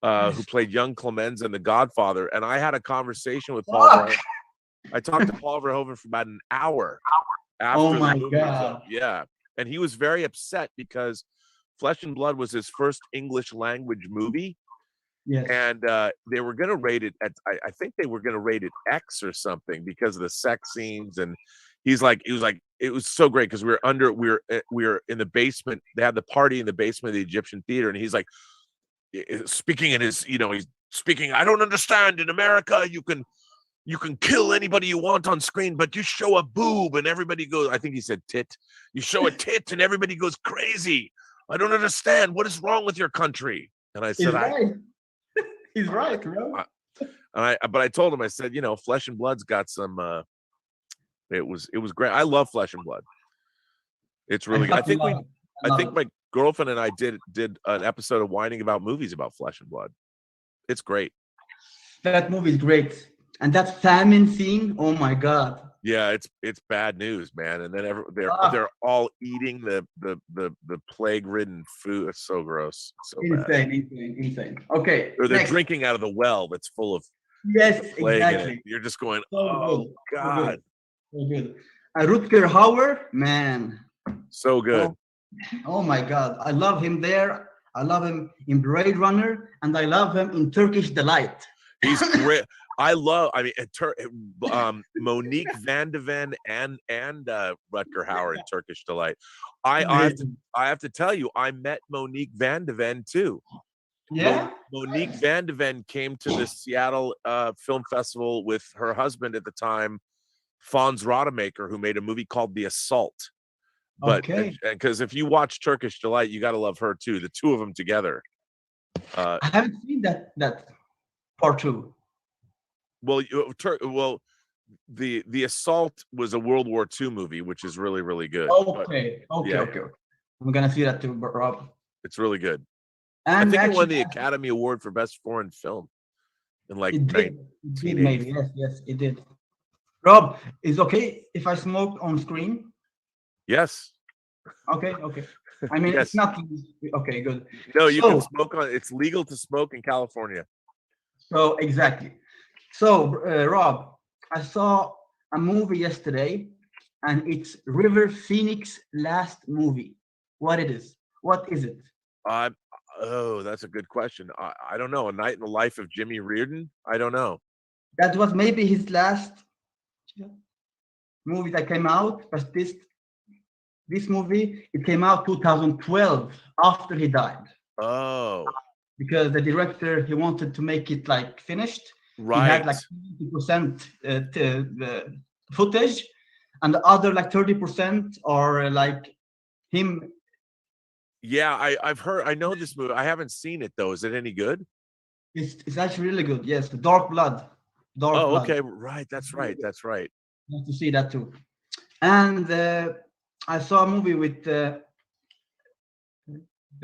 who played young Clemenza in The Godfather. And I had a conversation with Paul Verhoeven. I talked to Paul Verhoeven for about an hour after the movie was up. Yeah. And he was very upset because Flesh and Blood was his first English language movie. Yes. And they were going to rate it at, I think they were going to rate it X or something because of the sex scenes. And he was like, it was so great because we were in the basement. They had the party in the basement of the Egyptian theater. And he's like, speaking in his, he's speaking, I don't understand. In America, you can kill anybody you want on screen, but you show a boob and everybody goes, I think he said tit. You show a tit and everybody goes crazy. I don't understand. What is wrong with your country? And I said, He's right, bro. But I told him, I said, Flesh and Blood's got some, it was great. I love Flesh and Blood. It's really good. I think my girlfriend and I did an episode of Whining About Movies about Flesh and Blood. It's great. That movie is great. And that famine scene, oh my God. Yeah, it's bad news, man. And then they're all eating the plague-ridden food. It's so gross. It's so bad. Insane. Okay. Or they're next. drinking out of the well that's full of Yes, plague in it. exactly. You're just going, So oh good. God. So good. Rutger Hauer, man. So good. Oh my God. I love him there. I love him in Blade Runner, and I love him in Turkish Delight. He's great. Monique Van de Ven and Rutger Hauer in Turkish Delight. I have to tell you, I met Monique Van de Ven too. Yeah. Monique Van de Ven came to the Seattle Film Festival with her husband at the time, Fons Rodemaker, who made a movie called The Assault. But because if you watch Turkish Delight, you got to love her too. The two of them together. I haven't seen that part two. Well, the Assault was a World War II movie, which is really, really good. Okay. I'm gonna see that too, Rob. It's really good. And I think it won the Academy Award for Best Foreign Film in like it did maybe. Yes, it did. Rob, is okay if I smoke on screen? Yes. Okay. I mean, yes. It's not okay. Good. No, you can smoke on. It's legal to smoke in California. So exactly. So Rob, I saw a movie yesterday, and it's River Phoenix' last movie. What is it? Oh, that's a good question. I don't know. A Night in the Life of Jimmy Reardon? I don't know. That was maybe his last movie that came out, but this movie, it came out 2012 after he died. Oh. Because the director, he wanted to make it like finished. Right. He had like 70% the footage, and the other like 30% are like him. Yeah, I've heard. I know this movie. I haven't seen it though. Is it any good? It's actually really good. Yes, the Dark Blood. Blood. Okay, right. That's right. You have to see that too. And I saw a movie with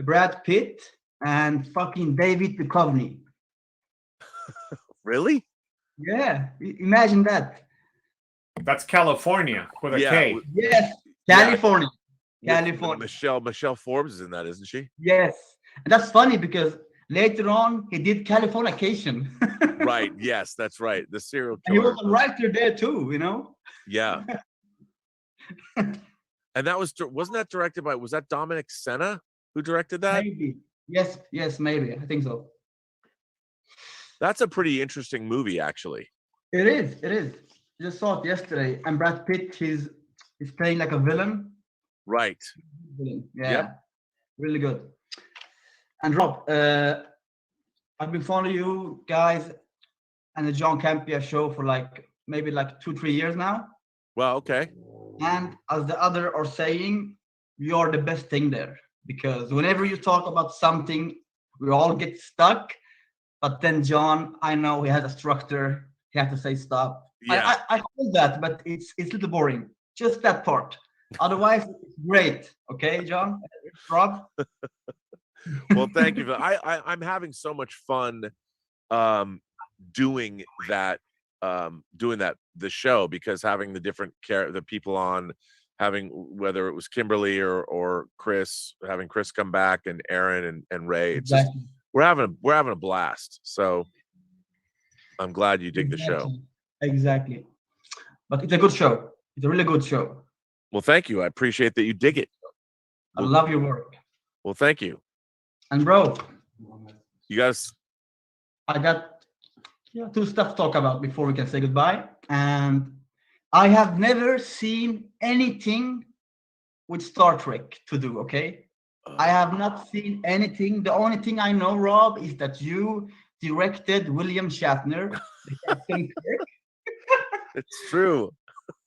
Brad Pitt and fucking David Duchovny. Really? Yeah, imagine that. That's California with a K. Yes, California. Michelle Forbes is in that, isn't she? Yes, and that's funny because later on he did Californication. Right. Yes, that's right. The serial killer. And he was a writer there too, you know. Yeah. And that wasn't that directed by? Was that Dominic Senna who directed that? Maybe. Yes, maybe. I think so. That's a pretty interesting movie, actually. It is. Just saw it yesterday, and Brad Pitt, he's playing like a villain. Right. Yeah. Yep. Really good. And Rob, I've been following you guys and the John Campea show for maybe 2-3 years now. Well, okay. And as the other are saying, you're the best thing there, because whenever you talk about something, we all get stuck. But then John, I know he has a structure. He has to say stop. Yeah. I hold that, but it's a little boring. Just that part. Otherwise, it's great. Okay, John? Rob? Well, thank you. I'm having so much fun doing the show, because having the different the people on, having whether it was Kimberly or Chris, having Chris come back, and Aaron and Ray. It's just we're having a blast. So I'm glad you dig the show. Exactly. But it's a good show. It's a really good show. Well, thank you. I appreciate that you dig it. I love your work. Well, thank you. And bro, you guys, I got two stuff to talk about before we can say goodbye. And I have never seen anything with Star Trek to do, okay? I have not seen anything. The only thing I know, Rob, is that you directed William Shatner, the Captain Kirk. It's true.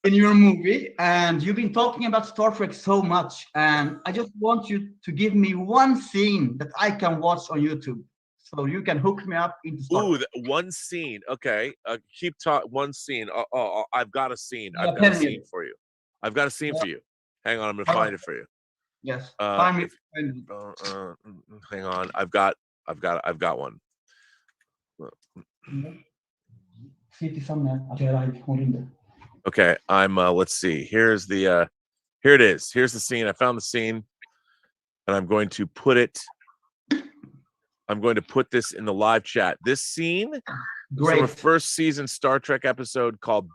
In your movie, and you've been talking about Star Trek so much, and I just want you to give me one scene that I can watch on YouTube, so you can hook me up into Star Trek. One scene. Okay, keep talking. One scene. I've got a scene. I've got a scene for you. I've got a scene for you. Hang on, I'm gonna find it for you. Yes. Hang on. I've got one. Okay, I'm let's see. Here's the here it is. Here's the scene. I found the scene, and I'm going to put this in the live chat. This scene is from a first season Star Trek episode called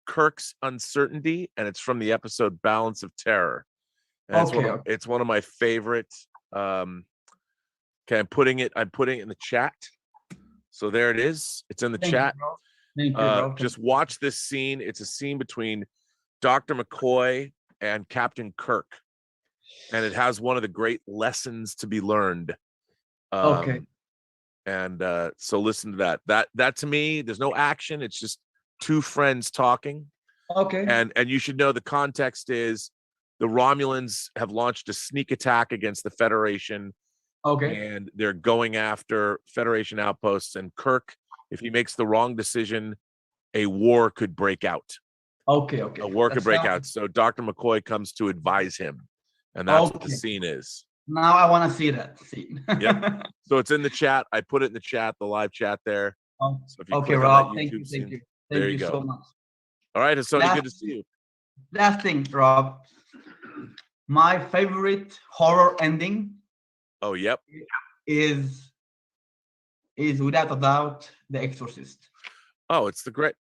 Kirk's Uncertainty, and it's from the episode Balance of Terror. And it's one of my favorite. Okay, I'm putting it in the chat. So there it is. It's in the chat. Just watch this scene. It's a scene between Dr. McCoy and Captain Kirk, and it has one of the great lessons to be learned. And so listen to that. That to me, there's no action. It's just two friends talking. Okay. And you should know the context is the Romulans have launched a sneak attack against the Federation. Okay. And they're going after Federation outposts, and Kirk, if he makes the wrong decision, a war could break out. Okay. A war could break out. So Dr. McCoy comes to advise him. And that's what the scene is. Now I want to see that scene. Yep. So it's in the chat. I put it in the chat, the live chat there. So if you okay, click on Rob. that Thank YouTube you. scene, Thank you. there Thank you go. so much. All right, Sony, good to see you. Last thing, Rob. My favorite horror ending. Oh, yep. Is without a doubt The Exorcist. Oh, it's The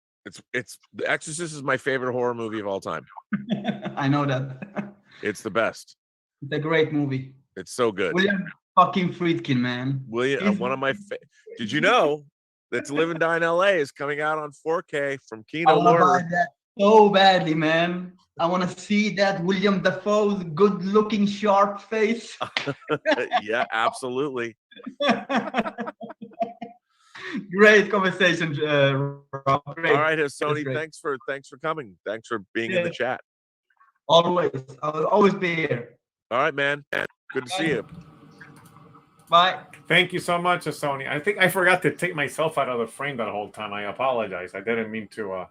Exorcist is my favorite horror movie of all time. I know that. It's the best. It's a great movie. It's so good. William fucking Friedkin, man. One of my did you know that To Live and Die in LA is coming out on 4K from Kino I want to Lorber? buy that so badly, man. I want to see that William Dafoe's good-looking, sharp face. Yeah, absolutely. Great conversation, Rob. Great. All right, Sony. Thanks for coming. Thanks for being in the chat. Always, I'll always be here. All right, man. Good to see you. Bye. Thank you so much, Sony. I think I forgot to take myself out of the frame that whole time. I apologize. I didn't mean to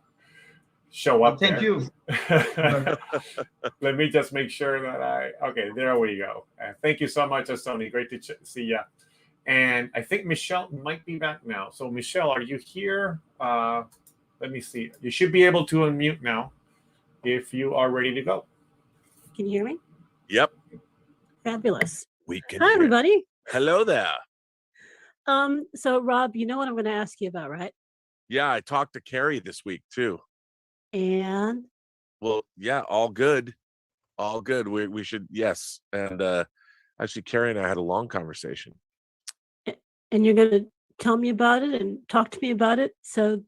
show up. Thank you. Let me just make sure that okay, there we go. Thank you so much, Sony. Great to see you. And I think Michelle might be back now. So Michelle, are you here? Let me see. You should be able to unmute now if you are ready to go. Can you hear me? Yep. Fabulous. We can. Hi, everybody. Hello there. So Rob, you know what I'm going to ask you about, right? Yeah, I talked to Carrie this week too. And well, yeah, all good. All good. We should, yes. And actually Carrie and I had a long conversation. And you're going to tell me about it and talk to me about it so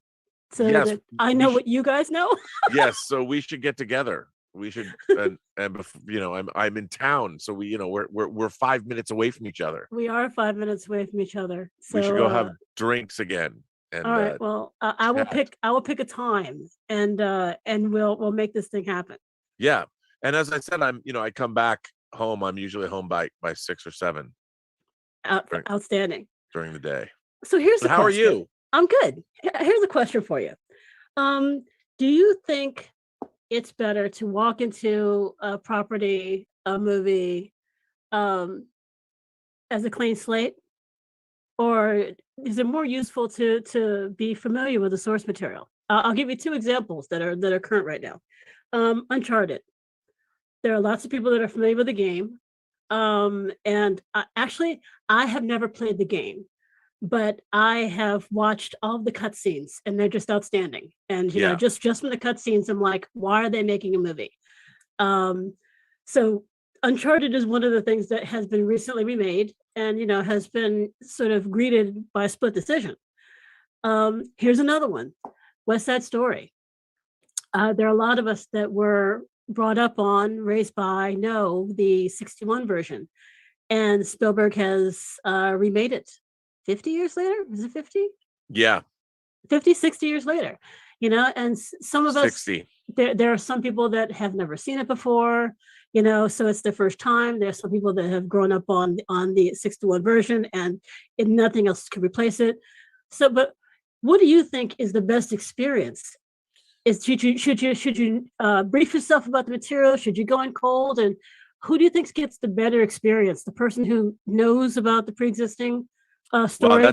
yes, that I know what you guys know? Yes, so we should get together. We should, and you know, I'm in town, so we're 5 minutes away from each other. We are 5 minutes away from each other. So we should go have drinks again. And, all right. Well, I will pick a time, and we'll make this thing happen. Yeah, and as I said, I come back home. I'm usually home by 6 or 7. Outstanding. During the day. So here's the question. How are you? I'm good. Here's a question for you. Do you think it's better to walk into a property, a movie, as a clean slate, or is it more useful to be familiar with the source material? I'll give you 2 examples that are current right now. Uncharted. There are lots of people that are familiar with the game. And actually, I have never played the game, but I have watched all the cutscenes, and they're just outstanding. And you know, just from the cutscenes, I'm like, why are they making a movie? So Uncharted is one of the things that has been recently remade, and has been sort of greeted by a split decision. Here's another one, West Side Story. There are a lot of us that were brought up on, raised by, the 61 version, and Spielberg has remade it 50 years later. Is it 50? Yeah. 50, 60 years later, and some of 60. us, there are some people that have never seen it before, so it's their first time. There's some people that have grown up on the 61 version, and nothing else can replace it. So, but what do you think is the best experience? Should you brief yourself about the material? Should you go in cold? And who do you think gets the better experience? The person who knows about the pre-existing story?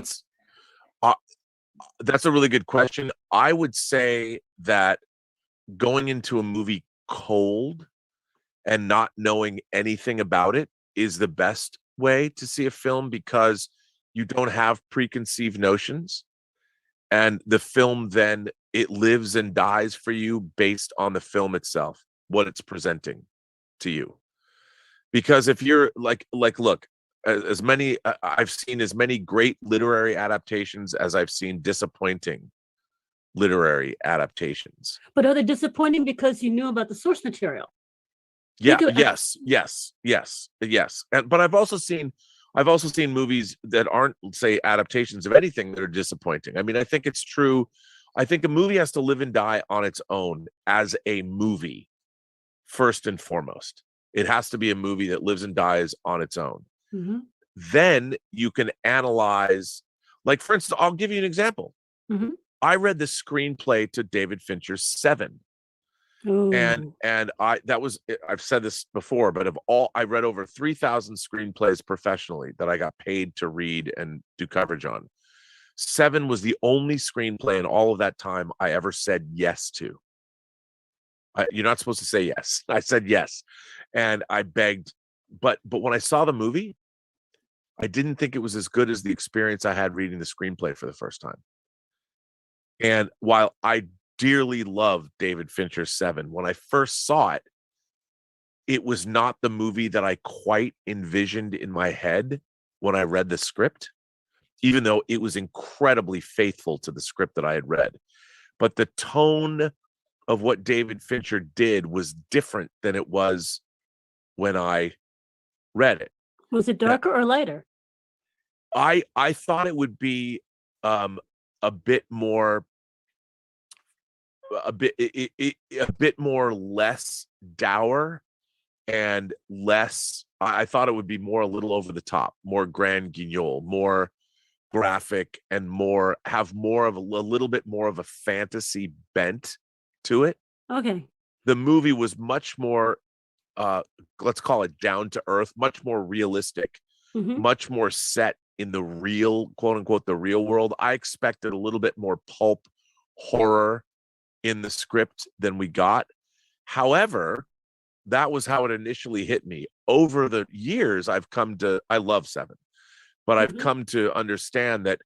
Well, that's a really good question. I would say that going into a movie cold and not knowing anything about it is the best way to see a film, because you don't have preconceived notions, and the film then it lives and dies for you based on the film itself, what it's presenting to you. Because if you're like look, as many I've seen as many great literary adaptations as I've seen disappointing literary adaptations. But are they disappointing because you knew about the source material? Yeah, yes. And but I've also seen movies that aren't, say, adaptations of anything that are disappointing. I mean, I think it's true. I think a movie has to live and die on its own as a movie, first and foremost. It has to be a movie that lives and dies on its own. Mm-hmm. Then you can analyze, like, for instance, I'll give you an example. Mm-hmm. I read the screenplay to David Fincher's Seven. And I've said this before, but I read over 3,000 screenplays professionally that I got paid to read and do coverage on. Seven was the only screenplay in all of that time I ever said yes to. You're not supposed to say yes. I said yes, and I begged, but when I saw the movie, I didn't think it was as good as the experience I had reading the screenplay for the first time. And while I dearly loved David Fincher's Seven, when I first saw it, it was not the movie that I quite envisioned in my head when I read the script, even though it was incredibly faithful to the script that I had read. But the tone of what David Fincher did was different than it was when I read it. Was it darker or lighter? I thought it would be a bit more less dour and less. I thought it would be more a little over the top, more grand guignol, more graphic, and have more of a little bit more of a fantasy bent to it. Okay. The movie was much more let's call it down to earth, much more realistic, much more set in the real, quote unquote, the real world. I expected a little bit more pulp horror in the script than we got. However, that was how it initially hit me. Over the years, I love Seven, but I've come to understand that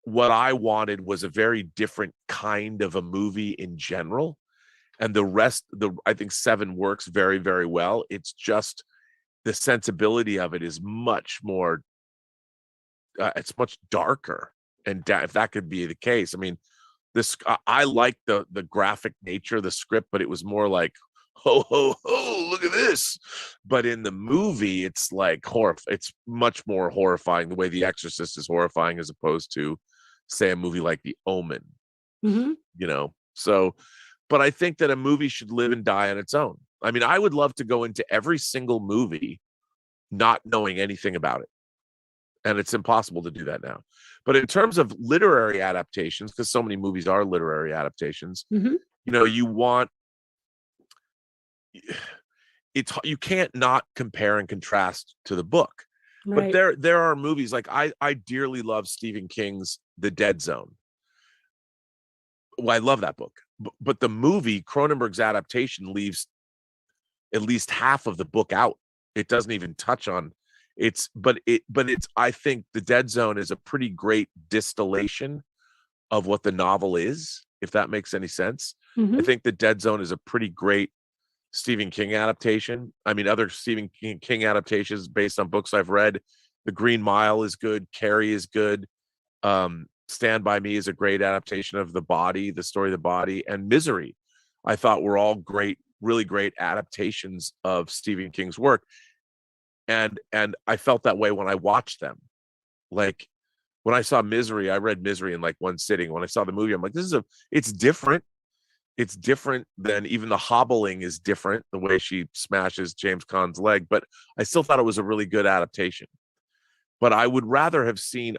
what I wanted was a very different kind of a movie in general. And I think Seven works very, very well. It's just the sensibility of it is much more, it's much darker. And if that could be the case, I mean, I like the graphic nature of the script, but it was more like, ho, ho, ho, look at this. But in the movie, it's like it's much more horrifying. The way The Exorcist is horrifying as opposed to, say, a movie like The Omen. So, but I think that a movie should live and die on its own. I mean, I would love to go into every single movie not knowing anything about it. And it's impossible to do that now. But in terms of literary adaptations, because so many movies are literary adaptations, you can't not compare and contrast to the book. Right. But there are movies like I dearly love Stephen King's The Dead Zone. Well, I love that book. But the movie, Cronenberg's adaptation, leaves at least half of the book out. It doesn't even touch on I think The Dead Zone is a pretty great distillation of what the novel is, if that makes any sense. I think The Dead Zone is a pretty great Stephen King adaptation. I mean, other Stephen King adaptations based on books I've read, The Green Mile is good, Carrie is good, Stand By Me is a great adaptation of the story of The Body, and Misery, I thought were all great, really great adaptations of Stephen King's work. And I felt that way when I watched them. Like when I saw Misery, I read Misery in like one sitting. When I saw the movie, I'm like, it's different. It's different than even The Hobbling is different, the way she smashes James Caan's leg. But I still thought it was a really good adaptation. But I would rather have seen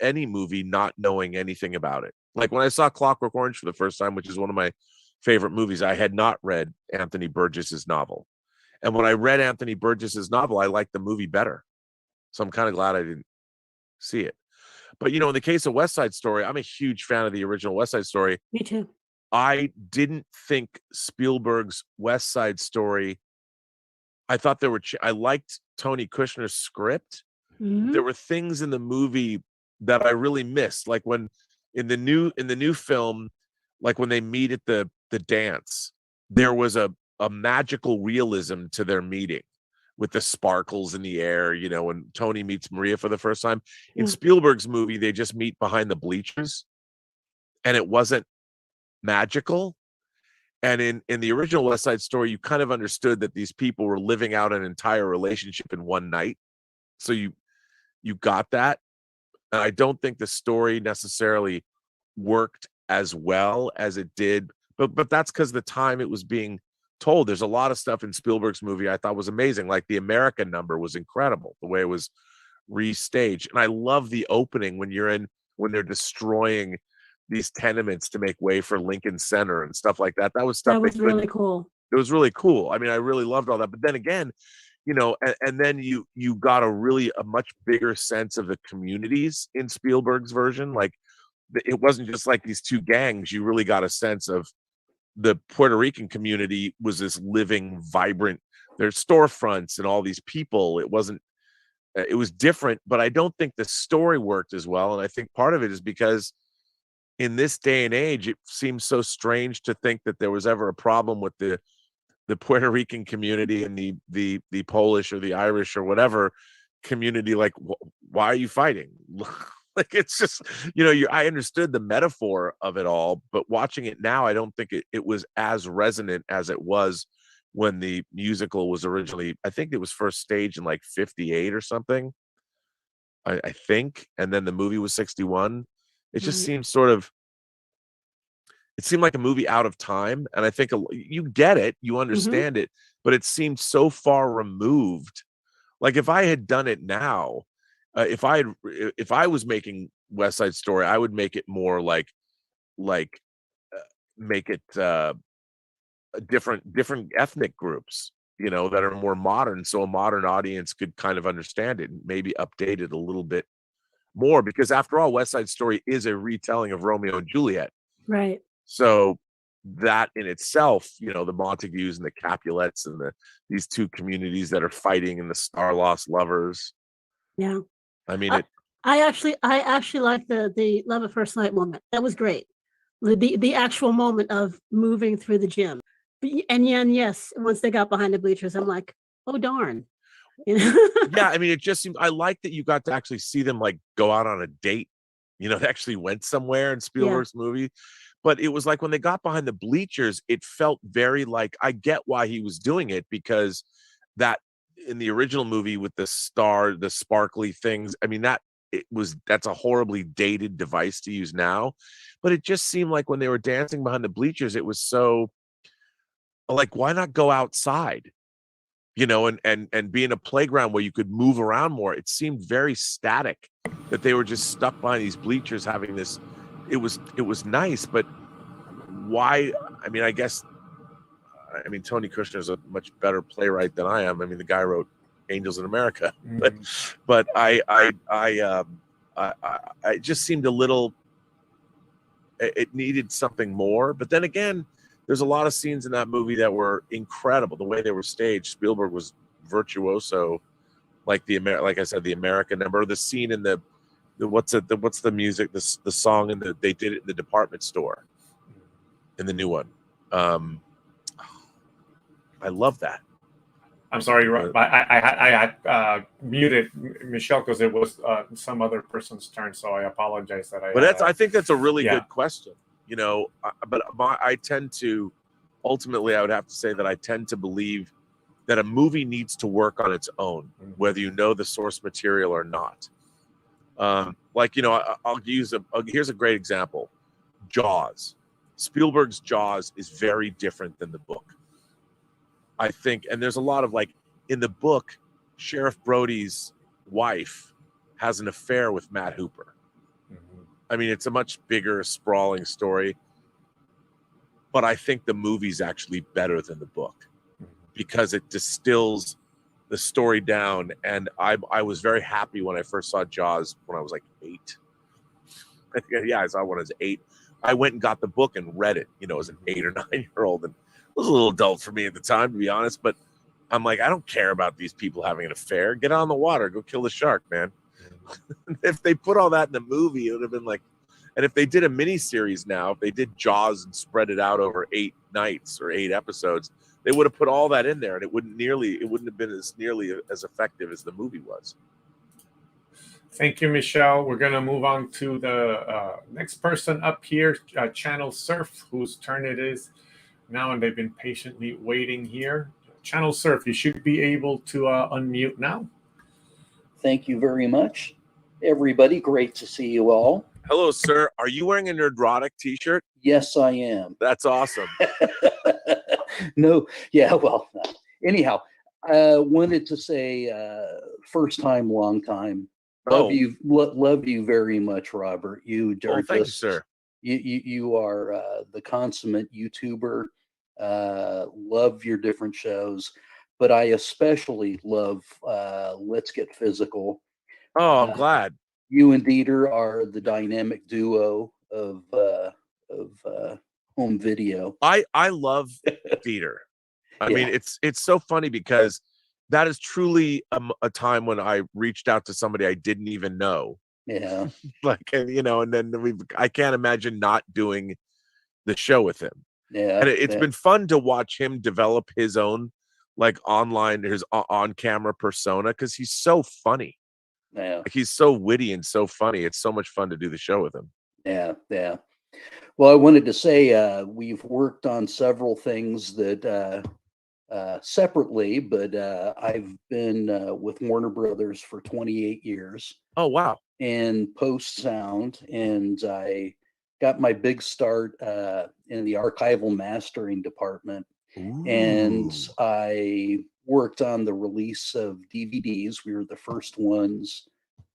any movie not knowing anything about it. Like when I saw Clockwork Orange for the first time, which is one of my favorite movies, I had not read Anthony Burgess's novel. And when I read Anthony Burgess's novel, I liked the movie better. So I'm kind of glad I didn't see it. But, in the case of West Side Story, I'm a huge fan of the original West Side Story. Me too. I didn't think Spielberg's West Side Story. I thought there were. I liked Tony Kushner's script. There were things in the movie that I really missed, like when in the new film, like when they meet at the dance, there was a magical realism to their meeting with the sparkles in the air, you know, when Tony meets Maria for the first time. In Spielberg's movie, they just meet behind the bleachers, and it wasn't magical. And in the original West Side Story, you kind of understood that these people were living out an entire relationship in one night. So you got that. And I don't think the story necessarily worked as well as it did, but that's because the time it was being told. There's a lot of stuff in Spielberg's movie I thought was amazing. Like the American number was incredible, the way it was restaged. And I love the opening when they're destroying these tenements to make way for Lincoln Center and stuff like that. That was stuff that was really cool. It was really cool. I mean, I really loved all that. But then again, you know, and then you got a much bigger sense of the communities in Spielberg's version. Like it wasn't just like these two gangs. You really got a sense of the Puerto Rican community was this living, vibrant, there's storefronts and all these people. It was different, but I don't think the story worked as well. And I think part of it is because in this day and age, it seems so strange to think that there was ever a problem with the Puerto Rican community and the Polish or the Irish or whatever community. Like, why are you fighting? Like, it's just, you know, I understood the metaphor of it all, but watching it now, I don't think it was as resonant as it was when the musical was originally, I think it was first staged in like 58 or something, I think. And then the movie was 61. It just seemed it seemed like a movie out of time. And I think you get it, you understand it, but it seemed so far removed. Like if I had done it now, if I was making West Side Story, I would make it more like make it different ethnic groups, you know, that are more modern, so a modern audience could kind of understand it and maybe update it a little bit more, because after all, West Side Story is a retelling of Romeo and Juliet. Right. So that in itself, you know, the Montagues and the Capulets and these two communities that are fighting, and the star-lost lovers. Yeah. I mean, I actually like the love at first sight moment. That was great. The actual moment of moving through the gym. And yes, once they got behind the bleachers, I'm like, oh darn. You know? Yeah, I mean, it just seemed, I like that you got to actually see them like go out on a date. You know, they actually went somewhere in Spielberg's movie. But it was like when they got behind the bleachers, it felt very like, I get why he was doing it, because that in the original movie with the sparkly things, I mean, that's a horribly dated device to use now. But it just seemed like when they were dancing behind the bleachers, it was so like, why not go outside, you know, and be in a playground where you could move around more? It seemed very static that they were just stuck behind these bleachers having this. It was nice, but why? I mean, Tony Kushner's a much better playwright than I am. I mean, the guy wrote Angels in America, but I just seemed a little. It needed something more. But then again, there's a lot of scenes in that movie that were incredible. The way they were staged, Spielberg was virtuoso. Like like I said, the American number, the scene in what's the music, the song, and they did it in the department store in the new one. I love that. I'm sorry, I had muted Michelle because it was some other person's turn, so I apologize that I think that's a really good question, you know. But I tend to, ultimately, I would have to say that I tend to believe that a movie needs to work on its own, whether you know the source material or not. Like, you know, here's a great example. Jaws. Spielberg's Jaws is very different than the book, I think. And there's a lot of, like, in the book, Sheriff Brody's wife has an affair with Matt Hooper. I mean, it's a much bigger, sprawling story, but I think the movie's actually better than the book because it distills the story down. And I was very happy when I first saw Jaws when I was like 8. Yeah, I saw it when I was 8. I went and got the book and read it, you know, as an 8 or 9-year-old, and it was a little adult for me at the time, to be honest. But I'm like, I don't care about these people having an affair. Get on the water, go kill the shark, man. If they put all that in the movie, it would have been like, and if they did a mini series now, if they did Jaws and spread it out over 8 nights or 8 episodes, they would have put all that in there, and it wouldn't have been as nearly as effective as the movie was. Thank you, Michelle. We're going to move on to the next person up here, Channel Surf, whose turn it is now, and they've been patiently waiting here. Channel Surf, you should be able to unmute now. Thank you very much, everybody. Great to see you all. Hello, sir. Are you wearing a Nerdrotic t-shirt? Yes, I am. That's awesome. No, yeah, well, anyhow, I wanted to say first time, long time. Love you very much, Robert. You are thank you, sir. You are the consummate YouTuber. Love your different shows, but I especially love Let's Get Physical. Oh, I'm glad. You and Dieter are the dynamic duo of home video. I love Dieter. I mean, it's so funny because that is truly a time when I reached out to somebody I didn't even know. Yeah. Like, you know, and then I can't imagine not doing the show with him. Yeah. And it's been fun to watch him develop his own like his on-camera persona, because he's so funny. Yeah. Like, he's so witty and so funny. It's so much fun to do the show with him. Yeah, yeah. Well, I wanted to say we've worked on several things that separately, but I've been with Warner Brothers for 28 years. Oh, wow. And post sound, and I got my big start in the archival mastering department. Ooh. And I worked on the release of DVDs. We were the first ones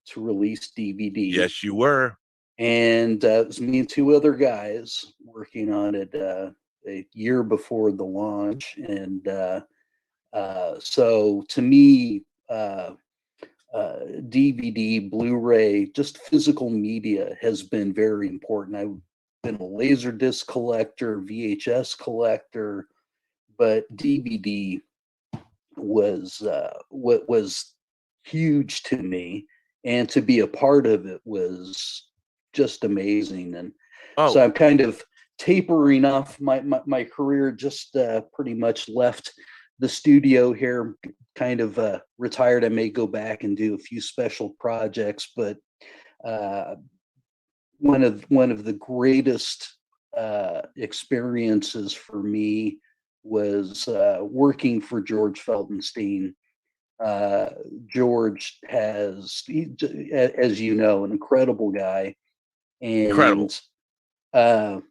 to release DVDs. Yes, you were. And it was me and 2 other guys working on it a year before the launch. And so to me, DVD, Blu-ray, just physical media has been very important. I've been a Laserdisc collector, VHS collector, but DVD was what was huge to me, and to be a part of it was just amazing. And so I'm kind of tapering off my career, just pretty much left the studio here, kind of retired. I may go back and do a few special projects, but one of the greatest experiences for me was working for George Feltenstein. George as you know, an incredible guy, and incredible. The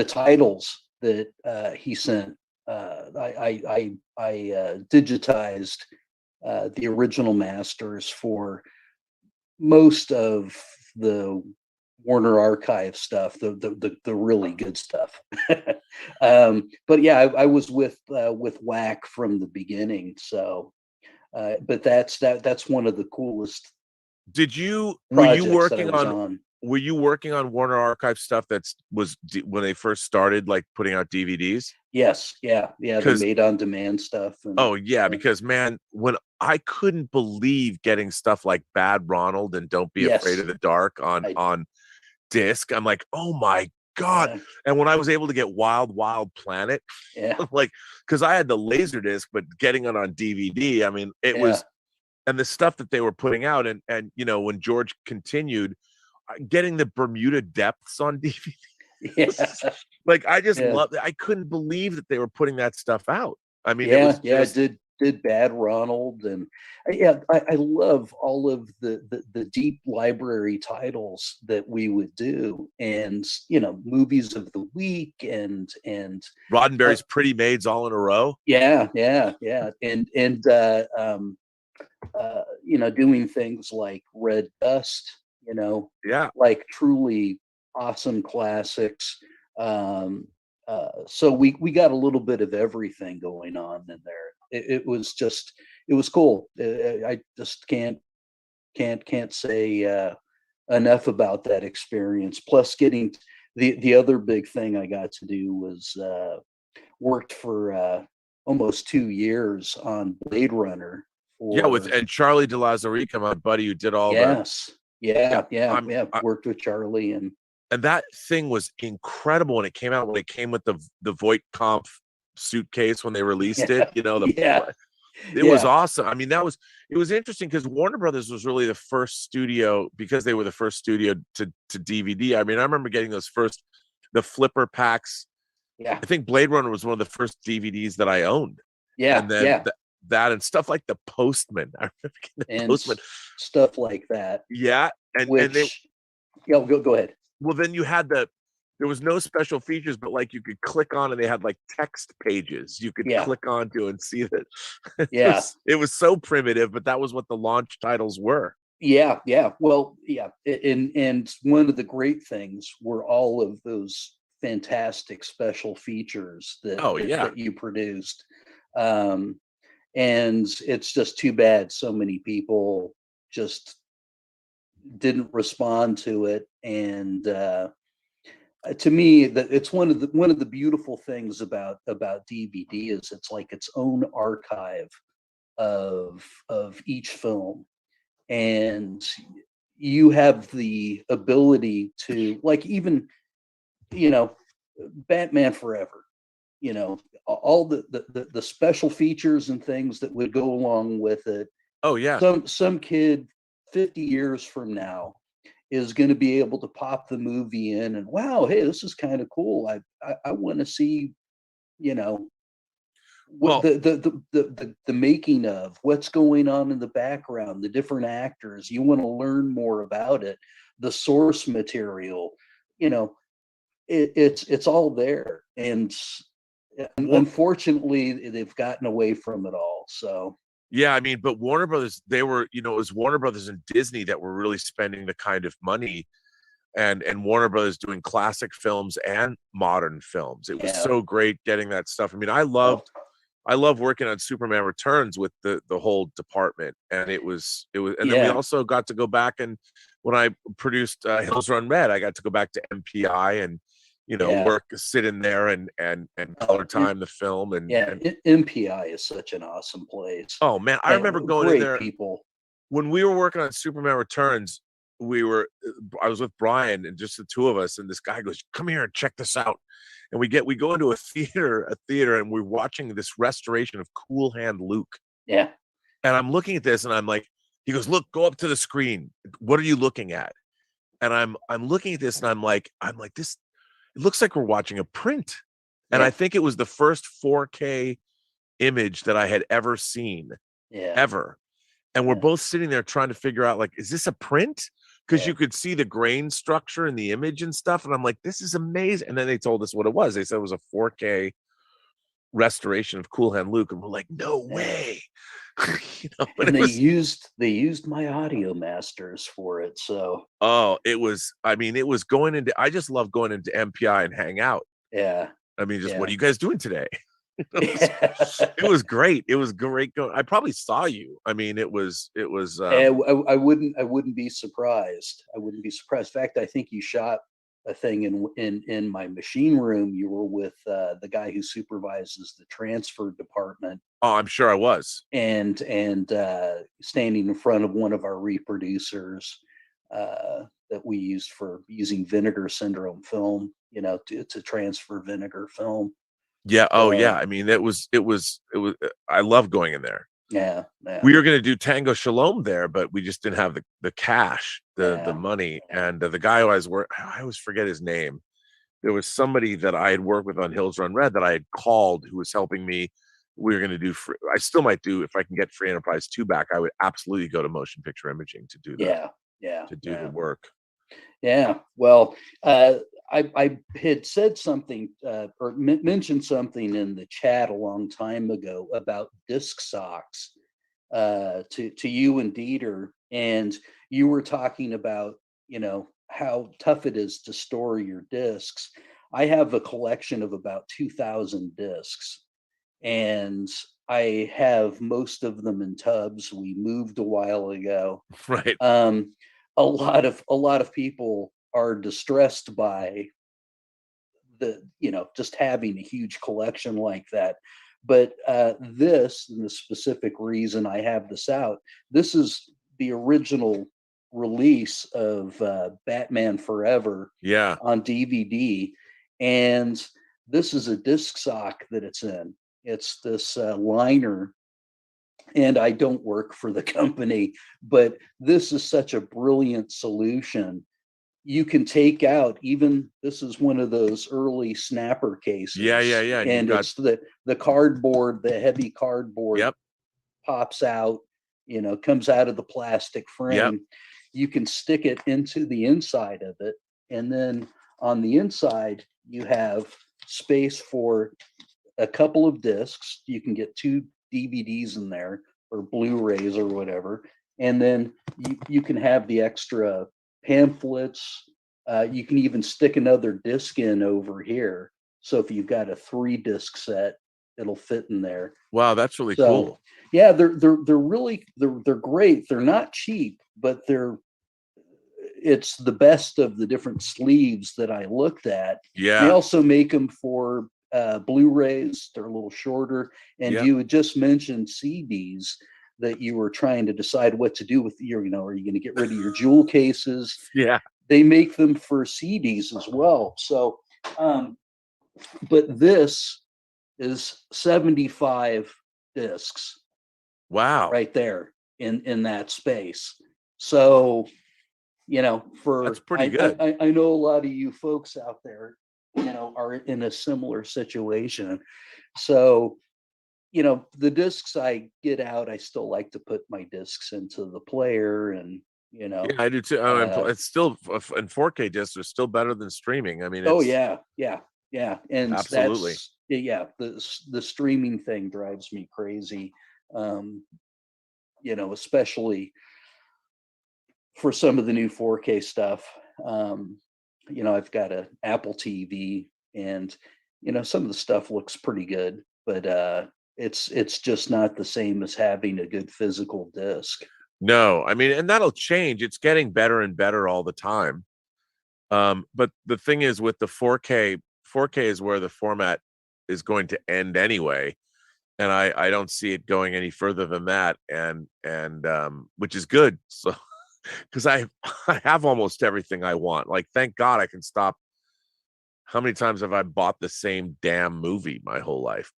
titles that he sent, I digitized the original masters for most of the Warner Archive stuff, the really good stuff. But yeah, I was with WAC from the beginning. So, but that's one of the coolest. Were you working on Warner Archive stuff was when they first started like putting out DVDs? Yes, yeah, the made on demand stuff. Because man, when I couldn't believe getting stuff like Bad Ronald and Don't Be Afraid of the Dark on disc, I'm like, oh my God. Yeah. And when I was able to get Wild Wild Planet, like, because I had the Laserdisc, but getting it on DVD, I mean, it was, and the stuff that they were putting out, and you know, when George continued, getting the Bermuda Depths on DVD. Like, I just loved it. I couldn't believe that they were putting that stuff out. I mean, it was just... did Bad Ronald, and I love all of the deep library titles that we would do, and you know, movies of the week, and Roddenberry's Pretty Maids all in a row. And you know, doing things like Red Dust, you know, like truly awesome classics. So we got a little bit of everything going on in there. It was cool. I just can't say enough about that experience. Plus, getting the other big thing I got to do was worked for almost 2 years on Blade Runner. And Charlie de Lauzirika, my buddy who did all worked with Charlie, and that thing was incredible when it came out. When it came with the Voight-Kampf suitcase when they released it, you know, it was awesome. I mean, it was interesting because Warner Brothers was really the first studio, because they were the first studio to DVD. I mean, I remember getting the flipper packs. Yeah, I think Blade Runner was one of the first DVDs that I owned. Yeah, and then that and stuff like The Postman. I remember getting The Postman, stuff like that. Yeah, and go ahead. Well, then you had there was no special features, but like you could click on, and they had like text pages you could click onto and see that. It was so primitive, but that was what the launch titles were. Yeah. Well, yeah, and one of the great things were all of those fantastic special features that you produced. And it's just too bad so many people just didn't respond to it. And to me, that it's one of the beautiful things about DVD is it's like its own archive of each film, and you have the ability to, like, even, you know, Batman Forever, you know, all the special features and things that would go along with it. Oh yeah. Some kid 50 years from now is going to be able to pop the movie in and, wow, hey, this is kind of cool. I want to see, you know, what the making of, what's going on in the background, the different actors. You want to learn more about it, the source material, you know, it's all there. And unfortunately, they've gotten away from it all. So yeah, I mean, but Warner Brothers, they were, you know, it was Warner Brothers and Disney that were really spending the kind of money, and Warner Brothers doing classic films and modern films. It was so great getting that stuff. I mean, I love working on Superman Returns with the whole department, and it was, and then we also got to go back, and when I produced Hills Run Red, I got to go back to MPI and, you know, sit in there and color time the film. And MPI is such an awesome place. Oh man, I remember going in there. People. When we were working on Superman Returns, I was with Brian and just the two of us, and this guy goes, "Come here and check this out." And we go into a theater, and we're watching this restoration of Cool Hand Luke. Yeah. And I'm looking at this, and I'm like, he goes, "Look, go up to the screen. What are you looking at?" And I'm looking at this, and I'm like, this. It looks like we're watching a print. And I think it was the first 4K image that I had ever seen, ever. And we're both sitting there trying to figure out, like, is this a print? Because you could see the grain structure in the image and stuff. And I'm like, this is amazing. And then they told us what it was. They said it was a 4K restoration of Cool Hand Luke. And we're like, no way. You know, but and they used my audio masters for it. So it was going into, I just love going into MPI and hang out. Yeah. I mean, what are you guys doing today? It was great. It was great. I probably saw you. I mean, it was I wouldn't be surprised. I wouldn't be surprised. In fact, I think you shot a thing in my machine room. You were with the guy who supervises the transfer department. Oh, I'm sure I was. And standing in front of one of our reproducers that we used for using vinegar syndrome film, you know, to transfer vinegar film. Yeah. Oh, yeah. I mean, it was. I love going in there. Yeah. We were going to do Tango Shalom there, but we just didn't have the cash, the money. And the guy who I always forget his name. There was somebody that I had worked with on Hills Run Red that I had called who was helping me. We were going to do I still might do, if I can get Free Enterprise 2 back, I would absolutely go to motion picture imaging to do that. To do the work. Yeah. Well, I had said something or mentioned something in the chat a long time ago about disc socks to you and Dieter, and you were talking about, you know, how tough it is to store your discs. I have a collection of about 2,000 discs, and I have most of them in tubs. We moved a while ago. Right. a lot of people are distressed by the, just having a huge collection like that. But this, and the specific reason I have this out, this is the original release of Batman Forever on DVD. And this is a disc sock that it's in. It's this liner. And I don't work for the company, but this is such a brilliant solution. You can take out, even this is one of those early snapper cases. Yeah. And it's the cardboard, the heavy cardboard pops out, comes out of the plastic frame. You can stick it into the inside of it. And then on the inside, you have space for a couple of discs. You can get 2 DVDs in there, or Blu-rays or whatever. And then you can have the extra pamphlets. You can even stick another disc in over here. So if you've got a 3-disc set, it'll fit in there. Wow, that's really cool. Yeah, they're really they're great. They're not cheap, but it's the best of the different sleeves that I looked at. Yeah. They also make them for Blu-rays. They're a little shorter. And you had just mentioned CDs, that you were trying to decide what to do with your, are you going to get rid of your jewel cases? Yeah. They make them for CDs as well. So, but this is 75 discs. Wow. Right there in that space. So, that's pretty good. I know a lot of you folks out there, are in a similar situation. So, the discs I get out, I still like to put my discs into the player, and Yeah, I do too. It's still, in 4K discs are still better than streaming. I mean, yeah, and absolutely. The streaming thing drives me crazy. Especially for some of the new 4K stuff. I've got an Apple TV, and some of the stuff looks pretty good, but it's just not the same as having a good physical disc. No, I mean, and that'll change. It's getting better and better all the time. But the thing is, with the 4K is where the format is going to end anyway. And I don't see it going any further than that, and which is good. So, because I have almost everything I want. Like, thank God I can stop. How many times have I bought the same damn movie my whole life?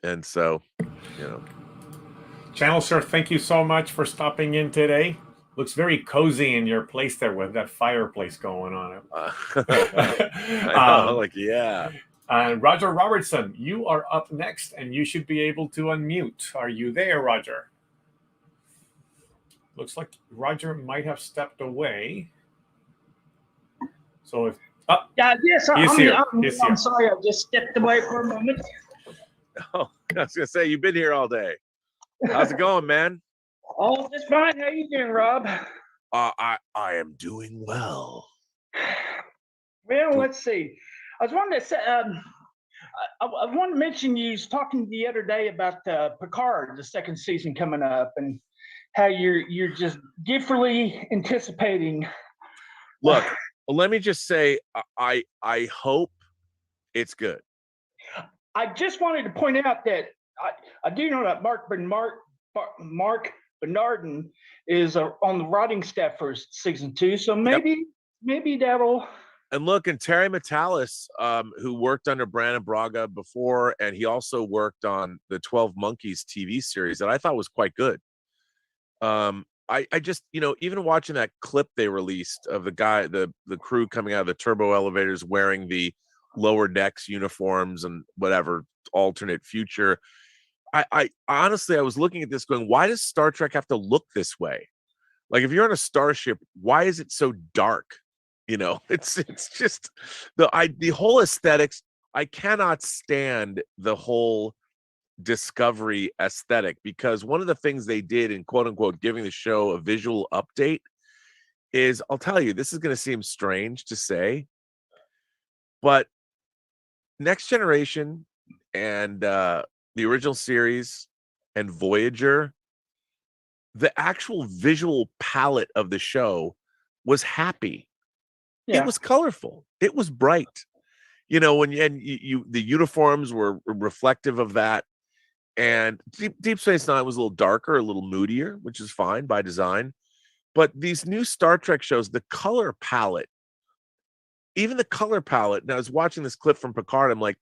And so, Channel Sir, thank you so much for stopping in today. Looks very cozy in your place there with that fireplace going on. I know, yeah. Roger Robertson, you are up next, and you should be able to unmute. Are you there, Roger? Looks like Roger might have stepped away. So if yes, he's here. I'm sorry, I just stepped away for a moment. Oh, I was gonna say, you've been here all day. How's it going, man? Oh, just fine. How you doing, Rob? I am doing well. Well, let's see. I was wanting to say, I want to mention you was talking the other day about Picard, the second season coming up, and how you're just giftfully anticipating. Look, let me just say, I hope it's good. I just wanted to point out that I do know that Mark Bernardin is on the writing staff for season 2, so maybe that'll. And look, and Terry Matalas, who worked under Brandon Braga before, and he also worked on the 12 Monkeys TV series that I thought was quite good. I just, even watching that clip they released of the guy, the crew coming out of the turbo elevators wearing the lower decks uniforms and whatever alternate future. I honestly, I was looking at this going, why does Star Trek have to look this way? Like, if you're on a starship, why is it so dark? It's just the whole aesthetics. I cannot stand the whole Discovery aesthetic, because one of the things they did in quote unquote giving the show a visual update is, I'll tell you, this is going to seem strange to say, but Next Generation and the original series and Voyager, the actual visual palette of the show was happy. Yeah. It was colorful. It was bright. You know, when you the uniforms were reflective of that. And Deep Space Nine was a little darker, a little moodier, which is fine by design. But these new Star Trek shows, the color palette, even the color palette. And I was watching this clip from Picard. I'm like,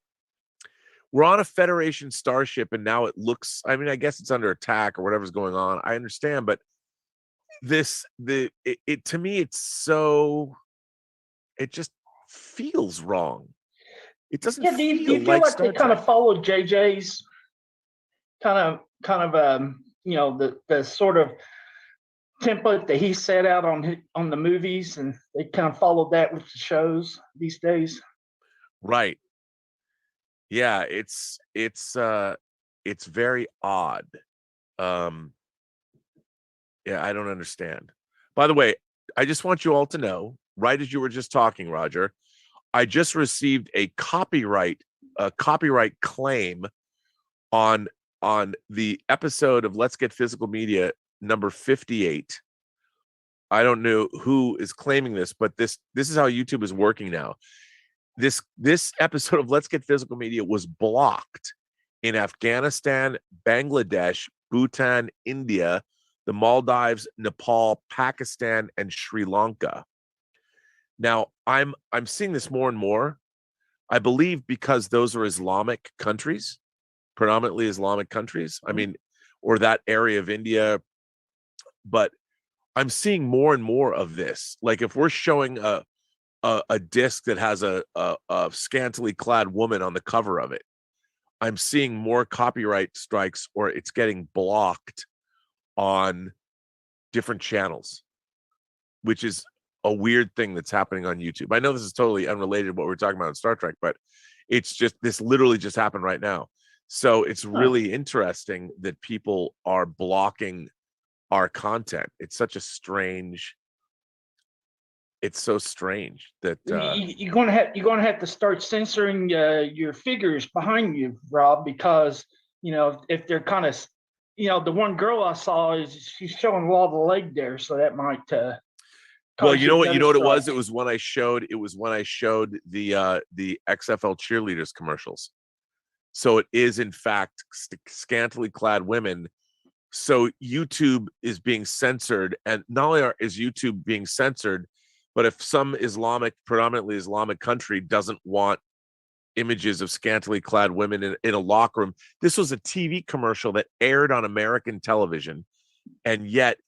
we're on a Federation starship, and now it looks, I mean, I guess it's under attack or whatever's going on. I understand, but it to me, it's so, it just feels wrong. It doesn't Yeah, do you feel like like Star they kind Trek. of followed JJ's kind of you know, the sort of template that he set out on the movies, and they kind of followed that with the shows these days? Right. Yeah, it's very odd. Yeah, I don't understand. By the way, I just want you all to know, right as you were just talking, Roger, I just received a copyright claim on the episode of Let's Get Physical Media number 58. I don't know who is claiming this, but this is how YouTube is working now. This episode of Let's Get Physical Media was blocked in Afghanistan, Bangladesh, Bhutan, India, the Maldives, Nepal, Pakistan, and Sri Lanka. Now, I'm seeing this more and more. I believe because those are Islamic countries, predominantly Islamic countries. I mean, or that area of India. But I'm seeing more and more of this. Like if we're showing a disc that has a scantily clad woman on the cover of it, I'm seeing more copyright strikes, or it's getting blocked on different channels, which is a weird thing that's happening on YouTube. I know this is totally unrelated to what we're talking about in Star Trek, but it's just, this literally just happened right now. So it's really interesting that people are blocking our content. It's such a strange, it's so strange that you're gonna have to start censoring your figures behind you, Rob, because you know, if they're kind of, you know, the one girl I saw she's showing a lot of the leg there, so that might well, you know what it was? It was when I showed the XFL cheerleaders commercials. So it is in fact scantily clad women. So YouTube is being censored, and not only is YouTube being censored, but if some predominantly Islamic country doesn't want images of scantily clad women in a locker room, this was a TV commercial that aired on American television, and yet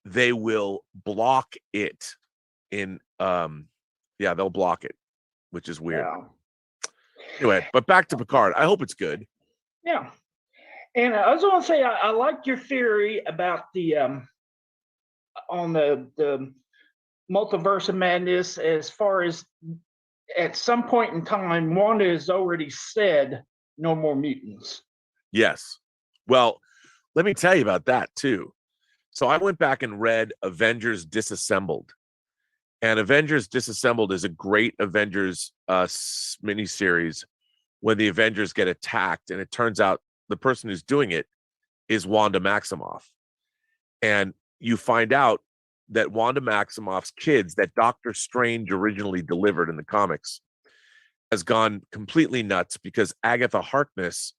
they will block it in they'll block it, which is weird. Yeah. Anyway, but back to Picard. I hope it's good. Yeah. And I was going to say, I like your theory about the on the multiverse of madness, as far as at some point in time, Wanda has already said no more mutants. Yes. Well, let me tell you about that too. So I went back and read Avengers Disassembled. And Avengers Disassembled is a great Avengers miniseries when the Avengers get attacked. And it turns out the person who's doing it is Wanda Maximoff. And you find out that Wanda Maximoff's kids that Doctor Strange originally delivered in the comics has gone completely nuts because Agatha Harkness,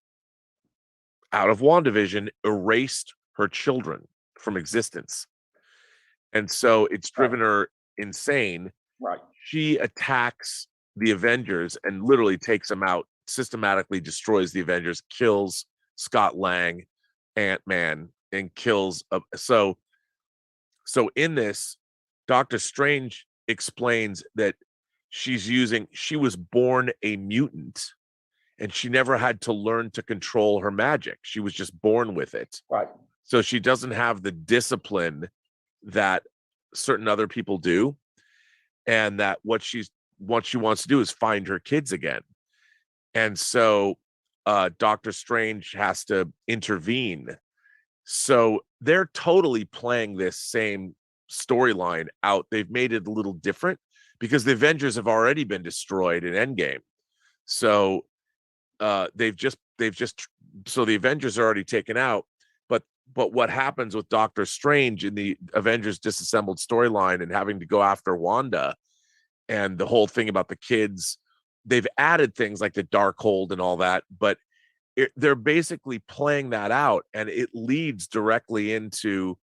out of WandaVision, erased her children from existence. And so it's driven her insane. Right. She attacks the Avengers and literally takes them out, systematically destroys the Avengers, kills Scott Lang, Ant-Man, and kills so in this, Doctor Strange explains that she was born a mutant, and she never had to learn to control her magic. She was just born with it. Right. So she doesn't have the discipline that certain other people do, and that what she wants to do is find her kids again. And so Doctor Strange has to intervene. So they're totally playing this same storyline out. They've made it a little different because the Avengers have already been destroyed in Endgame. So they've just so the Avengers are already taken out, but But what happens with Doctor Strange in the Avengers Disassembled storyline and having to go after Wanda and the whole thing about the kids, they've added things like the Darkhold and all that, but they're basically playing that out, and it leads directly into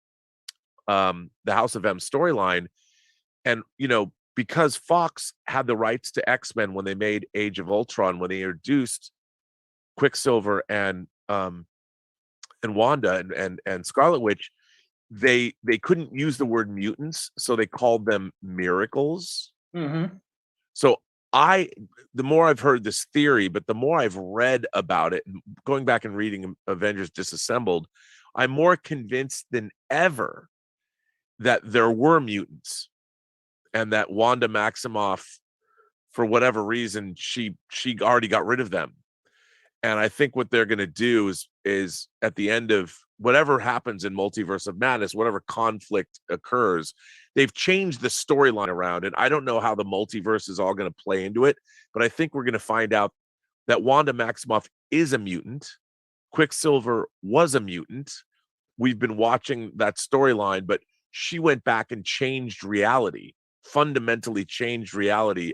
the House of M storyline. And, you know, because Fox had the rights to X-Men when they made Age of Ultron, when they introduced Quicksilver and Wanda and Scarlet Witch, they couldn't use the word mutants, so they called them miracles. So the more I've heard this theory, but the more I've read about it, and going back and reading Avengers Disassembled, I'm more convinced than ever that there were mutants, and that Wanda Maximoff, for whatever reason, she already got rid of them. And I think what they're going to do is at the end of whatever happens in Multiverse of Madness, whatever conflict occurs, they've changed the storyline around. And I don't know how the multiverse is all going to play into it, but I think we're going to find out that Wanda Maximoff is a mutant. Quicksilver was a mutant. We've been watching that storyline, but she went back and changed reality, fundamentally changed reality.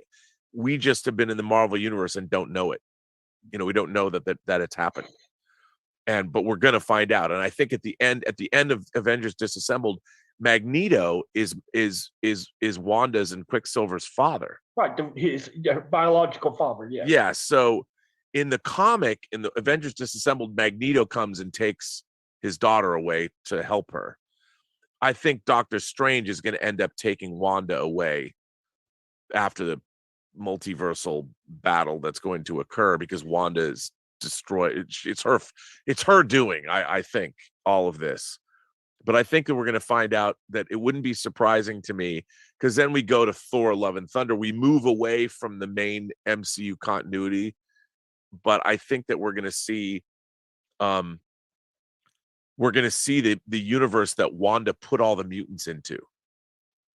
We just have been in the Marvel universe and don't know it. You know, we don't know that it's happened. But we're going to find out. And I think at the end of Avengers Disassembled, Magneto is Wanda's and Quicksilver's father. Right, his biological father, yeah. Yeah, so in the comic, in the Avengers Disassembled, Magneto comes and takes his daughter away to help her. I think Doctor Strange is going to end up taking Wanda away after the multiversal battle that's going to occur, because Wanda is destroyed. It's her doing, I think, all of this. But I think that we're going to find out that it wouldn't be surprising to me, because then we go to Thor Love and Thunder. We move away from the main MCU continuity, but I think that we're going to see the universe that Wanda put all the mutants into.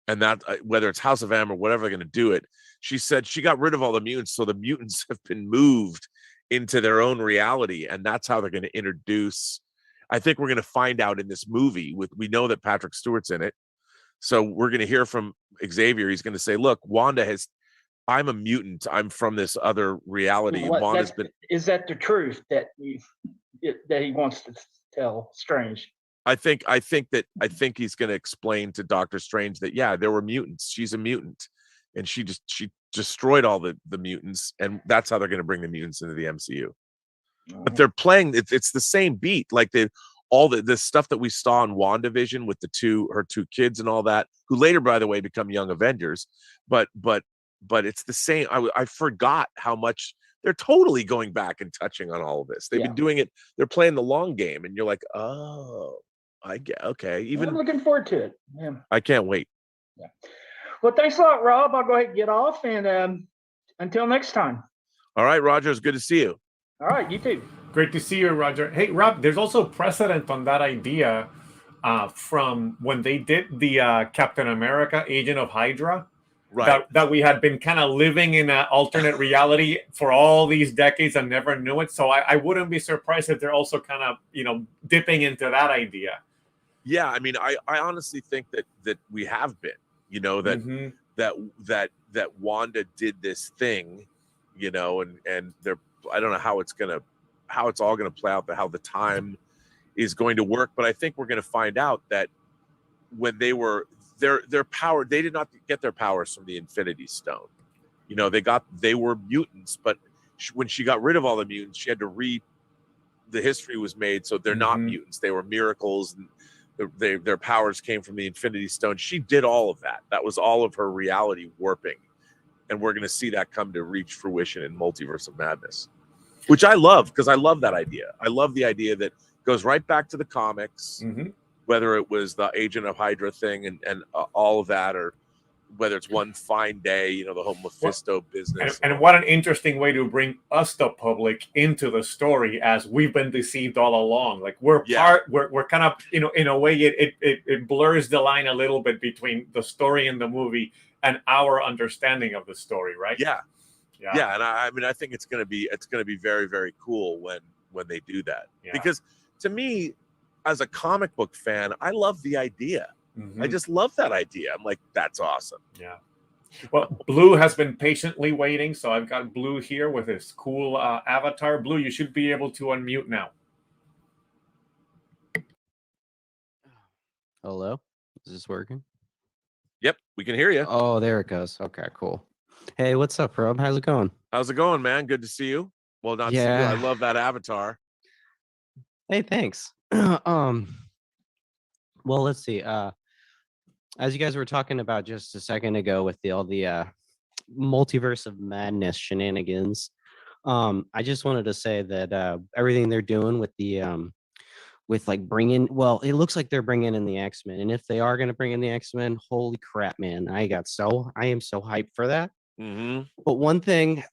And that whether it's House of M or whatever they're going to do it, she said she got rid of all the mutants, so the mutants have been moved into their own reality, and that's how they're going to introduce. I think we're going to find out in this movie. We know that Patrick Stewart's in it, so we're going to hear from Xavier. He's going to say, "Look, I'm a mutant. I'm from this other reality." Is that the truth that he wants to tell Strange? I think he's going to explain to Doctor Strange that, yeah, there were mutants. She's a mutant, and she destroyed all the mutants, and that's how they're going to bring the mutants into the MCU. But they're playing it's the same beat, like all the stuff that we saw in WandaVision with her two kids and all that, who later, by the way, become young Avengers. But it's the same. I forgot how much they're totally going back and touching on all of this. They've been doing it. They're playing the long game, and you're like, oh, I get, okay. I'm looking forward to it. Yeah. I can't wait. Yeah. Well, thanks a lot, Rob. I'll go ahead and get off, and until next time. All right, Roger. It's good to see you. All right, you too. Great to see you, Roger. Hey, Rob, there's also precedent on that idea from when they did the Captain America Agent of Hydra. Right. That we had been kind of living in an alternate reality for all these decades and never knew it. So I wouldn't be surprised if they're also kind of, dipping into that idea. Yeah, I mean, I honestly think that we have been, that Wanda did this thing, and they're, I don't know how it's all gonna play out, how the time is going to work, but I think we're gonna find out that when they were their power, they did not get their powers from the Infinity Stone. They were mutants, but when she got rid of all the mutants, she had to the history was made, so they're not mutants. They were miracles, and their powers came from the Infinity Stone. She did all of that. That was all of her reality warping, and we're going to see that come to reach fruition in Multiverse of Madness, which I love, because I love that idea. I love the idea that goes right back to the comics. Whether it was the Agent of Hydra thing and all of that, or whether it's One Fine Day, the whole Mephisto business. And what an interesting way to bring us, the public, into the story, as we've been deceived all along. Like we're kind of, in a way, it blurs the line a little bit between the story in the movie and our understanding of the story, right? Yeah. And I mean, I think it's going to be very, very cool when they do that, because to me, as a comic book fan, I love the idea. I just love that idea. I'm like, that's awesome. Yeah. Well, Blue has been patiently waiting, so I've got Blue here with his cool avatar. Blue, you should be able to unmute now. Hello, is this working? Yep, we can hear you. Oh, there it goes. Okay, cool. Hey, what's up, Rob? How's it going? How's it going, man? Good to see you. Well, not see you. I love that avatar. Hey, thanks. Well, let's see. As you guys were talking about just a second ago with all the multiverse of madness shenanigans, I just wanted to say that everything they're doing with the with like bringing, well, it looks like they're bringing in the X-Men, and if they are going to bring in the X-Men, holy crap, man, I am so hyped for that. But one thing,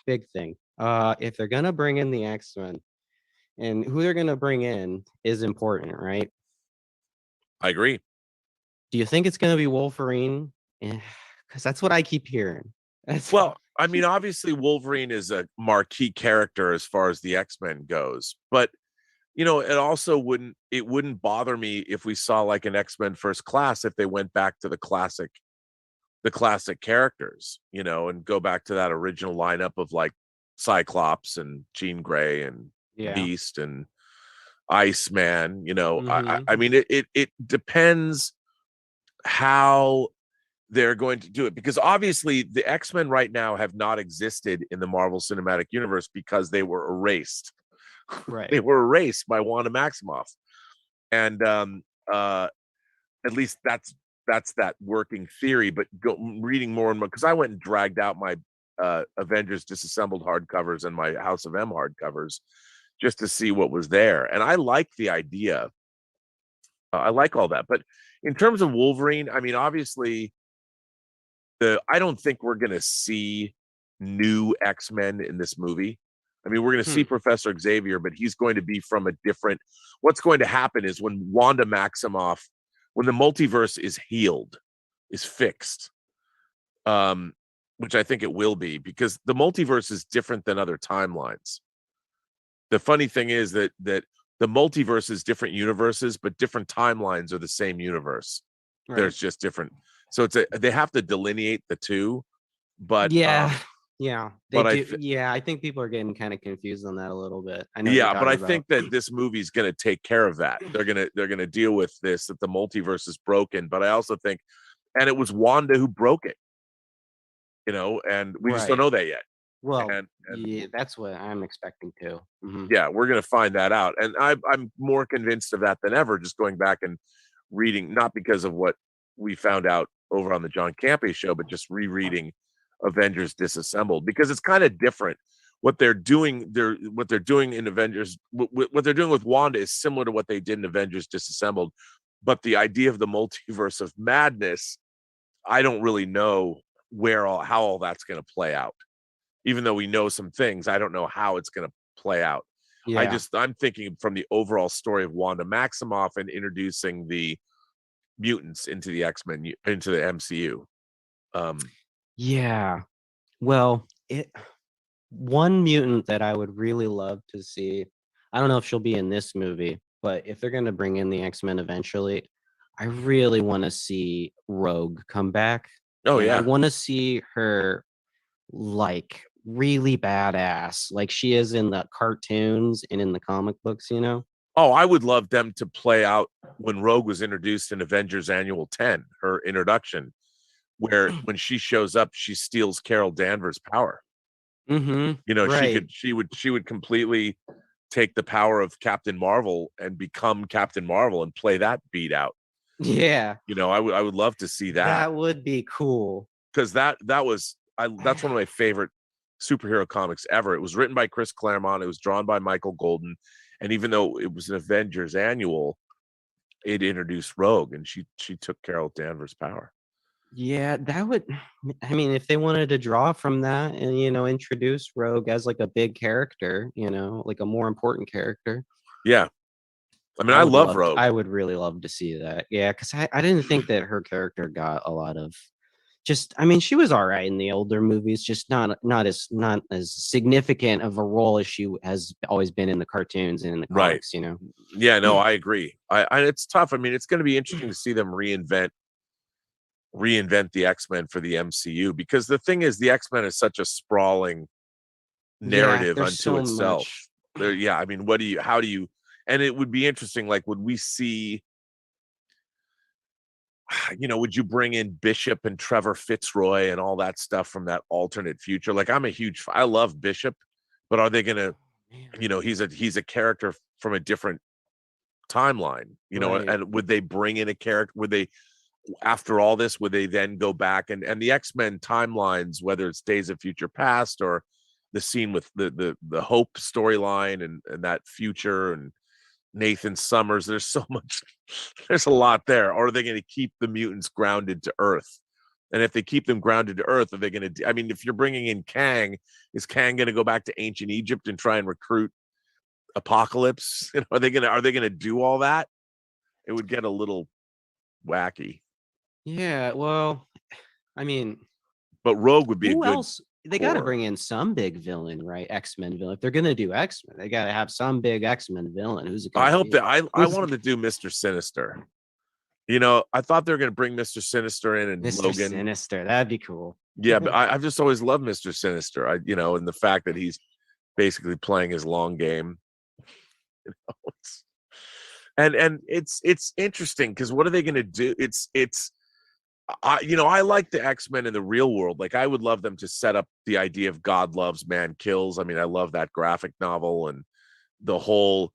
big thing, if they're going to bring in the X-Men, and who they're going to bring in is important, right? I agree. Do you think it's going to be Wolverine? Because that's what I keep hearing. Well, I mean, obviously Wolverine is a marquee character as far as the X-Men goes, but you know, it wouldn't bother me if we saw like an X-Men First Class if they went back to the classic characters, you know, and go back to that original lineup of like Cyclops and Jean Grey and Beast and Iceman, you know. I mean, it depends how they're going to do it, because obviously the X-Men right now have not existed in the Marvel Cinematic Universe because they were erased. Right. They were erased by Wanda Maximoff. And at least that's that working theory. But reading more and more, because I went and dragged out my Avengers Disassembled hardcovers and my House of M hardcovers just to see what was there. And I like the idea. I like all that. But in terms of Wolverine, I mean, obviously, I don't think we're going to see new X-Men in this movie. I mean, we're going to see Professor Xavier, but he's going to be from a different. What's going to happen is when Wanda Maximoff, when the multiverse is healed, is fixed, which I think it will be, because the multiverse is different than other timelines. The funny thing is that the multiverse is different universes, but different timelines are the same universe. Right. There's just different. So they have to delineate the two, but I think people are getting kind of confused on that a little bit. I know. Yeah, but I think that this movie is going to take care of that. They're going to deal with this, that the multiverse is broken. But I also think, and it was Wanda who broke it, you know, and we just don't know that yet. Well, yeah, that's what I'm expecting too. Yeah, we're going to find that out, and I'm more convinced of that than ever. Just going back and reading, not because of what we found out over on the John Campea show, but just rereading Avengers Disassembled, because it's kind of different. What they're doing in Avengers, what they're doing with Wanda is similar to what they did in Avengers Disassembled, but the idea of the multiverse of madness, I don't really know how all that's going to play out. Even though we know some things, I don't know how it's going to play out. Yeah. I'm thinking from the overall story of Wanda Maximoff and introducing the mutants into the X-Men, into the MCU. Yeah. Well, one mutant that I would really love to see, I don't know if she'll be in this movie, but if they're going to bring in the X-Men eventually, I really want to see Rogue come back. Oh, yeah. I want to see her like really badass, like she is in the cartoons and in the comic books, you know? Oh, I would love them to play out when Rogue was introduced in Avengers Annual 10, her introduction, where when she shows up, she steals Carol Danvers' power. You know, right. she would completely take the power of Captain Marvel and become Captain Marvel and play that beat out. Yeah. You know, I would love to see that. That would be cool. Because that's one of my favorite superhero comics ever. It was written by Chris Claremont. It was drawn by Michael Golden. And even though it was an Avengers Annual, it introduced Rogue, and she took Carol Danvers' power. Yeah, that would. I mean, if they wanted to draw from that and, you know, introduce Rogue as like a big character, you know, like a more important character. Yeah. I mean, I love Rogue. I would really love to see that. Yeah, because I didn't think that her character got a lot of just, I mean, she was all right in the older movies, just not as significant of a role as she has always been in the cartoons and in the comics, you know. Yeah, no, I agree. I it's tough. I mean, it's going to be interesting to see them reinvent the X-Men for the MCU, because the thing is, the X-Men is such a sprawling narrative unto so itself. Yeah, I mean, how do you, and it would be interesting, like, would we see, you know, would you bring in Bishop and Trevor Fitzroy and all that stuff from that alternate future? Like, I love Bishop, but are they gonna, you know, he's a character from a different timeline, you know, Right. and would they bring in a character, after all this, would they then go back and the X-Men timelines, whether it's Days of Future Past or the scene with the Hope storyline and that future and Nathan Summers, there's so much, there's a lot there. Or are they going to keep the mutants grounded to Earth? And if they keep them grounded to Earth, are they going to, I mean, if you're bringing in Kang, is Kang going to go back to ancient Egypt and try and recruit Apocalypse? You know, are they going to do all that? It would get a little wacky. Yeah, well, I mean, but Rogue would be who a good else? They got to bring in some big villain, right? X-Men villain. If they're gonna do X-Men, they got to have some big X-Men villain. Who's it? I hope that I wanted to do Mr. Sinister. You know, I thought they were going to bring Mr. Sinister in and Mr. Logan. Sinister, that'd be cool. Yeah, but I've just always loved Mr. Sinister. You know, and the fact that he's basically playing his long game. You know, and it's interesting because what are they going to do? I like the X-Men in the real world. Like, I would love them to set up the idea of God loves, man kills. I mean, I love that graphic novel and the whole,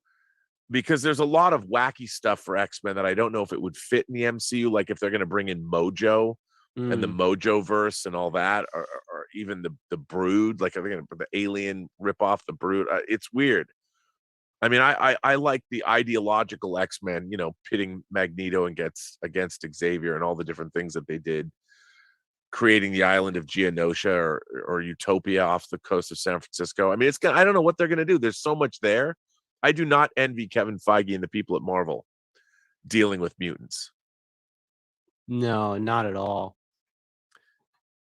because there's a lot of wacky stuff for X-Men that I don't know if it would fit in the MCU. Like if they're going to bring in Mojo and the Mojo verse and all that, or even the Brood, like are they going to the alien rip off the Brood? It's weird. I mean, I like the ideological X-Men, you know, pitting Magneto against Xavier and all the different things that they did, creating the island of Geonosia or Utopia off the coast of San Francisco. I mean, I don't know what they're going to do. There's so much there. I do not envy Kevin Feige and the people at Marvel dealing with mutants. No, not at all.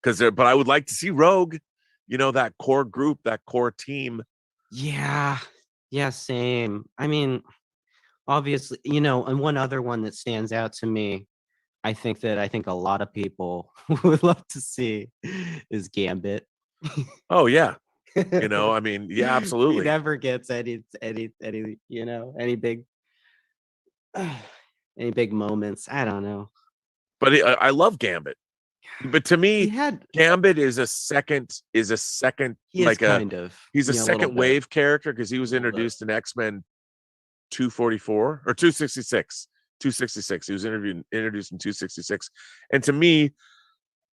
But I would like to see Rogue, you know, that core group, that core team. Yeah, same. I mean, obviously, you know, and one other one that stands out to me, I think a lot of people would love to see is Gambit. Oh yeah. You know, I mean, yeah, absolutely. He never gets any, you know, any big moments. I don't know. But I love Gambit. But to me, Gambit is a second, he's a second wave character because he was introduced in X-Men 244 or 266. 266. He was introduced in 266. And to me,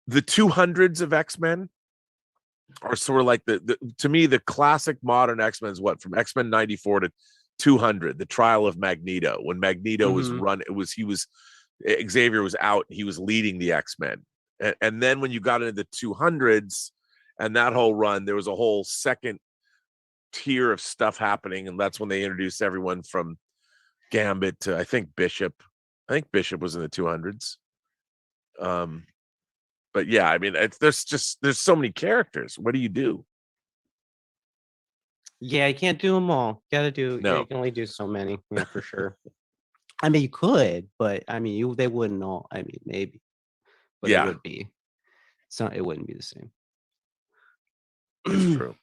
the 200s of X-Men are sort of like to me, the classic modern X-Men is what, from X-Men 94 to 200, the trial of Magneto. When Magneto was Xavier was out, he was leading the X-Men. And then when you got into the 200s and that whole run, there was a whole second tier of stuff happening. And that's when they introduced everyone from Gambit to, I think Bishop was in the 200s. But yeah, I mean, there's so many characters. What do you do? Yeah, you can't do them all. You can only do so many, yeah, for sure. I mean, you could, but I mean, they wouldn't all. I mean, maybe. But it would be. It wouldn't be the same. It's true.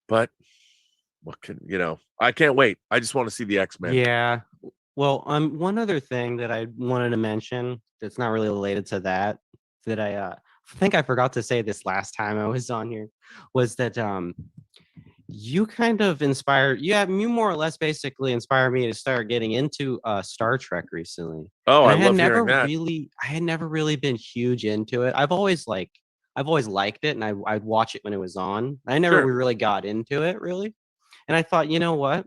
But I can't wait. I just want to see the X-Men. Yeah. Well, one other thing that I wanted to mention that's not really related to that I think I forgot to say this last time I was on here was that you kind of you more or less basically inspired me to start getting into Star Trek recently. Oh, and I love hearing that. I had never really been huge into it. I've always liked it, and I'd watch it when it was on. I never really got into it really, and I thought, you know what?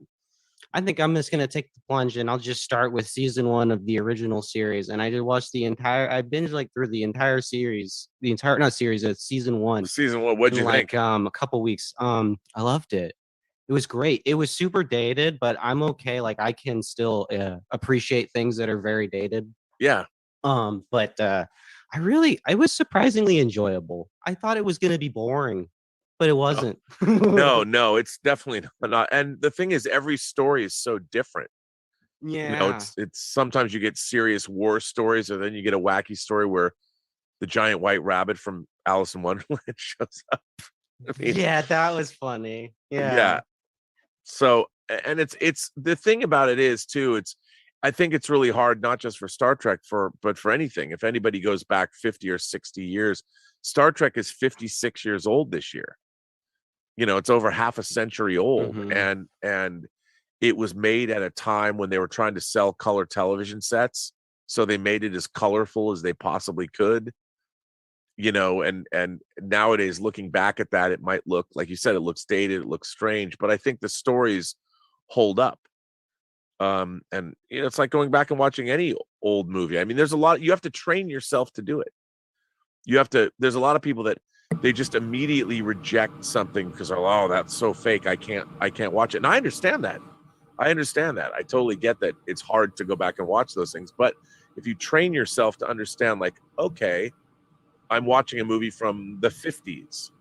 I think I'm just gonna take the plunge, and I'll just start with season 1 of the original series. And I did watch I binged through the entire series, it's season 1. Season 1, what'd you think? A couple weeks. I loved it. It was great. It was super dated, but I'm okay. Like, I can still appreciate things that are very dated. Yeah. But I was surprisingly enjoyable. I thought it was going to be boring, but it wasn't. No, it's definitely not. And the thing is, every story is so different. Yeah. It's sometimes you get serious war stories, or then you get a wacky story where the giant white rabbit from Alice in Wonderland shows up. Yeah, that was funny. Yeah. So, and it's the thing about it is too, I think it's really hard, not just for Star Trek, but for anything. If anybody goes back 50 or 60 years, Star Trek is 56 years old this year. It's over half a century old. Mhm. And it was made at a time when they were trying to sell color television sets. So they made it as colorful as they possibly could. And nowadays, looking back at that, it might look, like you said, it looks dated, it looks strange, but I think the stories hold up. And it's like going back and watching any old movie. I mean, there's a lot, you have to train yourself to do it. There's a lot of people that they just immediately reject something because they're like, oh, that's so fake, I can't watch it. And I understand that. I totally get that it's hard to go back and watch those things. But if you train yourself to understand, like, okay, I'm watching a movie from the 50s,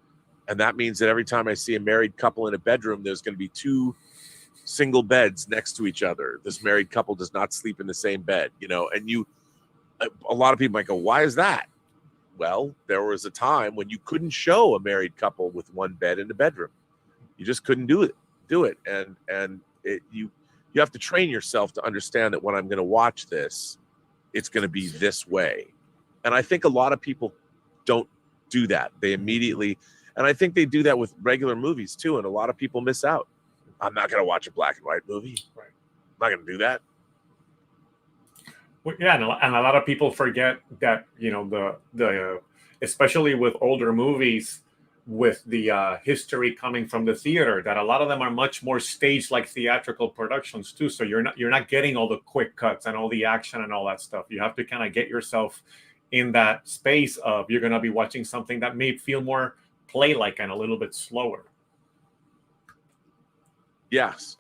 and that means that every time I see a married couple in a bedroom, there's going to be two single beds next to each other. This married couple does not sleep in the same bed, and a lot of people might go, why is that? Well, there was a time when you couldn't show a married couple with one bed in the bedroom. You just couldn't do it. And you have to train yourself to understand that when I'm going to watch this, it's going to be this way. And I think a lot of people don't do that. They immediately, and I think they do that with regular movies too. And a lot of people miss out. I'm not going to watch a black and white movie. Right. I'm not going to do that. Well, yeah, and a lot of people forget that the especially with older movies, with the history coming from the theater, that a lot of them are much more staged, like theatrical productions too. So you're not getting all the quick cuts and all the action and all that stuff. You have to kind of get yourself in that space of you're going to be watching something that may feel more play-like and a little bit slower. Yes.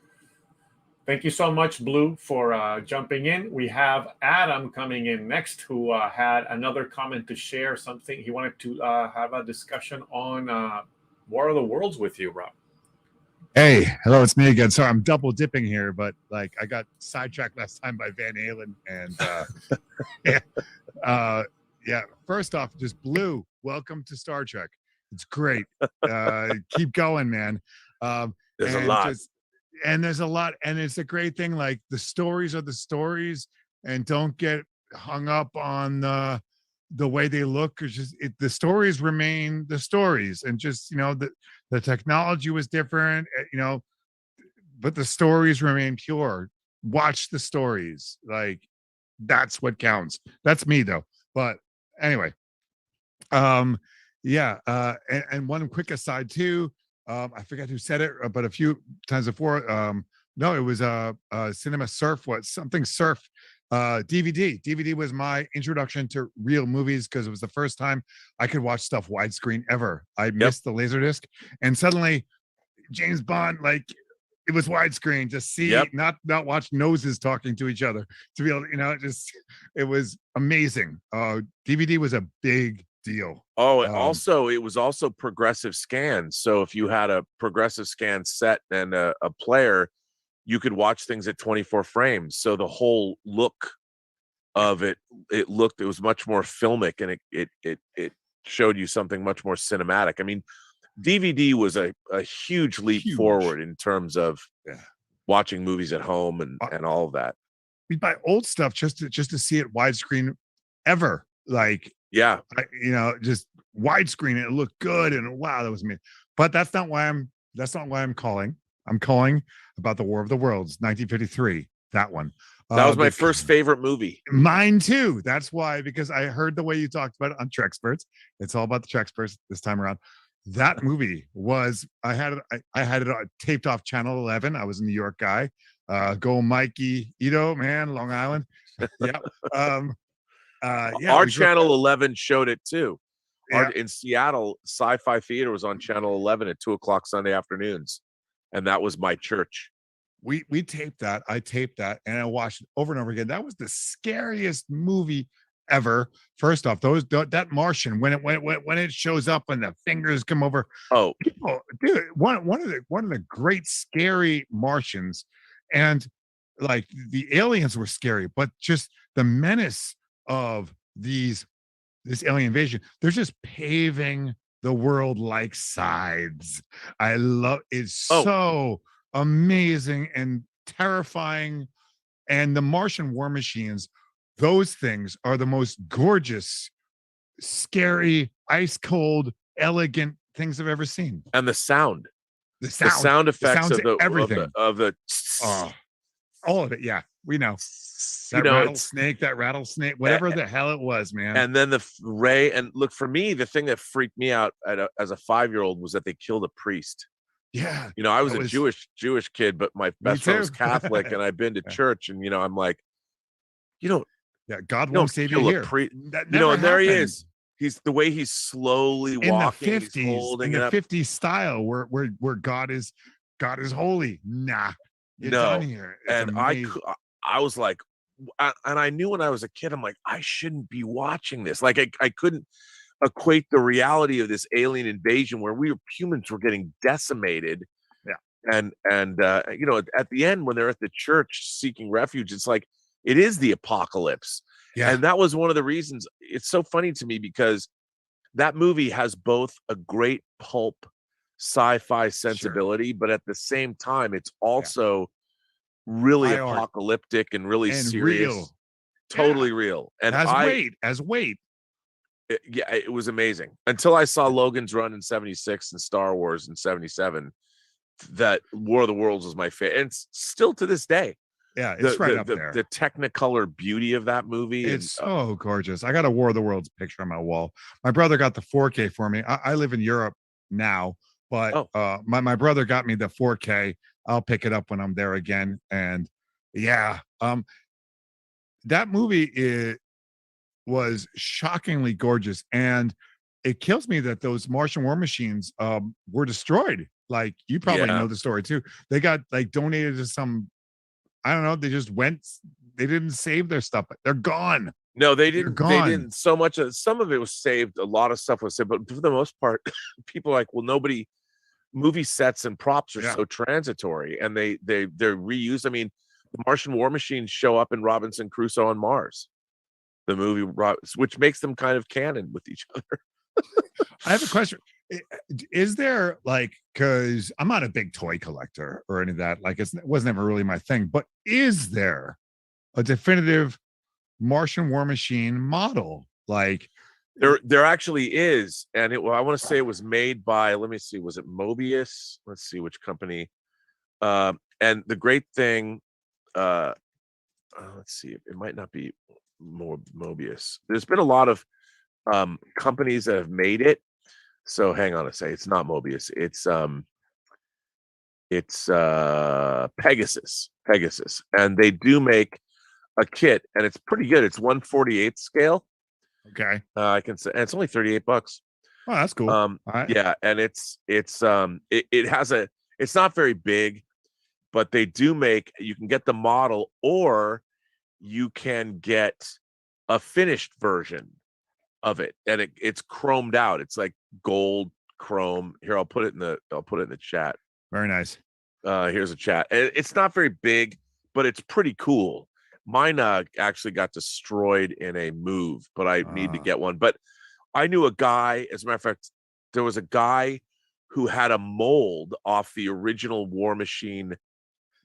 Thank you so much, Blue, for jumping in. We have Adam coming in next, who had another comment to share, something he wanted to have a discussion on War of the Worlds with you, Rob. Hey, hello, it's me again. Sorry, I'm double dipping here, but like I got sidetracked last time by Van Halen, and yeah. First off, just Blue, welcome to Star Trek. It's great. Keep going, man. There's a lot. There's a lot, and it's a great thing. Like the stories are the stories, and don't get hung up on the way they look. It's just the stories remain the stories, and just the technology was different, but the stories remain pure. Watch the stories, like that's what counts. That's me though. But anyway, yeah. And one quick aside too. I forget who said it, but a few times before. No, it was Cinema Surf. Something Surf DVD. DVD was my introduction to real movies because it was the first time I could watch stuff widescreen ever. I missed the Laserdisc, and suddenly James Bond, like it was widescreen. Just see, not watch noses talking to each other. To be able, it was amazing. DVD was a big deal. Oh, it was also progressive scans. So if you had a progressive scan set and a player, you could watch things at 24 frames. So the whole look of it was much more filmic, and it showed you something much more cinematic. I mean, DVD was a huge leap forward in terms of watching movies at home and all of that. We buy old stuff just to see it widescreen ever. Like, just widescreen, it looked good, and wow, that was me. But that's not why I'm calling. I'm calling about the War of the Worlds, 1953. That one. That was my first favorite movie. Mine too. That's why, because I heard the way you talked about it on Treksperts. It's all about the Treksperts this time around. That movie was, I had it taped off Channel 11. I was a New York guy. Go Mikey Ito, man, Long Island. Our Channel 11 showed it too. In Seattle, Sci-Fi Theater was on Channel 11 at 2:00 Sunday afternoons, and that was my church. We taped that. I taped that, and I watched it over and over again. That was the scariest movie ever. First off, that Martian when it shows up and the fingers come over. Oh, people, dude, one of the great scary Martians, and like the aliens were scary, but just the menace of this alien invasion. They're just paving the world like sides. I love it's so amazing and terrifying. And the Martian war machines, those things are the most gorgeous, scary, ice cold, elegant things I've ever seen. And the sound of effects of everything of the all of it. Yeah, we know that rattlesnake, whatever the hell it was, man. And then the ray. And look, for me, the thing that freaked me out as a 5-year-old was that they killed a priest. Yeah, I was a Jewish kid, but my best friend was Catholic, and I've been to church, and I'm like, God won't save you here. And there he is. He's the way he's slowly walking in the 50s style, where God is holy. Nah, it's on here. It's amazing. I was like, and I knew when I was a kid, I'm like, I shouldn't be watching this. Like, I couldn't equate the reality of this alien invasion where humans were getting decimated. Yeah. And at the end, when they're at the church seeking refuge, it's like, it is the apocalypse. Yeah. And that was one of the reasons. It's so funny to me because that movie has both a great pulp sci-fi sensibility, but at the same time, it's also really apocalyptic and really serious. Real. Totally real. And as weight. It was amazing until I saw Logan's Run in 76 and Star Wars in 77. That War of the Worlds was my favorite, and it's still to this day. Yeah, it's right up there. The Technicolor beauty of that movie. It's so gorgeous. I got a War of the Worlds picture on my wall. My brother got the 4K for me. I live in Europe now, but my brother got me the 4K. I'll pick it up when I'm there again. And that movie was shockingly gorgeous, and it kills me that those Martian war machines were destroyed. Like, you probably know the story too. They got like donated to some, I don't know, they just went, they didn't save their stuff, but they're gone. No, they didn't. They didn't. So much of some of it was saved. A lot of stuff was saved, but for the most part, people are like, well, movie sets and props are so transitory, and they're reused. I mean, the Martian war machines show up in Robinson Crusoe on Mars, the movie, which makes them kind of canon with each other. I have a question. Is there, like, because I'm not a big toy collector or any of that, like, it was never really my thing, but is there a definitive Martian war machine model? Like, there actually is, and I want to say it was made by, let me see, was it Mobius? Let's see which company. And the great thing, let's see, it might not be Mobius. There's been a lot of companies that have made it. So hang on a second, it's not Mobius. It's Pegasus, and they do make a kit, and it's pretty good. It's 1/48 scale. Okay. I can say, and it's only $38. Oh, that's cool. Yeah, and it has it's not very big, but they do make, you can get the model, or you can get a finished version of it, and it's chromed out. It's like gold chrome. Here, I'll put it in the chat. Very nice. Here's a chat. It's not very big, but it's pretty cool. Mine actually got destroyed in a move, but I need to get one. But I knew a guy, as a matter of fact, there was a guy who had a mold off the original War Machine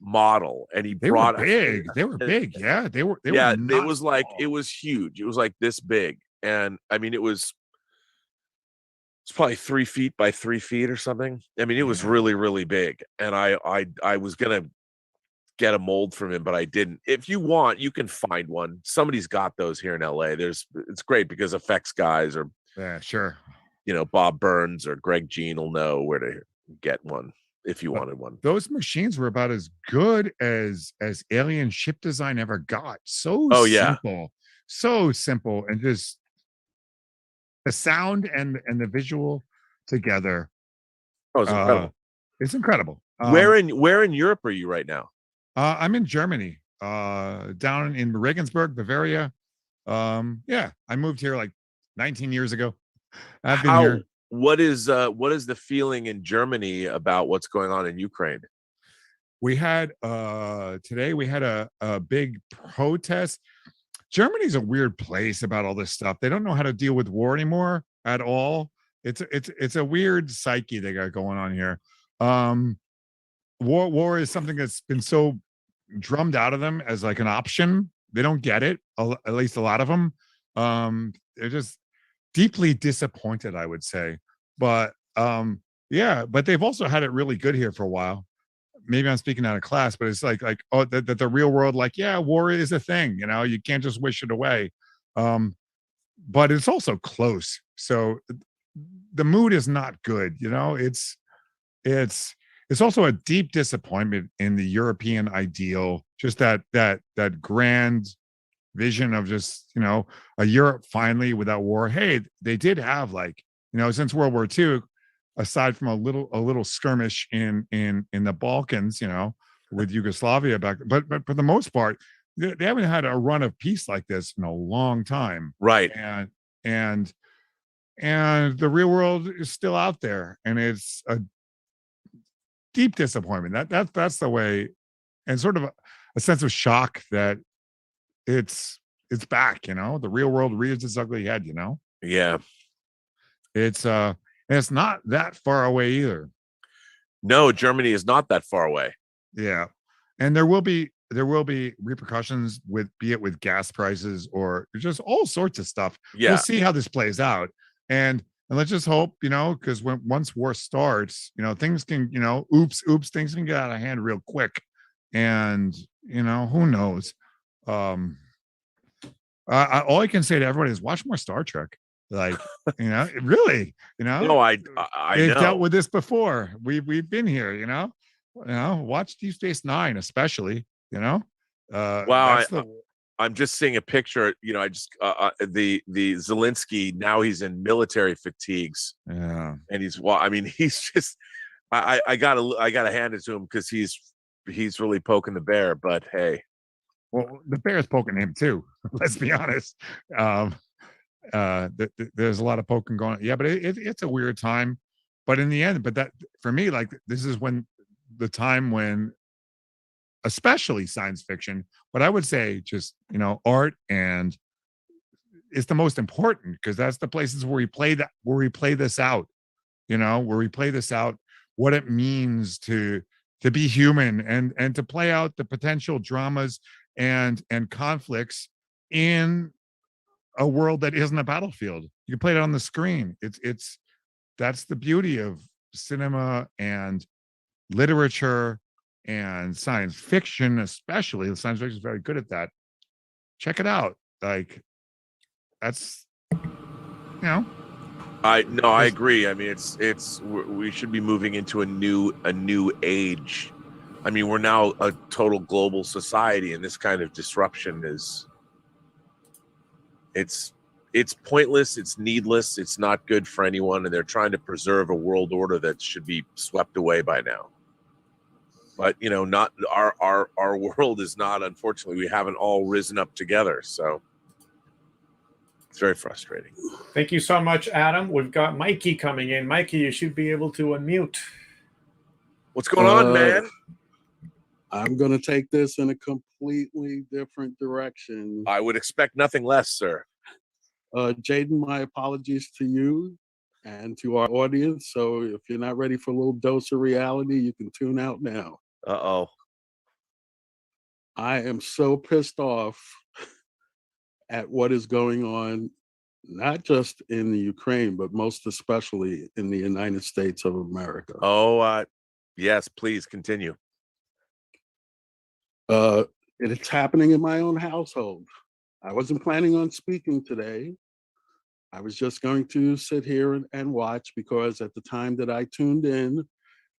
model, and they were big. They were big. Yeah, they were. It was like, it was huge. It was like this big, and I mean, it's probably 3 feet by 3 feet or something. I mean, it was really, really big, and I was gonna get a mold from him, but I didn't. If you want, you can find one. Somebody's got those here in LA. It's great because effects guys, or sure, Bob Burns or Greg Jean will know where to get one if you wanted one. Those machines were about as good as alien ship design ever got. So simple, and just the sound and the visual together. Oh, it's incredible. It's incredible. Where in Europe are you right now? I'm in Germany, down in Regensburg, Bavaria. Yeah, I moved here like 19 years ago. I've been here. What is the feeling in Germany about what's going on in Ukraine? We had today we had a big protest. Germany's a weird place about all this stuff. They don't know how to deal with war anymore at all. It's a weird psyche they got going on here. War is something that's been so drummed out of them as like an option. They don't get it, at least a lot of them. They're just deeply disappointed, I would say. But yeah, but they've also had it really good here for a while. Maybe I'm speaking out of class, but it's like oh, that the real world, like, yeah, war is a thing, you know, you can't just wish it away. But it's also close. So the mood is not good, you know. It's also a deep disappointment in the European ideal, just that grand vision of just, you know, a Europe finally without war. Hey, they did have, like, you know, since World War II, aside from a little skirmish in the Balkans, you know, with Yugoslavia back, but for the most part, they haven't had a run of peace like this in a long time. Right. And the real world is still out there, and it's a deep disappointment. That's the way, and sort of a sense of shock that it's back, you know. The real world rears its ugly head, you know. Yeah. And it's not that far away either. No, Germany is not that far away. Yeah. And there will be repercussions be it with gas prices or just all sorts of stuff. Yeah. We'll see how this plays out. And let's just hope, you know, because once war starts, you know, things can, you know, oops, things can get out of hand real quick. And, you know, who knows? All I can say to everybody is watch more Star Trek. Like, you know, really, you know. No, I they've know. dealt with this before. We've been here, you know. Watch Deep Space Nine, especially, you know. Wow, I'm just seeing a picture. You know, I just the Zelensky, now he's in military fatigues. Yeah, and he's just I gotta hand it to him because he's really poking the bear. But hey, well, the bear's poking him too. Let's be honest. There's a lot of poking going on. Yeah, but it's a weird time. But in the end, that for me, like, this is the time when, especially science fiction, but I would say just, you know, art, and it's the most important, because that's the places where we play this out, you know, where we play this out, what it means to be human, and to play out the potential dramas and conflicts in a world that isn't a battlefield. You can play it on the screen. That's the beauty of cinema and literature and science fiction, especially. The science fiction is very good at that. Check it out. Like, that's, you know. I agree. I mean, we should be moving into a new age. I mean, we're now a total global society, and this kind of disruption is, it's pointless, it's needless, it's not good for anyone, and they're trying to preserve a world order that should be swept away by now. But, you know, not our world is not, unfortunately, we haven't all risen up together, so it's very frustrating. Thank you so much, Adam. We've got Mikey coming in. Mikey, you should be able to unmute. What's going on, man? I'm going to take this in a completely different direction. I would expect nothing less, sir. Jaden, my apologies to you and to our audience. So if you're not ready for a little dose of reality, you can tune out now. Uh-oh. I am so pissed off at what is going on, not just in the Ukraine, but most especially in the United States of America. Oh, yes, please continue. It's happening in my own household. I wasn't planning on speaking today. I was just going to sit here and watch, because at the time that I tuned in,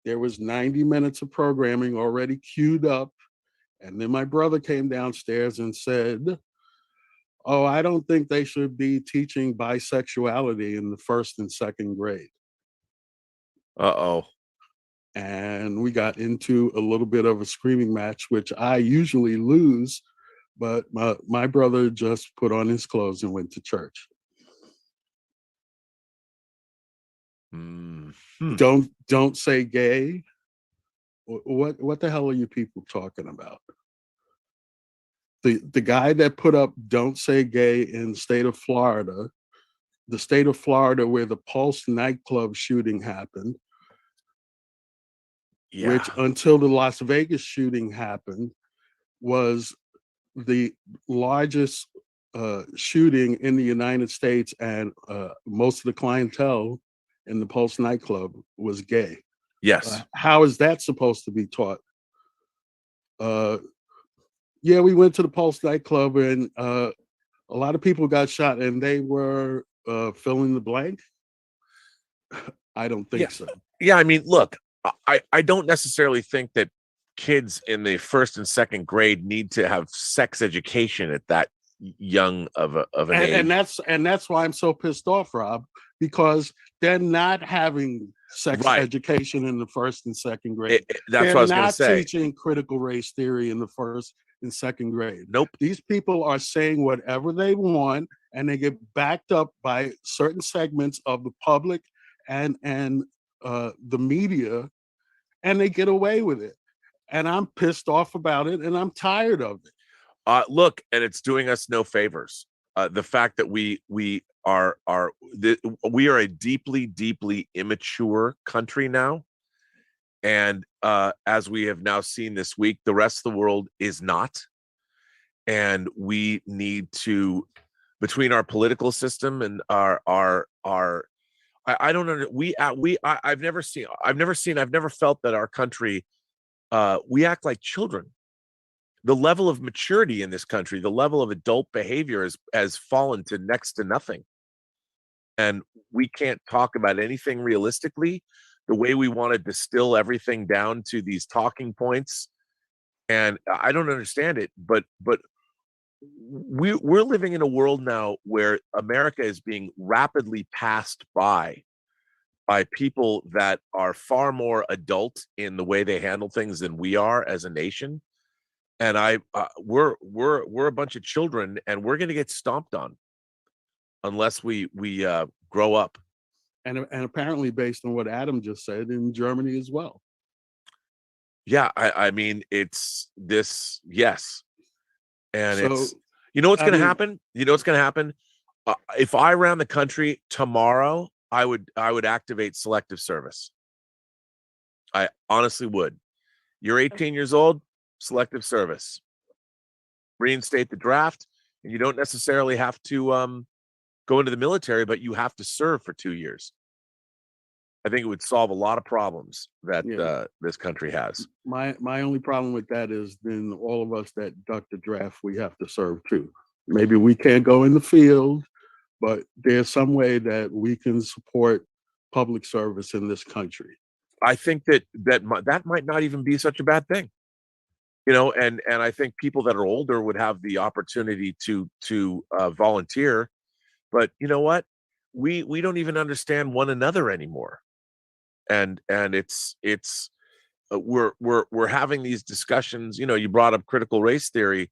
there was 90 minutes of programming already queued up. And then my brother came downstairs and said, oh, I don't think they should be teaching bisexuality in the 1st and 2nd grade. Uh-oh. And we got into a little bit of a screaming match, which I usually lose, but my brother just put on his clothes and went to church. Don't say gay. What the hell are you people talking about? The guy that put up "Don't Say Gay" in the state of Florida where the Pulse nightclub shooting happened, which until the Las Vegas shooting happened was the largest shooting in the United States, and most of the clientele in the Pulse nightclub was gay. Yes. How is that supposed to be taught? Yeah, we went to the Pulse nightclub and a lot of people got shot, and they were fill in the blank. I don't think so. Yeah, I mean, look, I don't necessarily think that kids in the 1st and 2nd grade need to have sex education at that young of an age. And that's why I'm so pissed off, Rob, because they're not having sex education in the 1st and 2nd grade. That's what I was going to say. They're not teaching critical race theory in the 1st and 2nd grade. Nope. These people are saying whatever they want, and they get backed up by certain segments of the public and the media, and they get away with it. And I'm pissed off about it, and I'm tired of it. Look, and it's doing us no favors. The fact that we are a deeply immature country now, and as we have now seen this week, the rest of the world is not, and we need to, between our political system and our I don't know, I've never felt that our country, we act like children. The level of maturity in this country, the level of adult behavior has fallen to next to nothing. And we can't talk about anything realistically. The way we want to distill everything down to these talking points. And I don't understand it, but we're living in a world now where America is being rapidly passed by people that are far more adult in the way they handle things than we are as a nation. And we're a bunch of children, and we're going to get stomped on unless we grow up. And apparently, based on what Adam just said, in Germany as well. Yeah, I mean, it's this, yes. And So, it's, you know what's going to happen? You know what's going to happen? If I ran the country tomorrow, I would activate selective service. I honestly would. You're 18 years old, selective service. Reinstate the draft, and you don't necessarily have to go into the military, but you have to serve for 2 years. I think it would solve a lot of problems that this country has. My only problem with that is then all of us that duck the draft, we have to serve too. Maybe we can't go in the field, but there's some way that we can support public service in this country. I think that might not even be such a bad thing. You know, and I think people that are older would have the opportunity to volunteer. But you know what? We don't even understand one another anymore. And it's we're having these discussions. You know, you brought up critical race theory.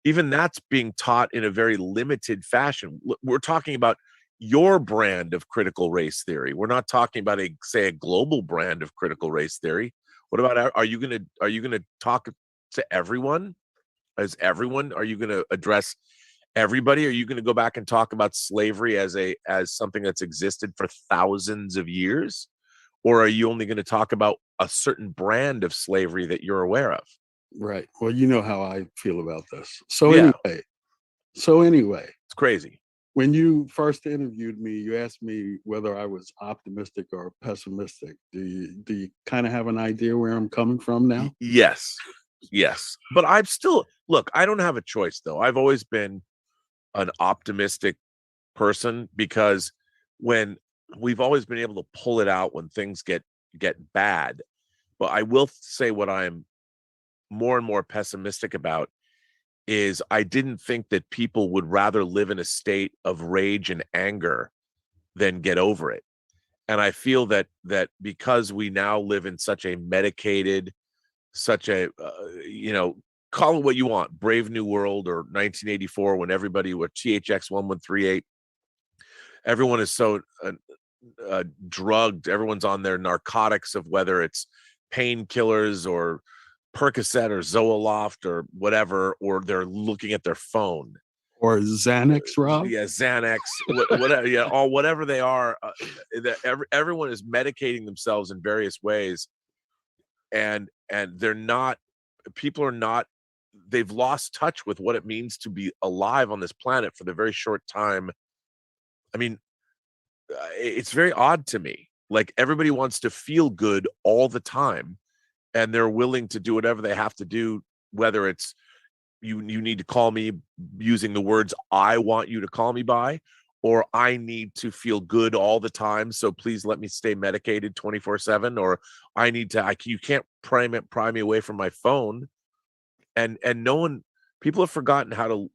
Even that's being taught in a very limited fashion. We're talking about your brand of critical race theory. We're not talking about a global brand of critical race theory. What about, are you gonna talk to everyone? Are you gonna address everybody? Are you gonna go back and talk about slavery as something that's existed for thousands of years? Or are you only gonna talk about a certain brand of slavery that you're aware of? Right. Well, you know how I feel about this. So anyway, it's crazy. When you first interviewed me, you asked me whether I was optimistic or pessimistic. Do you kind of have an idea where I'm coming from now? Yes. But I'm still, look, I don't have a choice though. I've always been an optimistic person because when we've always been able to pull it out when things get bad. But I will say what I'm more and more pessimistic about is I didn't think that people would rather live in a state of rage and anger than get over it. And I feel that because we now live in such a medicated, such a call it what you want, Brave New World or 1984, when everybody with THX 1138, everyone is so drugged, everyone's on their narcotics of whether it's painkillers or Percocet or Zoloft or whatever, or they're looking at their phone. Or Xanax, Rob? Yeah, Xanax, whatever, yeah, all whatever they are. Everyone is medicating themselves in various ways, and they're not. People are not. They've lost touch with what it means to be alive on this planet for the very short time. I mean, it's very odd to me. Like, everybody wants to feel good all the time, and they're willing to do whatever they have to do, whether it's you need to call me using the words I want you to call me by, or I need to feel good all the time, so please let me stay medicated 24/7, or I need to, you can't pry me away from my phone. And no one, people have forgotten how to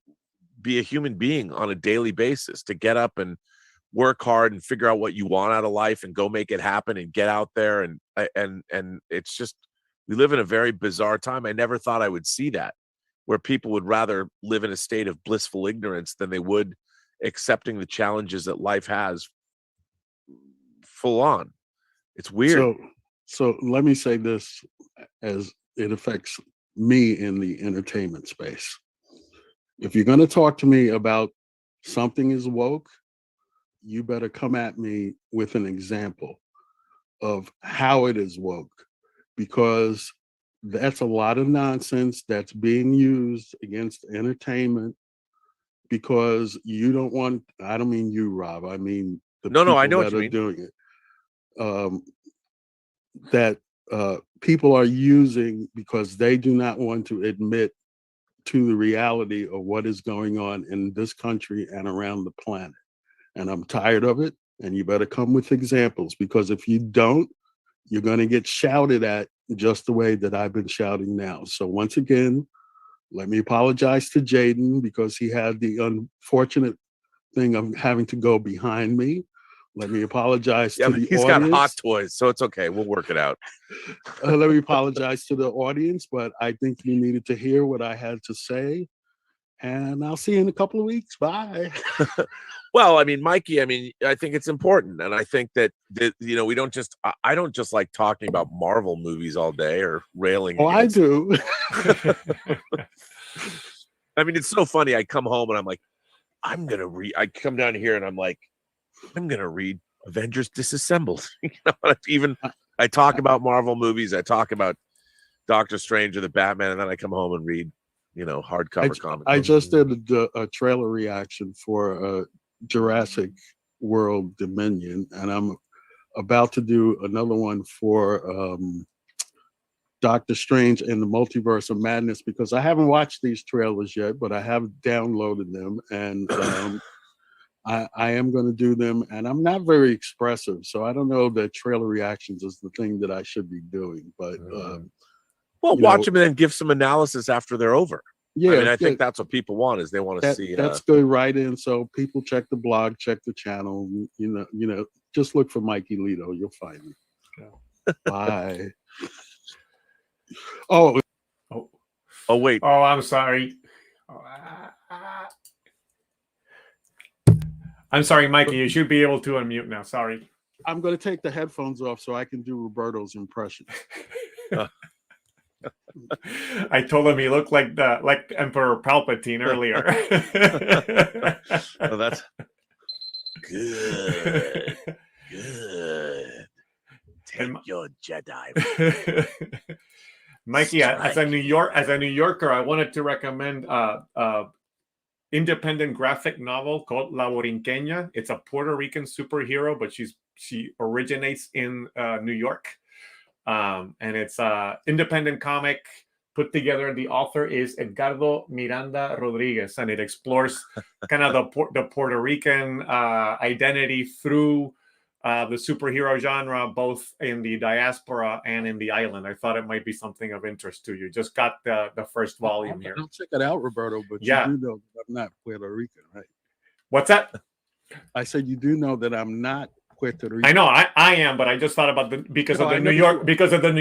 be a human being on a daily basis, to get up and work hard and figure out what you want out of life and go make it happen and get out there. And it's just, we live in a very bizarre time. I never thought I would see that, where people would rather live in a state of blissful ignorance than they would accepting the challenges that life has full on. It's weird. So let me say this as it affects me in the entertainment space. If you're going to talk to me about something is woke, you better come at me with an example of how it is woke, because that's a lot of nonsense that's being used against entertainment, because you don't want, I don't mean you, Rob, I mean the people I know that what you are mean. doing it. That people are using because they do not want to admit to the reality of what is going on in this country and around the planet. And I'm tired of it. And you better come with examples, because if you don't, you're going to get shouted at just the way that I've been shouting now. So once again, let me apologize to Jaden, because he had the unfortunate thing of having to go behind me. Let me apologize to the audience. He's got hot toys, so it's okay. We'll work it out. Let me apologize to the audience, but I think you needed to hear what I had to say. And I'll see you in a couple of weeks. Bye. Well, I mean, Mikey, I think it's important. And I think that we don't just, I don't just like talking about Marvel movies all day or railing. Oh, I do. I mean, it's so funny. I come home and I'm like, I come down here and I'm like, I'm going to read Avengers Disassembled. Even I talk about Marvel movies. I talk about Doctor Strange or the Batman, and then I come home and read, hardcover comics. I just did a trailer reaction for Jurassic World Dominion, and I'm about to do another one for Doctor Strange and the Multiverse of Madness, because I haven't watched these trailers yet, but I have downloaded them, and I am going to do them. And I'm not very expressive, so I don't know that trailer reactions is the thing that I should be doing. But watch them and then give some analysis after they're over. Yeah, I think that's what people want, is they want to see. That's good, right in. So people check the blog, check the channel. Just look for Mikey Lito. You'll find me. Yeah. Bye. Oh, wait. Oh, I'm sorry. I'm sorry, Mikey. You should be able to unmute now. Sorry. I'm going to take the headphones off so I can do Roberto's impression. I told him he looked like Emperor Palpatine earlier. Oh, that's good. Good. Take your Jedi. Mikey, as a New Yorker, I wanted to recommend independent graphic novel called La Borinqueña. It's a Puerto Rican superhero, but she originates in New York. And it's a independent comic put together. The author is Edgardo Miranda Rodriguez, and it explores kind of the Puerto Rican identity through the superhero genre, both in the diaspora and in the island. I thought it might be something of interest to you. Just got the first volume here. I'll check it out, Roberto, but yeah. You do know that I'm not Puerto Rican, right? What's that? I said you do know that I'm not Puerto Rico. I know I am, but I just thought about because of the New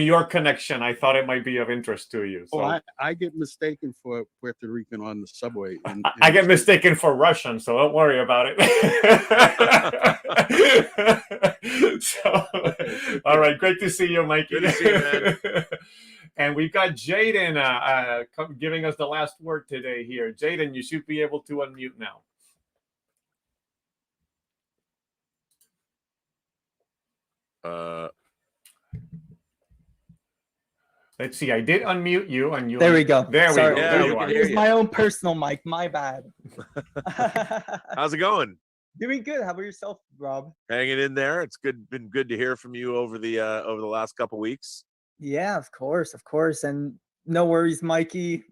York connection. I thought it might be of interest to you. So I get mistaken for Puerto Rican on the subway. I get mistaken for Russian, so don't worry about it. So, all right, great to see you, Mikey. Good to see you, man. And we've got Jaden giving us the last word today here. Jaden, you should be able to unmute now. Let's see. I did unmute you, and you. There we go. There Sorry. we go. There you are. It's my own personal mic. My bad. How's it going? Doing good. How about yourself, Rob? Hanging in there. It's been good to hear from you over the last couple weeks. Yeah, of course, and no worries, Mikey.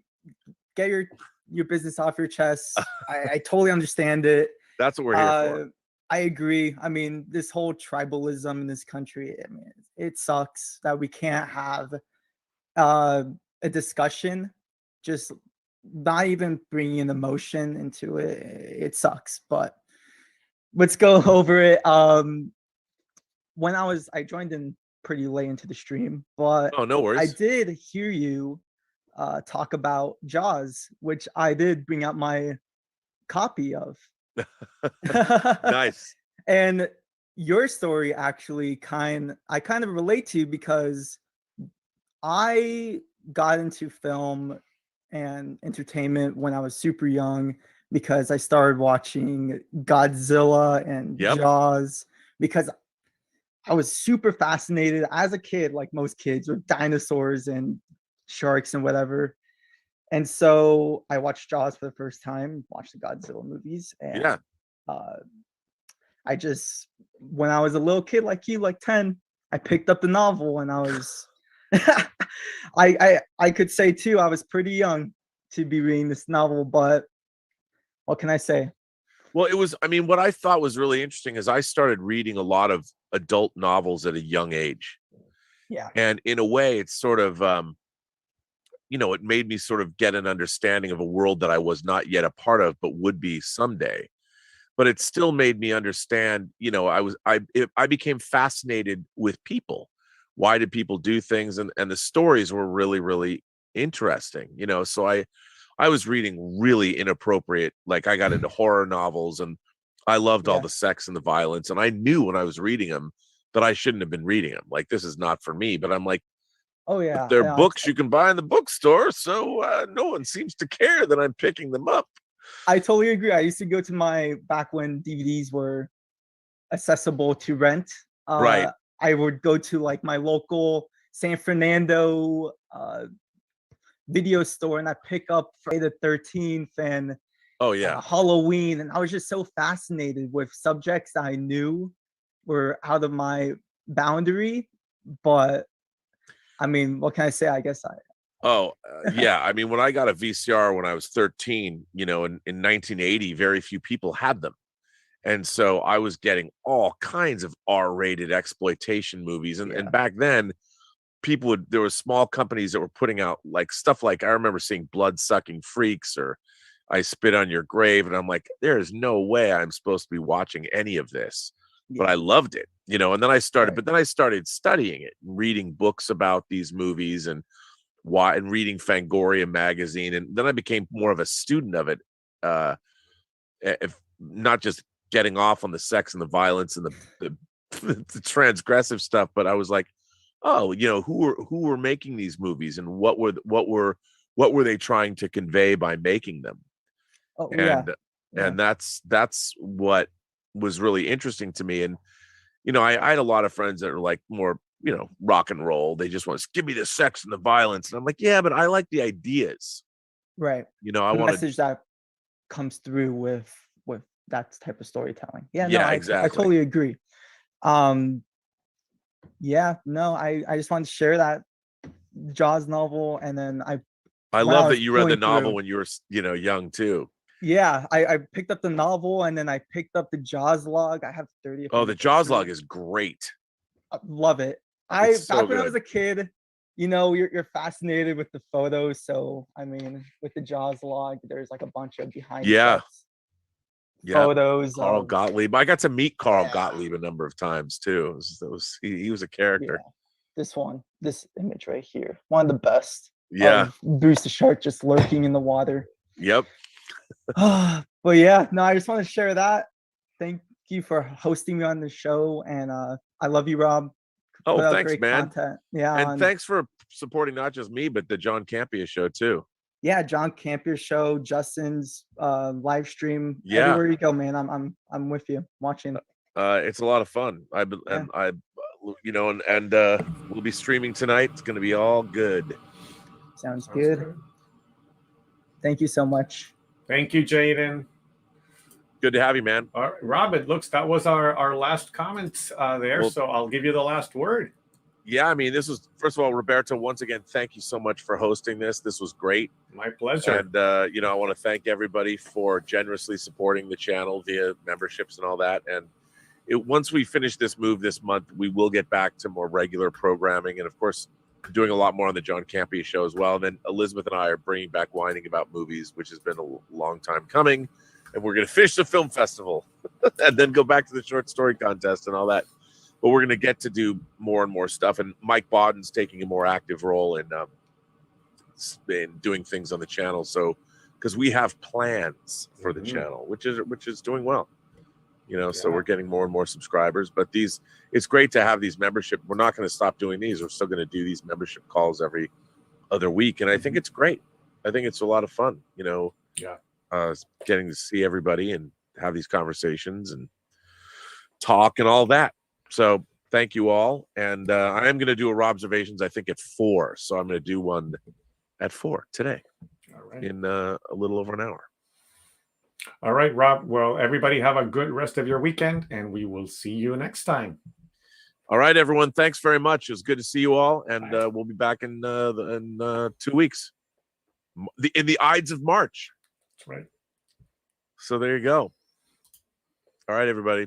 Get your business off your chest. I totally understand it. That's what we're here for. I agree. I mean, this whole tribalism in this country, I mean, it sucks that we can't have a discussion, just not even bringing an emotion into it. It sucks, but let's go over it. When I joined in pretty late into the stream, but oh, no worries. I did hear you talk about Jaws, which I did bring out my copy of. Nice. And your story actually I kind of relate to, because I got into film and entertainment when I was super young, because I started watching Godzilla and Jaws, because I was super fascinated as a kid, like most kids, with dinosaurs and sharks and whatever. And so I watched Jaws for the first time, watched the Godzilla movies. And I just, when I was a little kid like you, like 10, I picked up the novel, and I was, I could say too, I was pretty young to be reading this novel, but what can I say? Well, it was, I mean, what I thought was really interesting is I started reading a lot of adult novels at a young age. Yeah. And in a way, it's sort of, it made me sort of get an understanding of a world that I was not yet a part of, but would be someday. But it still made me understand, I became fascinated with people. Why did people do things? And the stories were really, really interesting, so I was reading really inappropriate, like I got into horror novels, and I loved all the sex and the violence. And I knew when I was reading them that I shouldn't have been reading them. Like, this is not for me, but I'm like, oh yeah, they're books you can buy in the bookstore. So no one seems to care that I'm picking them up. I totally agree. I used to go to back when DVDs were accessible to rent. Right. I would go to like my local San Fernando video store, and I pick up Friday the 13th and Halloween. And I was just so fascinated with subjects that I knew were out of my boundary. But I mean, what can I say? I guess I mean, when I got a VCR when I was 13, in 1980, very few people had them. And so I was getting all kinds of R-rated exploitation movies. And back then, there were small companies that were putting out like stuff like, I remember seeing Blood-Sucking Freaks or I Spit on Your Grave. And I'm like, there is no way I'm supposed to be watching any of this. But I loved it, and then I started studying it, reading books about these movies and reading Fangoria magazine. And then I became more of a student of it. If not just getting off on the sex and the violence and the transgressive stuff, but I was like, oh, who were making these movies, and what were they trying to convey by making them? And that's what was really interesting to me. And I had a lot of friends that are like more rock and roll. They just want to give me the sex and the violence, and I'm like, yeah, but I like the ideas, right? I want message that comes through with that type of storytelling. Exactly. I totally agree. I just wanted to share that Jaws novel. And then I love that you read the novel when you were young too. Yeah, I picked up the novel, and then I picked up the Jaws log. I have 30. Oh, the Jaws log is great. I love it. Back when I was a kid, you're fascinated with the photos. So I mean, with the Jaws log, there's like a bunch of behind. Yeah. photos. Carl of, Gottlieb. I got to meet Carl Gottlieb a number of times too. He was a character. This image right here, one of the best. Yeah. Of Bruce the Shark just lurking in the water. Yep. But yeah, no, I just want to share that. Thank you for hosting me on the show, and I love you, Rob. Oh, Put out thanks, great man. content. Yeah, and thanks for supporting not just me, but the John Campea show too. Yeah, John Campea show, Justin's live stream. Yeah. Everywhere you go, man, I'm with you, watching. It's a lot of fun. We'll be streaming tonight. It's going to be all good. Sounds good. Thank you so much. Thank you, Jaden. Good to have you, man. All right, Rob, it looks that was our last comments there. Well, so I'll give you the last word. Yeah, I mean, this was, first of all, Roberto, once again, thank you so much for hosting this. This was great. My pleasure. And, I want to thank everybody for generously supporting the channel via memberships and all that. And once we finish this move this month, we will get back to more regular programming. And, of course, doing a lot more on the John Campea show as well. And then Elizabeth and I are bringing back Whining About Movies, which has been a long time coming. And we're going to finish the film festival and then go back to the short story contest and all that. But we're going to get to do more and more stuff. And Mike Bodden's taking a more active role in doing things on the channel. So, because we have plans for the channel, which is doing well, so we're getting more and more subscribers. But it's great to have these membership. We're not going to stop doing these. We're still going to do these membership calls every other week. And I think it's great. I think it's a lot of fun, getting to see everybody and have these conversations and talk and all that. So thank you all. And I am going to do a Robservations, I think, at 4. So I'm going to do one at 4 today. All right. In a little over an hour. All right, Rob. Well, everybody have a good rest of your weekend, and we will see you next time. All right, everyone. Thanks very much. It was good to see you all. And we'll be back in 2 weeks. In the Ides of March. That's right. So there you go. All right, everybody.